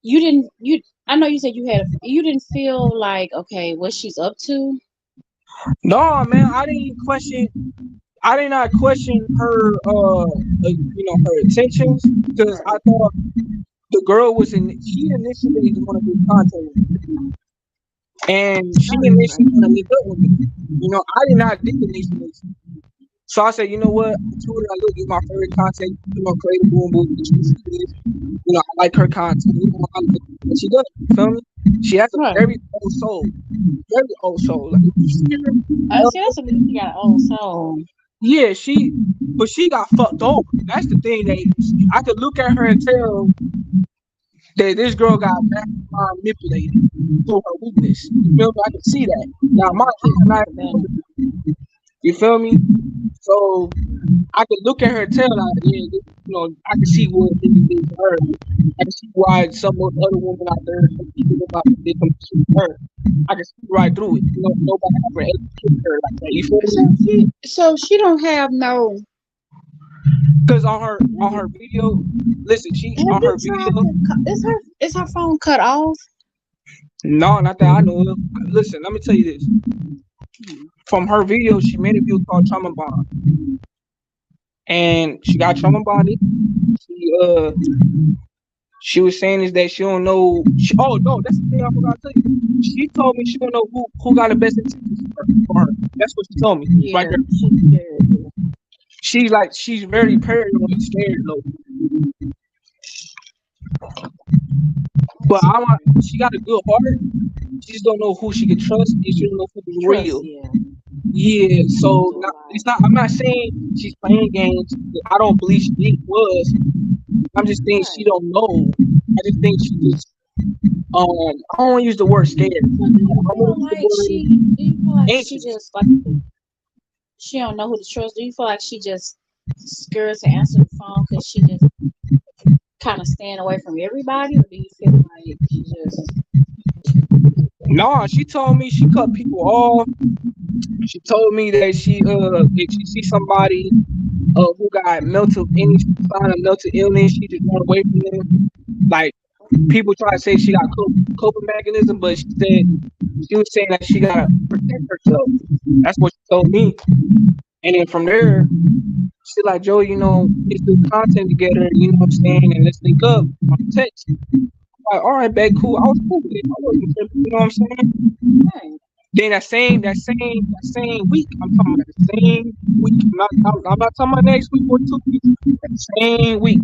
You didn't. You. I know you said you had. You didn't feel like, okay, what she's up to. No, man, I did not question her, her intentions because I thought the girl she initially didn't want to do contact with me, and she initially want to link up with me. I did not do initiate. So I said, you know what? I told her, I look, you my favorite content, creative boom boom. She is, I like her content. I like what she does. You feel me? She has a Right. very old soul. Like if you see her, I see. That's what you got. Oh, so yeah, but she got fucked over. That's the thing that I could look at her and tell that this girl got manipulated through her weakness. You feel me? I can see that. Now, I'm not, you feel me? So I could look at her and tell her, yeah, I can see what niggas did to her. I can see why some of the other women out there, some people about to did some shit to her. I can see right through it. Nobody ever educated her like that. You feel me? she don't have no. Because on her video, listen, she Have on you her tried video. to? Is her phone cut off? No, not that I know of. Listen, let me tell you this. From her video, she made a video called Trauma Bond, and she got trauma bonded. She she was saying is that she don't know. Oh no, that's the thing I forgot to tell you. She told me she don't know who got the best intentions for her. That's what she told me right Yeah, there. she did. She's very paranoid, scared, low. But she got a good heart. She just don't know who she can trust, and she don't know who's Trust, real. yeah. Yeah, That's so a it's lot. not. I'm not saying she's playing games. I don't believe she was. I'm just saying she Right. don't know. I just think she just I don't want to use the word scared. So do you I want feel to use the like word she? Do you feel like she anxious. just like she don't know who to trust? Do you feel like she just? scared to answer the phone because she just kind of staying away from everybody, or do you feel like she just No, she told me she cut people off. She told me that if she see somebody who got any sign of mental illness, she just run away from them. Like people try to say she got coping mechanism, but she was saying that she gotta protect herself. That's what she told me. And then from there, she like, Joe, let's do content together, you know what I'm saying, and let's link up on text. I'm like, all right, babe, cool. I was cool with it. I wasn't tripping, you know what I'm saying? right? Then that same week, I'm talking about the same week. I'm not talking about next week or 2 weeks. That same week,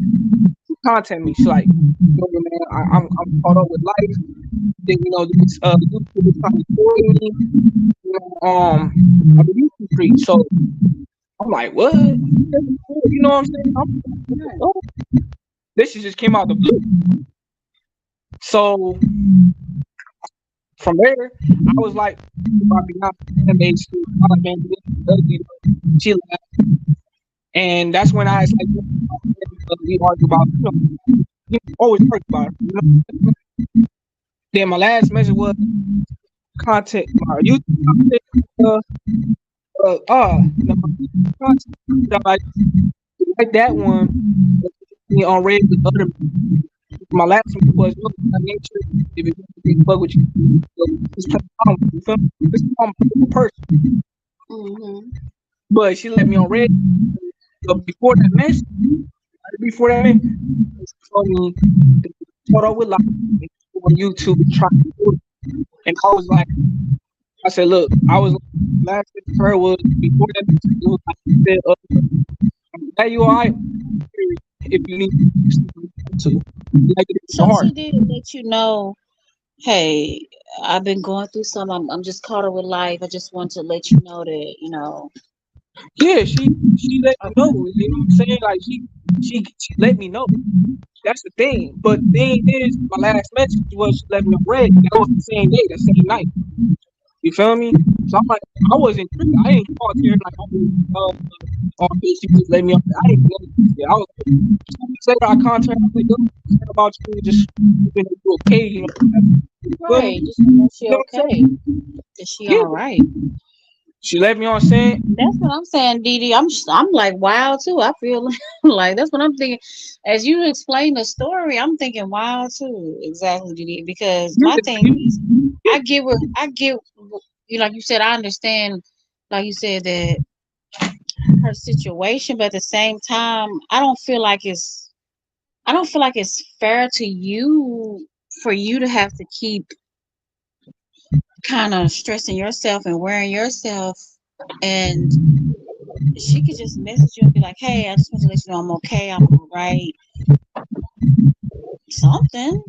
she contact me. She like, man, I'm caught up with life. Then this YouTube is trying to record me. I'm a YouTube freak, so I'm like, what? You know what I'm saying? Right. Oh, this shit just came out the blue. So from there, I was like, about Beyonce fan base. I was like, man, this is ugly. She laughed. And that's when I was like, we argue about, always argue about it. Then my last message was content, my YouTube content. My YouTube content. Like that one. On red with other. My last one was, look, by nature, if it doesn't fuck with you, just play around with you. You feel me? This is a person. Mm-hmm. But she let me on red. But before that message, she told me to start out with life on YouTube trying to do it. And I said, look, last thing to her was before that message, it was like, she said, hey, you all right? If you need to, like it in So your heart. she did let you know, hey, I've been going through some. I'm just caught up with life. I just want to let you know that, Yeah, she let me know. okay, You know what I'm saying? Like she let me know. That's the thing. But the thing is, my last message was she let me know red. That was the same day, that same night. You feel me? So I'm like, I wasn't tripping. I didn't call her like, she just let me off. I didn't know that. I was like, 2 weeks later, I contacted her. I was like, yo, I'm concerned about you. Just you okay. You feel me? right, just to know she You know what I'm okay, saying? is she Yeah. all right? She let me on saying, That's what I'm saying, Didi. I'm like wow too. I feel like that's what I'm thinking. As you explain the story, I'm thinking wow too. Exactly, Didi. Because yeah, my thing is, yeah, I get, like you said, I understand, like you said that her situation, but at the same time, I don't feel like it's fair to you for you to have to keep kind of stressing yourself and wearing yourself, and she could just message you and be like, "Hey, I just want to let you know I'm okay. I'm all right." Something.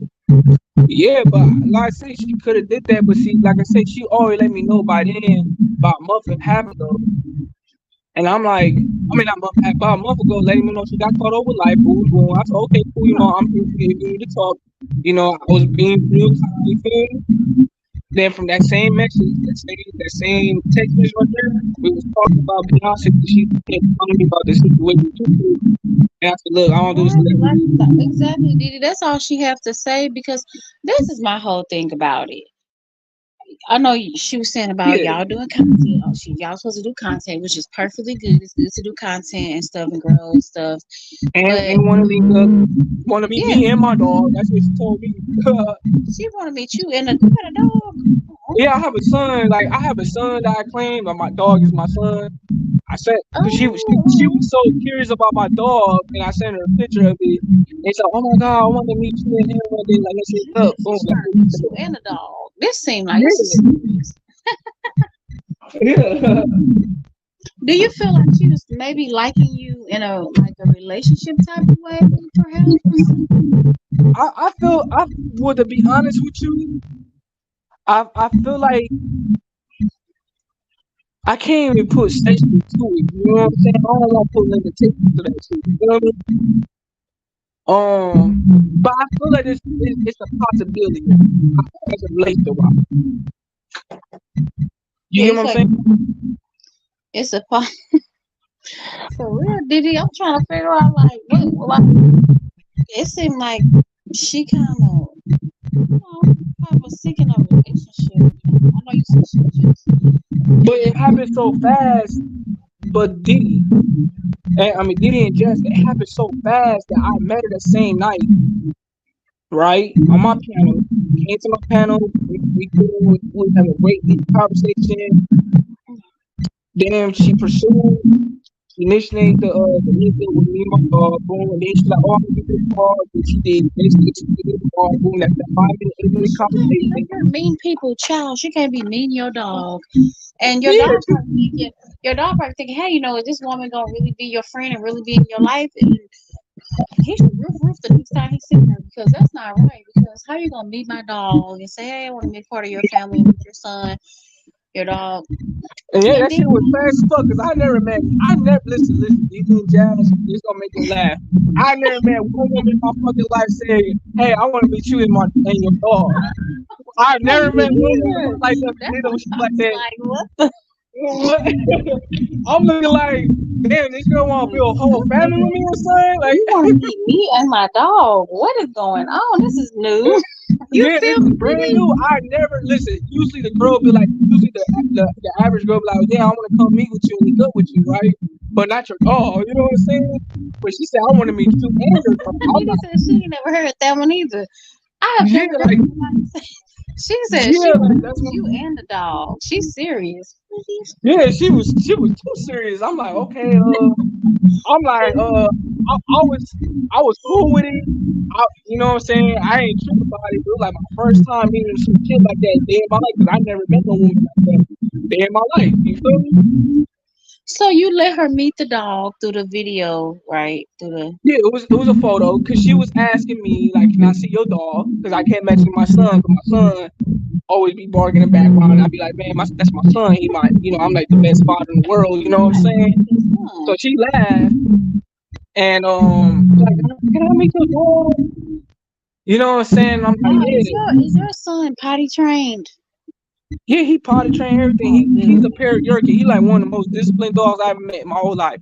yeah, but like I said, she could have did that, but see, like I said, she already let me know by then, about a month and a half ago. And I'm like, I mean, about a month ago, letting me know she got caught up with life. Boom, boom. I said, okay, cool. I'm here if you need to talk. I was being real time. You feel me? Then from that same message, that same text message right there, we was talking about Beyonce. She kept telling me about the situation with YouTube. And I said, look, I don't do Right, celebrity. exactly, Didi. That's all she have to say because this is my whole thing about it. I know she was saying about Yeah. y'all doing content. Oh, y'all supposed to do content, which is perfectly good. It's good to do content and stuff and grow and stuff. But And want to link up, want to meet yeah, me and my dog. That's what she told me. she want to meet you and you got a dog. Yeah, I have a son. Like I have a son that I claim, but my dog is my son. I said, cause she Oh, was so curious about my dog, and I sent her a picture of it. And so, oh my god, I want to meet you and him one day. Like let's she link up. Boom. she's Let's trying to link meet you up. and the dog. This seemed like this is Yeah, serious. yeah. Do you feel like she was maybe liking you in a relationship type of way, perhaps? I feel I would to be honest with you, I feel like I can't even put sexual to it. You know what I'm saying? I don't want to put limitations to that shit. You feel me? But I feel like it's a possibility as a relationship. You Yeah, get you what I'm feel saying? like it's a For real, Diddy, I'm trying to figure out like what like it seemed like she kind of have a seeking a relationship. I know you said she was just But it happened so fast. But Diddy, and I mean Diddy and Jess, it happened so fast that I met her the same night, right? On my panel. Came to my panel, we cool, we was having a great deep conversation. Then she pursued, she initiated the meeting with me and my dog, boom, and then she like, oh, I'm gonna give you a call. And she did basically she gave me the call, boom, that's that 5 minute, 8 minute she can't be conversation. let her mean people, child. She can't be mean your dog. And your Yeah, dog probably thinking your dog probably thinking, hey, is this woman gonna really be your friend and really be in your life? And he should roof the next time he see her because that's not right. Because how you gonna meet my dog and say, hey, I want to be part of your family and meet your son, your dog, and yeah, and that then shit was fast as fuck. Cause I never listen, DJ and Jazz, this gonna make you laugh. I never met one woman in my fucking life saying, "Hey, I want to meet you and your dog." I no, never me met one woman neither. like that That's did what no shit I like was that. like. What? What? I'm looking like, damn, this girl want to build a whole family with me or something. Like, You want to meet me and my dog? What is going on? This is new. You yeah, this feel is me, brand Diddy? new. I never listen. Usually the girl be like, usually the average girl be like, yeah, I want to come meet with you and link up with you, right? But not your dog. You know what I'm saying? But she said, I want to meet you and your dog. I'm Diddy said she ain't never heard that one either. I have yeah, never heard like nobody say. She said she yeah, want like to that's meet what. you and the dog. She's serious. Yeah, she was too serious. I'm like, okay, I'm like, I was cool with it. You know what I'm saying? I ain't tripping about it. It was like my first time meeting some shit like that day in my life because I never met no woman like that day in my life. You feel me? So you let her meet the dog through the video, right? Through the Yeah, it was a photo because she was asking me like, can I see your dog? Because I kept mentioning my son because my son always be barking in the background. And I'd be like, man, that's my son. He might, I'm like the best father in the world. You know what I'm right. saying? His So son. she laughed and like, can I meet your dog? You know what I'm saying? I'm like, Now, yeah, is your son potty trained? yeah, he potty trained everything. Oh, He's a good. parrot Yorkie. He like one of the most disciplined dogs I ever met in my whole life.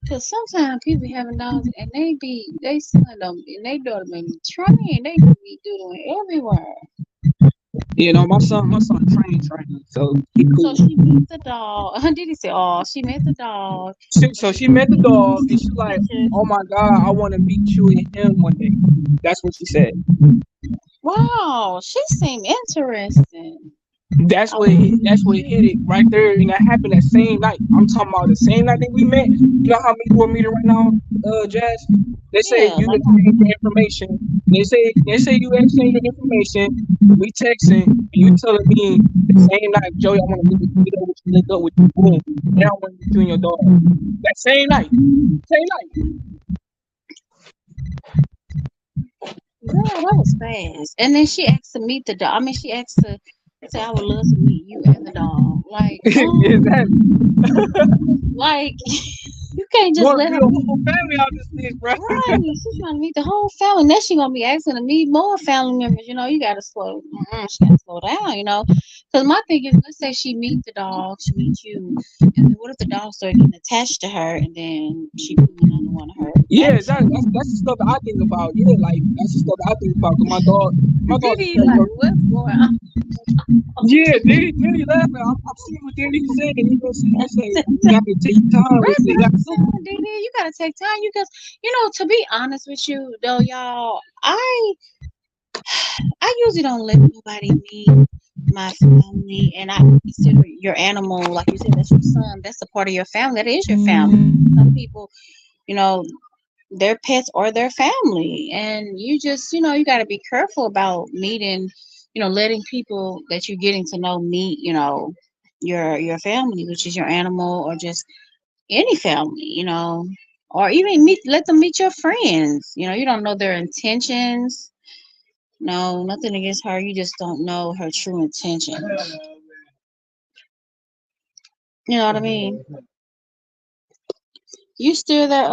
Cause sometimes people be having dogs and they son them and they daughter may be trained. They could be doing everywhere. My son trained, so he So cool. she met the dog. Did he say, "Oh, she met the dog"? And So she she met the dog and she took like, pictures. oh my god, I want to meet you and him one day. That's what she said. Wow, she seemed interesting. That's I what want to that's meet what hit it you. right there, and that happened that same night. I'm talking about the same night that we met. You know how people are meeting right now, Jazz? They say Yeah, you like exchange your information. They say you exchange your information. We texting, and you telling me the same night, Joey, I want to meet up with you, link up with you, boom. Now I want to meet you and your dog. That same night, same night. girl, that was fast. And then she asked to meet the dog. I mean, she asked to say, "I would love to meet you and the dog." Exactly. Like you can't just Want to let her build a meet. whole family out this bitch, bro. Right, she's trying to meet the whole family. Now she gonna be asking to meet more family members. You gotta slow. She gotta slow down. Because my thing is, let's say she meet the dog, she meet you, and then what if the dog start getting attached to her, and then she pull another one of her Yeah, family that's the stuff that I think about. Yeah, like that's the stuff that I think about. 'Cause my members? dog's a Diddy, parrot like, Yorkie. what's going on? Yeah, Diddy laughing. I'm seeing what Diddy's saying. He gonna say, he say, you gotta take your time with That's it. what I'm saying, Diddy. You gotta take time. You Because to be honest with you, though, y'all, I usually don't let nobody meet my family, and I consider your animal, like you said, that's your son. That's a part of your family. That is your family. Some people, you know, their pets or their family, and you just, you got to be careful about meeting, letting people that you're getting to know meet, your family, which is your animal, or just any family, or even let them meet your friends. You don't know their intentions. No, nothing against her. You just don't know her true intentions. You know what I mean? You still there?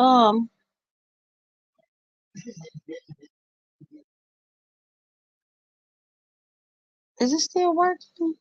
Is it still working?